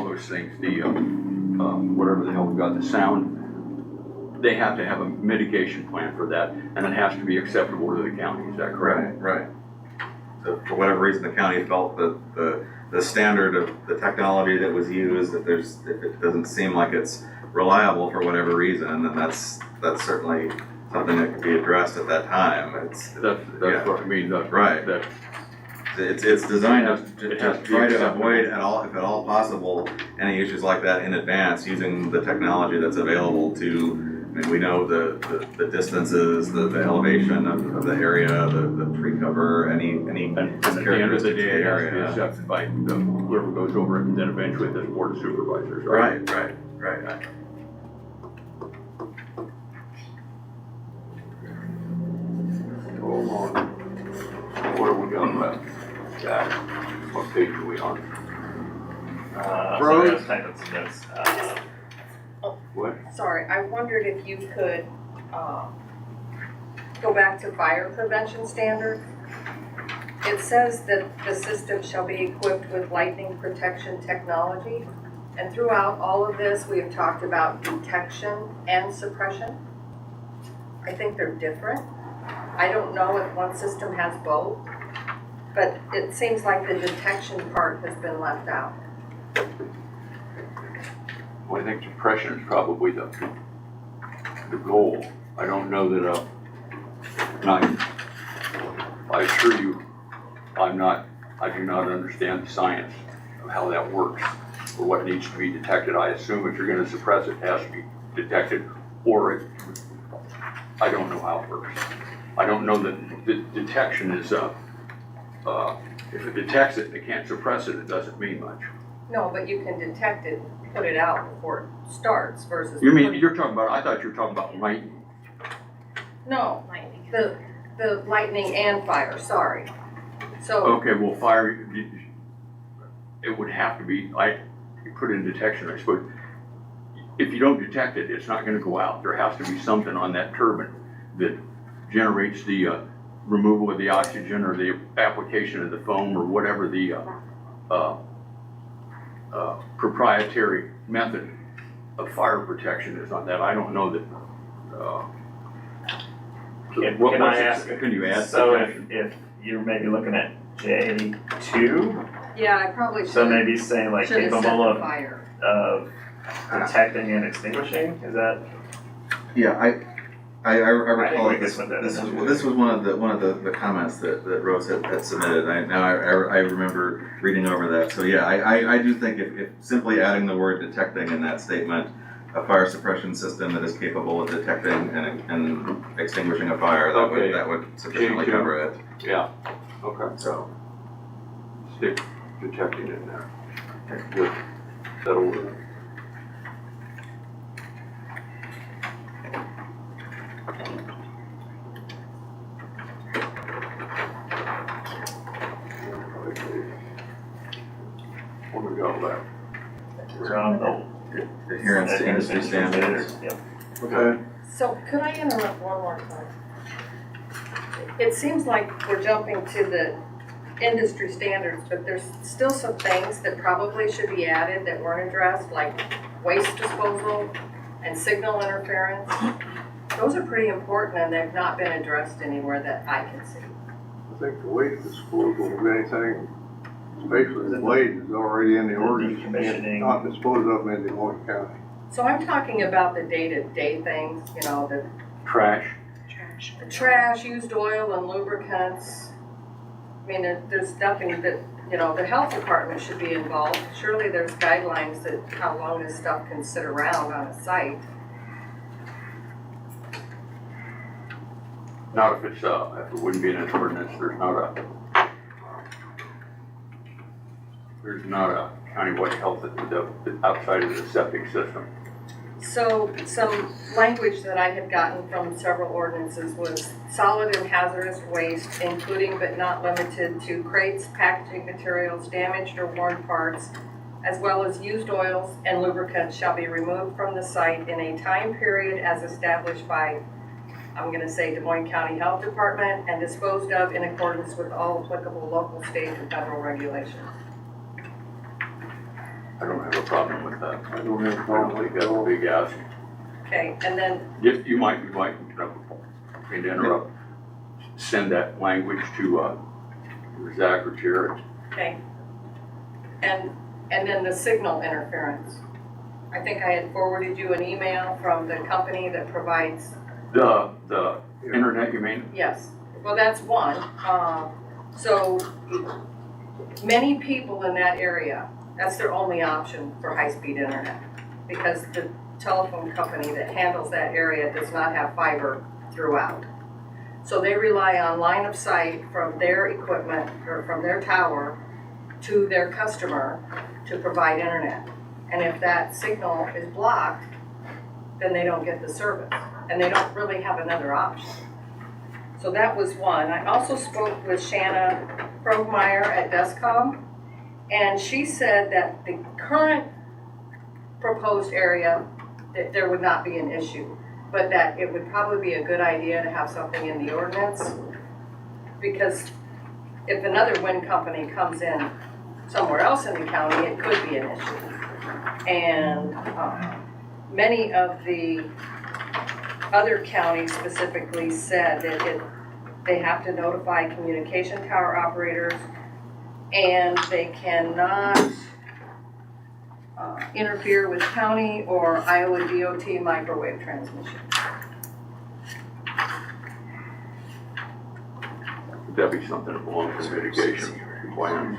S12: those things, the, whatever the hell we got, the sound, they have to have a mitigation plan for that, and it has to be acceptable to the county, is that correct?
S9: Right. So for whatever reason, the county felt that the standard of the technology that was used, if it doesn't seem like it's reliable for whatever reason, then that's certainly something that could be addressed at that time.
S12: That's what I mean,
S9: Right.
S12: that
S9: It's designed to
S12: It has to be
S9: try to
S12: acceptable.
S9: avoid if at all possible, any issues like that in advance using the technology that's available to, I mean, we know the distances, the elevation of the area, the tree cover, any
S12: and at the end of the
S9: characteristics of the
S12: day, it has to be
S9: area.
S12: accepted by whoever goes over it, and then eventually the board of supervisors, right?
S9: Right.
S12: Hold on. What have we got left? Jack, what page are we on?
S13: Sorry, I was typing some notes.
S12: What?
S15: Sorry, I wondered if you could, go back to fire prevention standards. It says that the system shall be equipped with lightning protection technology. And throughout all of this, we have talked about detection and suppression. I think they're different. I don't know if one system has both, but it seems like the detection part has been left out.
S12: Well, I think suppression is probably the goal. I don't know that, I assure you, I do not understand the science of how that works, or what needs to be detected. I assume if you're gonna suppress it, it has to be detected, or it, I don't know how it works. I don't know that the detection is, if it detects it and it can't suppress it, it doesn't mean much.
S15: No, but you can detect it, put it out before it starts versus.
S12: You mean, you're talking about, I thought you were talking about lightning.
S15: No, the lightning and fire, sorry. So,
S12: Okay, well, fire, it would have to be, you put in detection, I suppose. If you don't detect it, it's not gonna go out. There has to be something on that turbine that generates the removal of the oxygen or the application of the foam or whatever the proprietary method of fire protection is on that. I don't know that.
S13: Can I ask?
S12: Can you add?
S13: So if you're maybe looking at J2,
S15: yeah, I probably should.
S13: so maybe saying like
S15: Should've said
S13: capable
S15: fire.
S13: of detecting and extinguishing, is that?
S9: Yeah, I recall
S13: we
S9: this,
S13: can put that
S9: this
S13: in
S9: was,
S13: there.
S9: this was one of the comments that Rose had submitted. I remember reading over that. So yeah, I do think if simply adding the word detecting in that statement, a fire suppression system that is capable of detecting and extinguishing a fire, that would sufficiently cover it.
S12: Yeah, okay.
S9: So.
S12: Stick detecting in there. Okay, good. That'll work. Where we go left?
S13: We're on
S9: the adherence to industry standards.
S13: Yep.
S2: Okay.
S15: So could I interrupt one more time? It seems like we're jumping to the industry standards, but there's still some things that probably should be added that weren't addressed, like waste disposal and signal interference. Those are pretty important and they've not been addressed anywhere that I can see.
S2: I think the waste disposal of anything, especially the blade, is already in the ordinance.
S13: Decommissioning.
S2: Not disposed of in Des Moines County.
S15: So I'm talking about the day-to-day things, you know, the
S12: Trash.
S15: trash, used oil and lubricants. I mean, there's nothing that, you know, the health department should be involved. Surely there's guidelines that how long this stuff can sit around on a site.
S12: Not if it's, if it wouldn't be in an ordinance, there's not a countywide health outside of the septic system.
S15: So some language that I had gotten from several ordinances was solid and hazardous waste, including but not limited to crates, packaging materials, damaged or worn parts, as well as used oils and lubricants shall be removed from the site in a time period as established by, I'm going to say, Des Moines County Health Department and disposed of in accordance with all applicable local, state, and federal regulations.
S12: I don't have a problem with that. I don't think that's a big ask.
S15: Okay, and then
S12: If you might, to interrupt, send that language to Zach or Jared.
S15: okay. And then the signal interference. I think I had forwarded you an email from the company that provides.
S12: The internet, you mean?
S15: Yes, well, that's one. So many people in that area, that's their only option for high-speed internet because the telephone company that handles that area does not have fiber throughout. So they rely on line of sight from their equipment or from their tower to their customer to provide internet. And if that signal is blocked, then they don't get the service and they don't really have another option. So that was one. I also spoke with Shanna Krogmeyer at Descom, and she said that the current proposed area, that there would not be an issue, but that it would probably be a good idea to have something in the ordinance, because if another wind company comes in somewhere else in the county, it could be an issue. And many of the other counties specifically said that they have to notify communication tower operators and they cannot interfere with county or Iowa DOT microwave transmission.
S12: Would that be something that belongs to mitigation plans?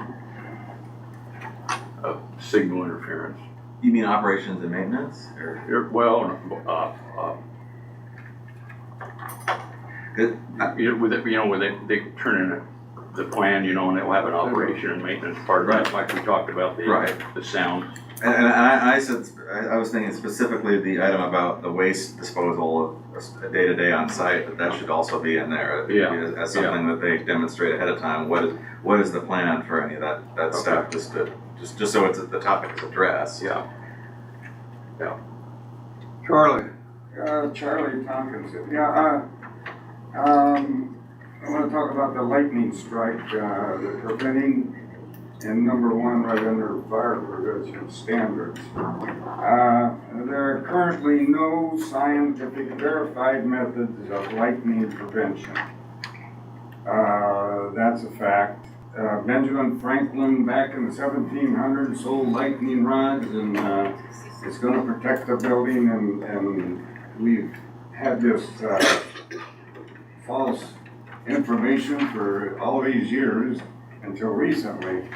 S12: of signal interference.
S9: You mean operations and maintenance, or?
S12: Well,
S9: Good.
S12: where they turn in the plan, and they'll have an operation and maintenance part, right, like we talked about, the sound.
S9: And I said, I was thinking specifically the item about the waste disposal of a day-to-day on site, that should also be in there. As something that they demonstrate ahead of time, what is the plan for any of that stuff, just so it's, the topic is addressed.
S12: Yeah.
S2: Charlie?
S17: Charlie Tompkins. Yeah, I want to talk about the lightning strike, the preventing, and number one, right under fire prevention standards. There are currently no scientific verified methods of lightning prevention. That's a fact. Benjamin Franklin back in the 1700s sold lightning rods, and it's going to protect the building, and we've had this false information for all these years until recently.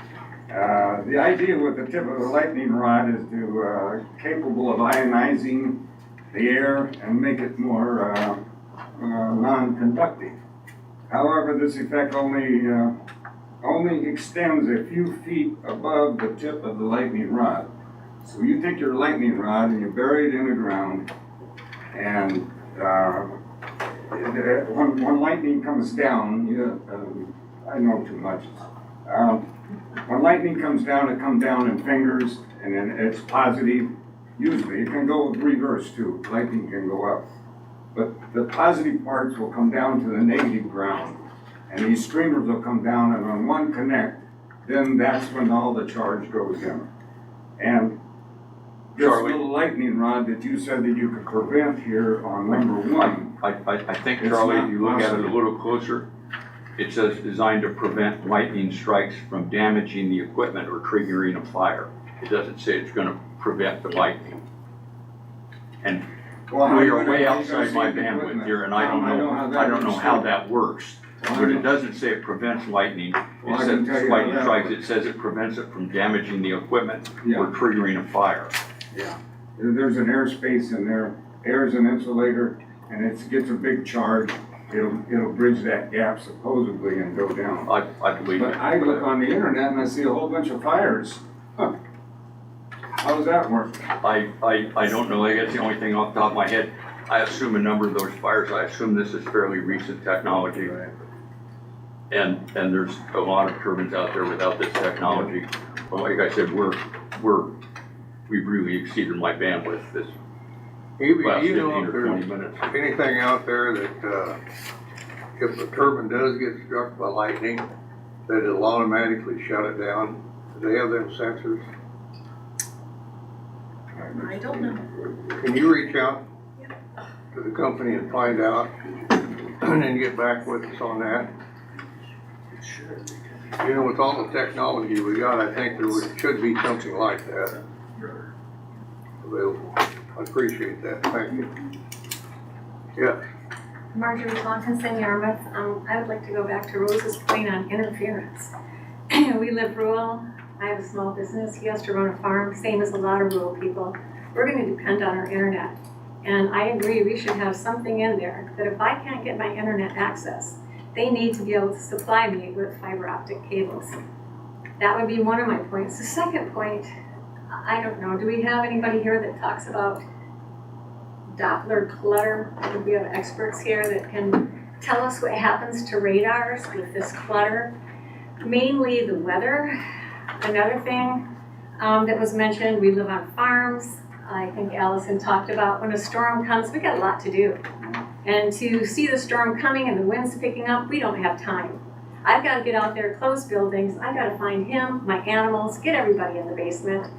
S17: The idea with the tip of the lightning rod is to capable of ionizing the air and make it more non-conductive. However, this effect only extends a few feet above the tip of the lightning rod. So you take your lightning rod and you bury it in the ground, and when lightning comes down, I know too much. When lightning comes down, it comes down in fingers, and then it's positive. Usually, it can go reverse too. Lightning can go up. But the positive parts will come down to the negative ground, and these streamers will come down, and when one connect, then that's when all the charge goes in. And this little lightning rod that you said that you could prevent here on number one.
S12: I think, Charlie, if you look at it a little closer, it says designed to prevent lightning strikes from damaging the equipment or triggering a fire. It doesn't say it's going to prevent the lightning. And we are way outside my bandwidth here, and I don't know how that works. But it doesn't say it prevents lightning. It says lightning strikes. It says it prevents it from damaging the equipment or triggering a fire.
S17: Yeah. There's an airspace in there. Air is an insulator, and it gets a big charge. It'll bridge that gap supposedly and go down.
S12: I believe
S17: But I look on the internet and I see a whole bunch of fires. Huh. How does that work?
S12: I don't know. That's the only thing off the top of my head. I assume a number of those fires, I assume this is fairly recent technology.
S17: Right.
S12: And there's a lot of turbines out there without this technology. But like I said, we've really exceeded my bandwidth this last 15 or 20 minutes.
S2: Anything out there that if the turbine does get struck by lightning, that it'll automatically shut it down? Do they have them sensors?
S22: I don't know.
S2: Can you reach out to the company and find out and then get back with us on that? With all the technology we got, I think should be something like that available. I appreciate that. Thank you. Yeah.
S18: Marjorie Tomkinson, Yarmouth. I would like to go back to Rose's point on interference. We live rural. I have a small business. He has to run a farm, same as a lot of rural people. We're going to depend on our internet. And I agree, we should have something in there that if I can't get my internet access, they need to be able to supply me with fiber optic cables. That would be one of my points. The second point, I don't know, do we have anybody here that talks about Doppler clutter? Do we have experts here that can tell us what happens to radars with this clutter? Mainly the weather. Another thing that was mentioned, we live on farms. I think Allison talked about when a storm comes, we got a lot to do. And to see the storm coming and the winds picking up, we don't have time. I've got to get out there, close buildings. I've got to find him, my animals, get everybody in the basement.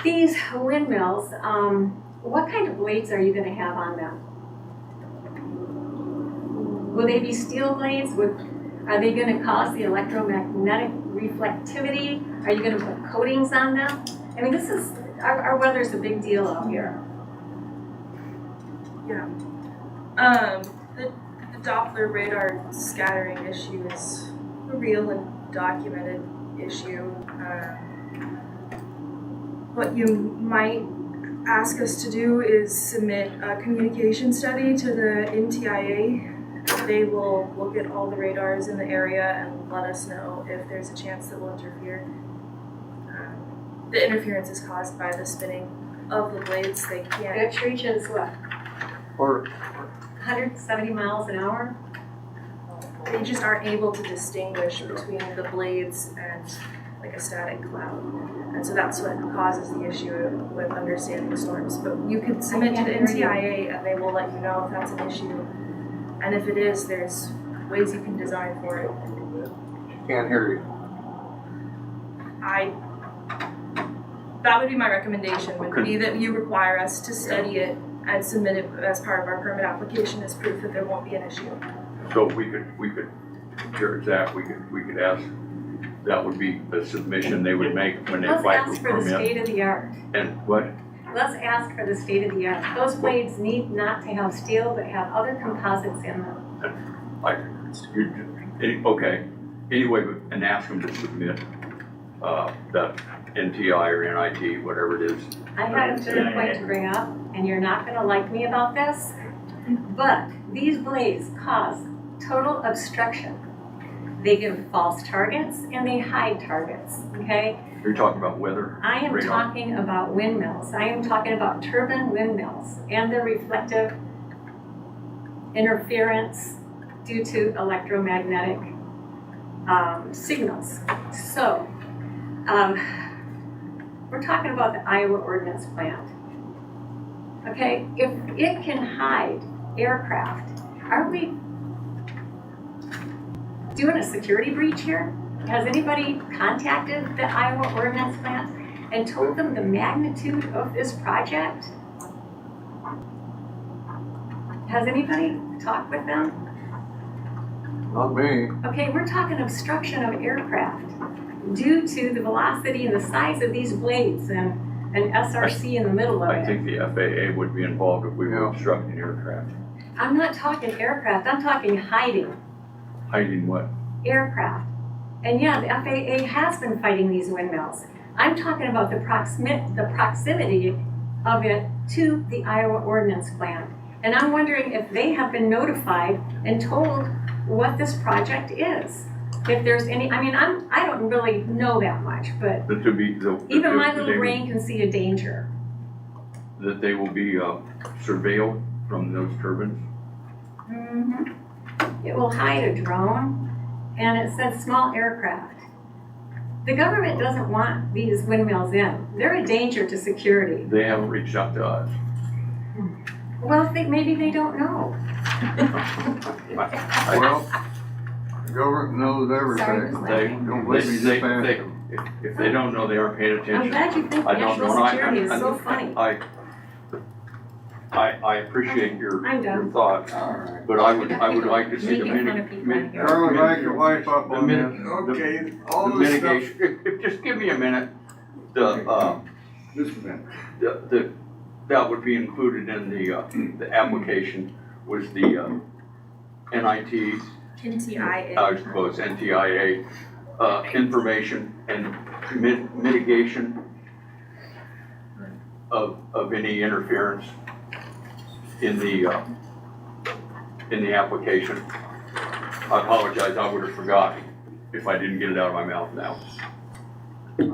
S18: These windmills, what kind of blades are you going to have on them? Will they be steel blades? Are they going to cause the electromagnetic reflectivity? Are you going to put coatings on them? I mean, this is, our weather's a big deal out here.
S22: Yeah. The Doppler radar scattering issue is a real and documented issue. what you might ask us to do is submit a communication study to the NTIA. They will look at all the radars in the area and let us know if there's a chance that we'll interfere. The interference is caused by the spinning of the blades. They can't.
S18: Which reaches what,
S2: Or
S18: 170 miles an hour?
S22: They just aren't able to distinguish between the blades and like a static cloud. And so that's what causes the issue with understanding storms. But you could submit to the NTIA and they will let you know if that's an issue. And if it is, there's ways you can design for it.
S2: can't hear you.
S22: That would be my recommendation, would be that you require us to study it and submit it as part of our permit application as proof that there won't be an issue.
S12: So we could, here, Zach, we could ask, that would be a submission they would make when they
S18: Let's
S12: apply for
S18: ask
S12: a
S18: for the
S12: permit.
S18: state of the art.
S12: And what?
S18: Let's ask for the state of the art. Those blades need not to have steel, but have other composites in them.
S12: Okay, anyway, and ask them to submit, the NTI or NIT, whatever it is.
S18: I have a third point to bring up, and you're not gonna like me about this, but these blades cause total obstruction. They give false targets and they hide targets, okay?
S12: You're talking about weather?
S18: I am
S12: radar.
S18: talking about windmills. I am talking about turbine windmills and their reflective interference due to electromagnetic signals. So, we're talking about the Iowa Ordnance Plant. Okay, if it can hide aircraft, are we doing a security breach here? Has anybody contacted the Iowa Ordnance Plant and told them the magnitude of this project? Has anybody talked with them?
S2: Not me.
S18: Okay, we're talking obstruction of aircraft due to the velocity and the size of these blades and an SRC in the middle of
S12: I
S18: it.
S12: think the FAA would be involved if we were obstructing aircraft.
S18: I'm not talking aircraft, I'm talking hiding
S12: Hiding what?
S18: aircraft. And yeah, the FAA has been fighting these windmills. I'm talking about the proximity of it to the Iowa Ordnance Plant. And I'm wondering if they have been notified and told what this project is. If there's any, I mean, I don't really know that much, but
S12: That to be,
S18: even my
S12: they
S18: little
S12: would-
S18: brain can see a danger.
S12: That they will be surveilled from those turbines?
S18: It will hide a drone, and it says small aircraft. The government doesn't want these windmills in. They're a danger to security.
S12: They haven't reached out to us.
S18: Well, maybe they don't know.
S2: Well, the government knows everything. Don't believe me, just ask them.
S12: If they don't know, they aren't paying
S18: I'm
S12: attention.
S18: glad you think
S12: I don't
S18: national
S12: know.
S18: security is so funny.
S12: I appreciate your
S18: I'm done.
S12: your thoughts, but I would like to see the
S18: Making fun of people in here.
S2: Charlie, back your wife up on this.
S17: Okay, all
S12: the
S17: this stuff.
S12: mitigation, just give me a minute.
S17: Just a minute.
S12: That would be included in the application was the NIT,
S22: NTIA.
S12: I suppose NTIA, information and mitigation of any interference in the application. I apologize, I would have forgotten if I didn't get it out of my mouth now.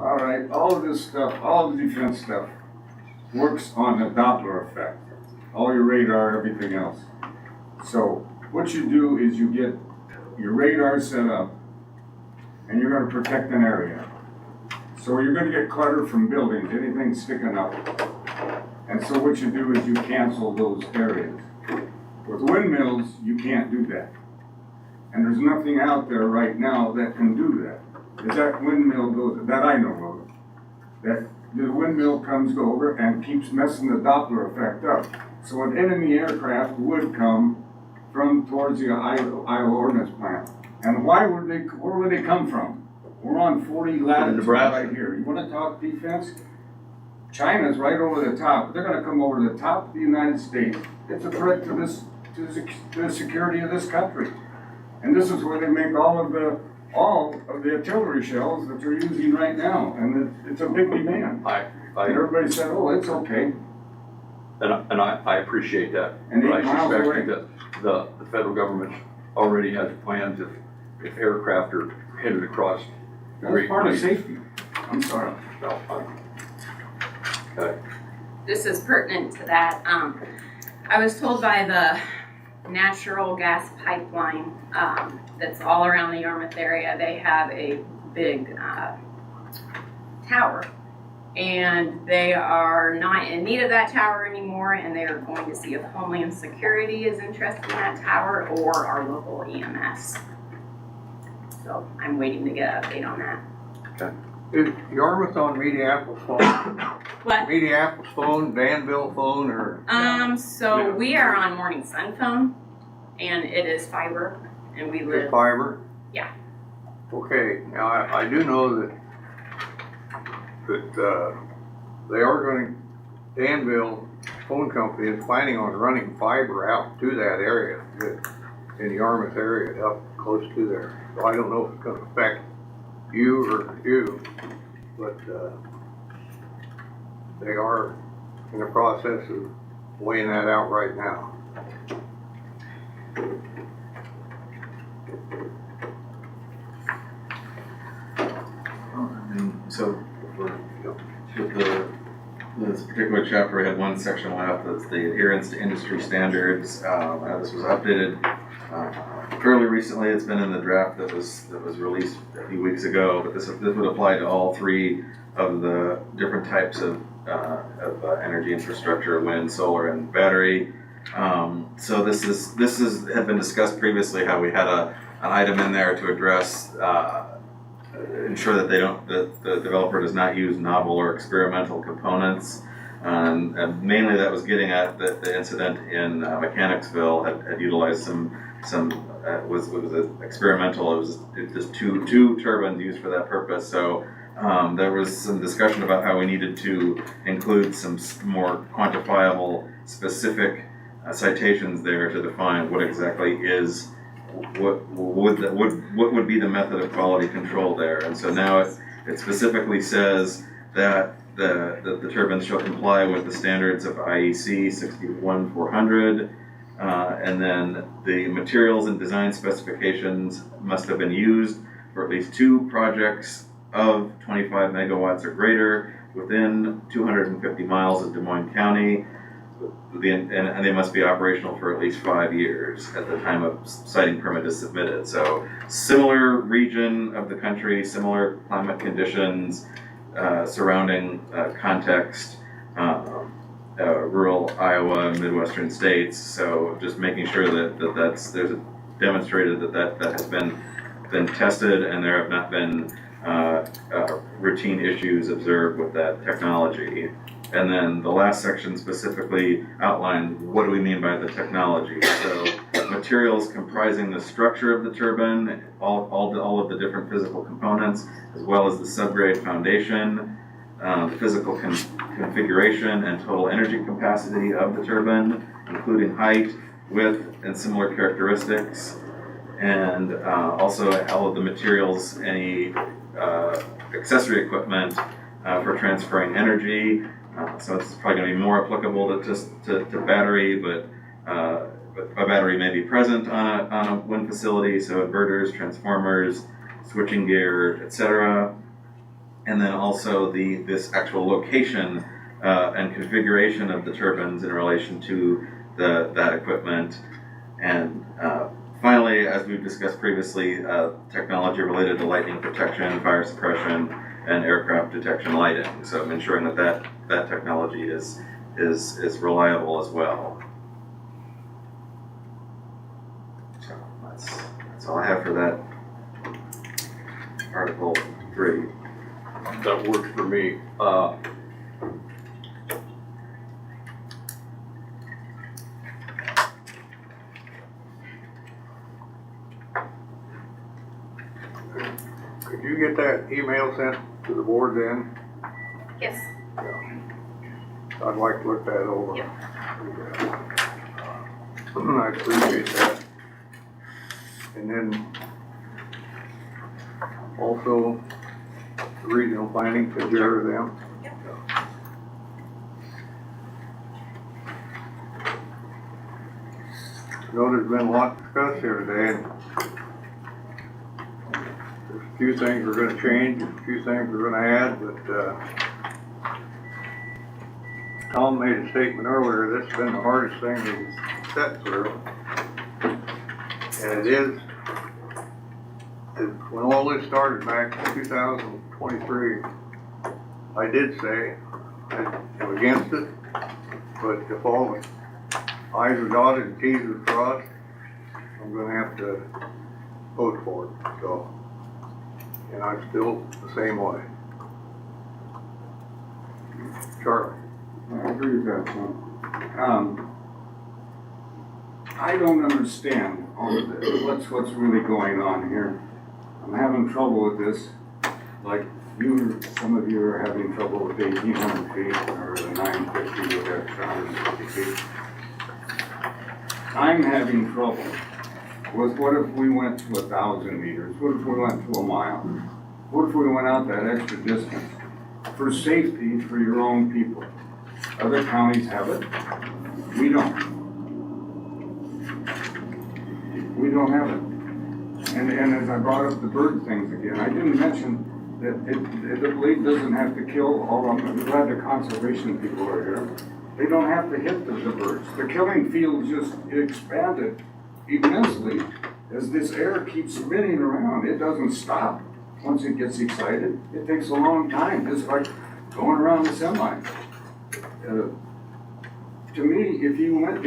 S17: All right, all of this stuff, all the defense stuff works on the Doppler effect. All your radar, everything else. So what you do is you get your radar set up and you're gonna protect an area. So you're gonna get clutter from buildings, anything sticking up. And so what you do is you cancel those areas. With windmills, you can't do that. And there's nothing out there right now that can do that. Is that windmill goes, that I know of, that the windmill comes over and keeps messing the Doppler effect up. So an enemy aircraft would come from towards the Iowa Ordnance Plant. And where would they come from? We're on 40 latitude
S12: Nebraska.
S17: right here. You wanna talk defense? China's right over the top. They're gonna come over the top of the United States. It's a threat to the security of this country. And this is where they make all of the all of the artillery shells that they're using right now, and it's a big demand. And everybody said, oh, it's okay.
S12: And I appreciate that.
S17: And
S12: But
S17: 8
S12: I
S17: miles away.
S12: suspect that the federal government already has plans if aircraft are headed across the
S17: That's
S12: Great
S17: part of
S12: Plains.
S17: safety. I'm sorry.
S12: No, okay.
S1: This is pertinent to that. I was told by the natural gas pipeline that's all around the Yarmouth area, they have a big tower. And they are not in need of that tower anymore, and they are going to see if Homeland Security is interested in that tower or our local EMS. So I'm waiting to get an update on that.
S2: Is Yarmouth on Mediapolis phone?
S1: What?
S2: Mediapolis phone, Danville phone, or?
S1: So we are on Morning Sun phone, and it is fiber, and we live.
S2: Is fiber?
S1: Yeah.
S2: Okay, now I do know that they are going, Danville Phone Company is planning on running fiber out to that area, in the Yarmouth area, up close to there. So I don't know if it's gonna affect you or you, but they are in the process of weighing that out right now.
S9: And so, with this particular chapter, we had one section left, that's the adherence to industry standards. This was updated fairly recently. It's been in the draft that was released a few weeks ago, but this would apply to all 3 of the different types of energy infrastructure: wind, solar, and battery. So this had been discussed previously, how we had an item in there to address ensure that the developer does not use novel or experimental components. And mainly that was getting at the incident in Mechanicsville had utilized some was experimental. It was just two turbines used for that purpose. So there was some discussion about how we needed to include some more quantifiable, specific citations there to define what exactly is. What would be the method of quality control there? And so now it specifically says that the turbines shall comply with the standards of IEC 61400, and then the materials and design specifications must have been used for at least 2 projects of 25 megawatts or greater within 250 miles of Des Moines County. And they must be operational for at least 5 years at the time of siting permit is submitted. So similar region of the country, similar climate conditions, surrounding context, rural Iowa, Midwestern states. So just making sure that there's demonstrated that has been tested, and there have not been routine issues observed with that technology. And then the last section specifically outlined what do we mean by the technology. So materials comprising the structure of the turbine, all of the different physical components, as well as the subgrade foundation, the physical configuration and total energy capacity of the turbine, including height, width, and similar characteristics. And also all of the materials, any accessory equipment for transferring energy. So it's probably going to be more applicable to battery, but a battery may be present on a wind facility, so inverters, transformers, switching gear, etc. And then also this actual location and configuration of the turbines in relation to that equipment. And finally, as we've discussed previously, technology related to lightning protection, fire suppression, and aircraft detection lighting. So ensuring that technology is reliable as well. So that's all I have for that Article 3.
S12: That works for me.
S2: Could you get that email sent to the board then?
S1: Yes.
S2: I'd like to look that over.
S1: Yep.
S2: I appreciate that. And then also regional planning, because you're them. I know there's been a lot discussed here today, and there's a few things we're gonna change, a few things we're gonna add, but, Tom made a statement earlier, this has been the hardest thing we've set through. And it is, when all this started back in 2023, I did say I am against it, but if all the I's are dotted and T's are crossed, I'm gonna have to vote for it, so. And I'm still the same way. Charlie?
S17: I agree with that, Tom. I don't understand all of this, what's really going on here. I'm having trouble with this, like some of you are having trouble with 1,800 feet, or the 950 with extra 150 feet. I'm having trouble with what if we went to 1,000 meters? What if we went to a mile? What if we went out that extra distance? For safety for your own people. Other counties have it. We don't. We don't have it. And as I brought up the bird things again, I didn't mention that the blade doesn't have to kill all of them. I'm glad the conservation people are here. They don't have to hit the birds. The killing field just expanded immensely as this air keeps spinning around. It doesn't stop once it gets excited. It takes a long time, just like going around the semi. To me, if you went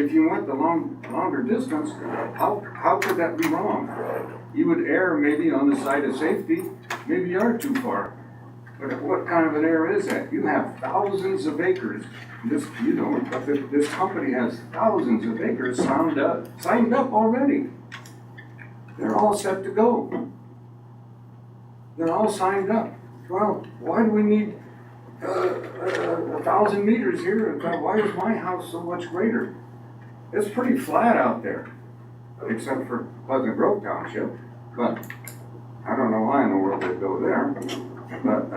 S17: the longer distance, how could that be wrong? You would err maybe on the side of safety. Maybe you are too far. But what kind of an error is that? You have thousands of acres. You don't, but this company has thousands of acres signed up already. They're all set to go. They're all signed up. Well, why do we need 1,000 meters here? Why is my house so much greater? It's pretty flat out there, except for Pleasant Grove Township. But I don't know why in the world they go there. But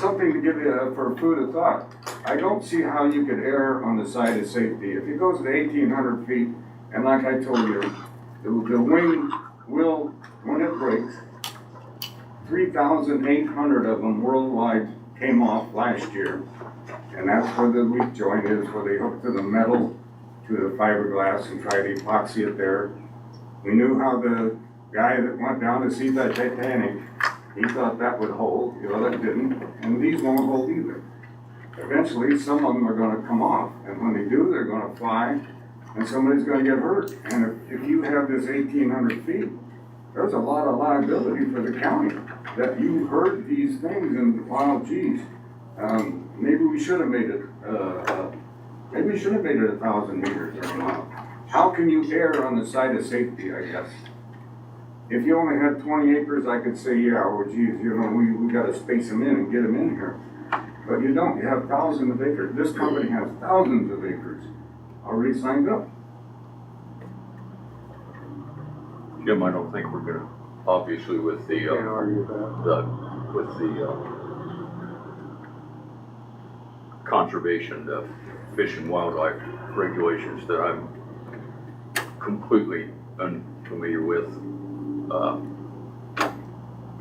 S17: something to give you for food of thought. I don't see how you could err on the side of safety. If it goes to 1,800 feet, and like I told you, the wing will, when it breaks, 3,800 of them worldwide came off last year. And that's where the weak joint is, where they hook to the metal, to the fiberglass and try to epoxy it there. We knew how the guy that went down to see the Titanic, he thought that would hold. Well, it didn't, and these won't hold either. Eventually, some of them are going to come off, and when they do, they're going to fly, and somebody's going to get hurt. And if you have this 1,800 feet, there's a lot of liability for the county that you heard these things and wow, geez, maybe we should have made it. Maybe we should have made it 1,000 meters or a mile. How can you err on the side of safety? I guess if you only had 20 acres, I could say, yeah, well, geez, we got to space them in and get them in here. But you don't. You have thousands of acres. This company has thousands of acres already signed up.
S12: Jim, I don't think we're gonna, obviously with the,
S2: Can't argue that.
S12: with the, conservation, the fish and wildlife regulations that I'm completely unfamiliar with.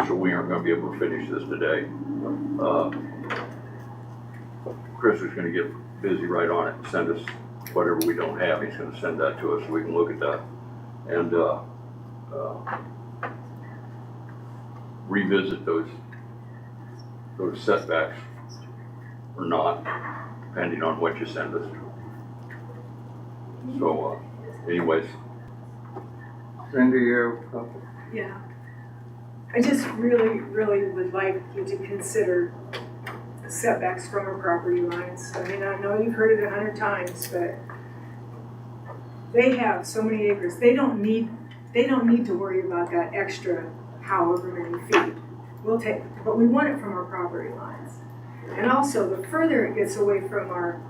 S12: So we aren't gonna be able to finish this today. Chris is gonna get busy right on it and send us whatever we don't have. He's gonna send that to us so we can look at that and, revisit those setbacks or not, depending on what you send us. So, anyways.
S2: Cindy, you?
S16: Yeah. I just really would like you to consider the setbacks from our property lines. I mean, I know you've heard it 100 times, but they have so many acres. They don't need to worry about that extra however many feet. We'll take, but we want it from our property lines. And also, the further it gets away from our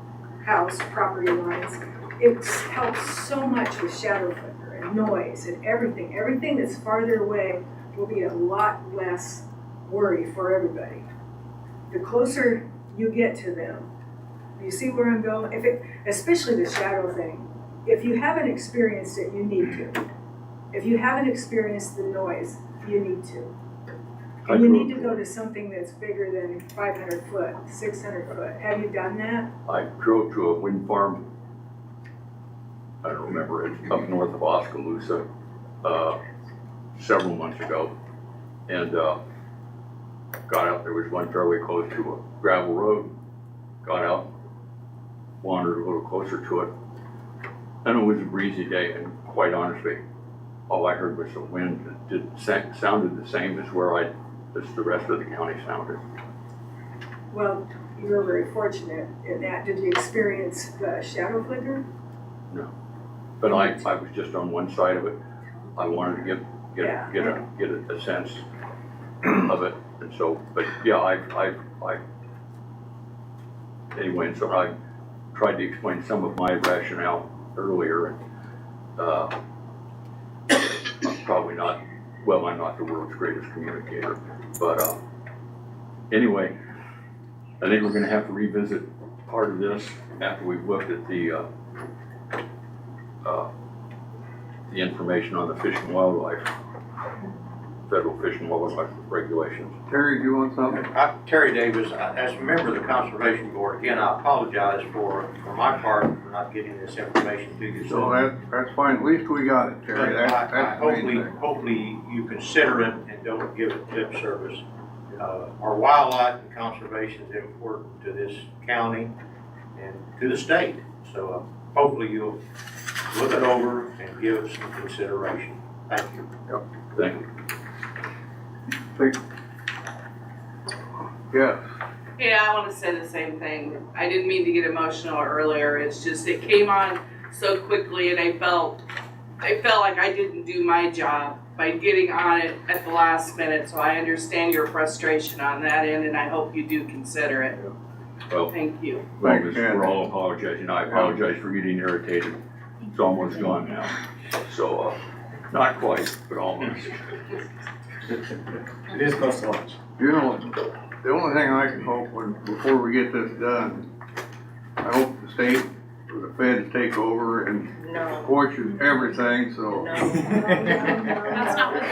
S16: house property lines, it helps so much with shadow flicker and noise and everything. Everything that's farther away will be a lot less worry for everybody. The closer you get to them, you see where I'm going? Especially the shadow thing, if you haven't experienced it, you need to. If you haven't experienced the noise, you need to. And you need to go to something that's bigger than 500 foot, 600 foot. Have you done that?
S12: I drove to a wind farm, I don't remember, it's up north of Oskaloosa, several months ago. And got out, there was one fairly close to a gravel road. Got out, wandered a little closer to it. And it was a breezy day, and quite honestly, all I heard was the wind. It sounded the same as as the rest of the county sounded.
S16: Well, you were very fortunate in that. Did you experience the shadow flicker?
S12: No, but I was just on one side of it. I wanted to get a sense of it, and so, but yeah, anyway, and so I tried to explain some of my rationale earlier, and I'm probably not, well, I'm not the world's greatest communicator, but anyway, I think we're gonna have to revisit part of this after we've looked at the information on the Fish and Wildlife, federal Fish and Wildlife regulations.
S2: Terry, do you want something?
S20: Terry Davis, as a member of the Conservation Board, again, I apologize for my part for not getting this information to you.
S2: So that's fine, at least we got it, Terry.
S20: But
S2: That's the main thing.
S20: hopefully you consider it and don't give it lip service. Our wildlife and conservation is important to this county and to the state. So hopefully you'll look it over and give it some consideration. Thank you.
S2: Yep.
S12: Thank you.
S2: Yes.
S21: Yeah, I want to say the same thing. I didn't mean to get emotional earlier. It's just it came on so quickly, and I felt like I didn't do my job by getting on it at the last minute. So I understand your frustration on that end, and I hope you do consider it.
S12: Well,
S21: thank you.
S12: Well, we're all apologizing. I apologize for getting irritated. It's almost gone now. So, not quite, but almost.
S8: It is close to lunch.
S2: You know, the only thing I can hope before we get this done, I hope the state or the feds take over and fortune everything, so.
S1: That's not what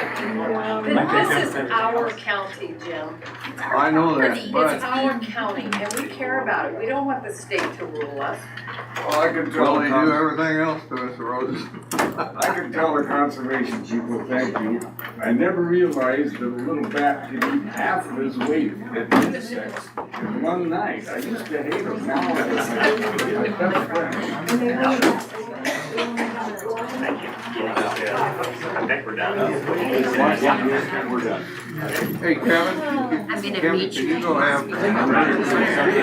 S7: This is our county, Jim.
S2: I know that, but.
S7: It's our county, and we care about it. We don't want the state to rule us.
S17: Well, I can tell.
S2: Well, they do everything else to us, Roses.
S17: I can tell the conservation people, thank you. I never realized that a little bat could eat half of his weight of insects in one night. I used to hate them. Now I best friends.
S13: I think we're done.
S12: We're done.
S2: Hey, Kevin.
S7: I'm gonna
S2: Kevin,
S7: meet
S2: can
S7: you.
S2: you go have?
S7: I'm sorry.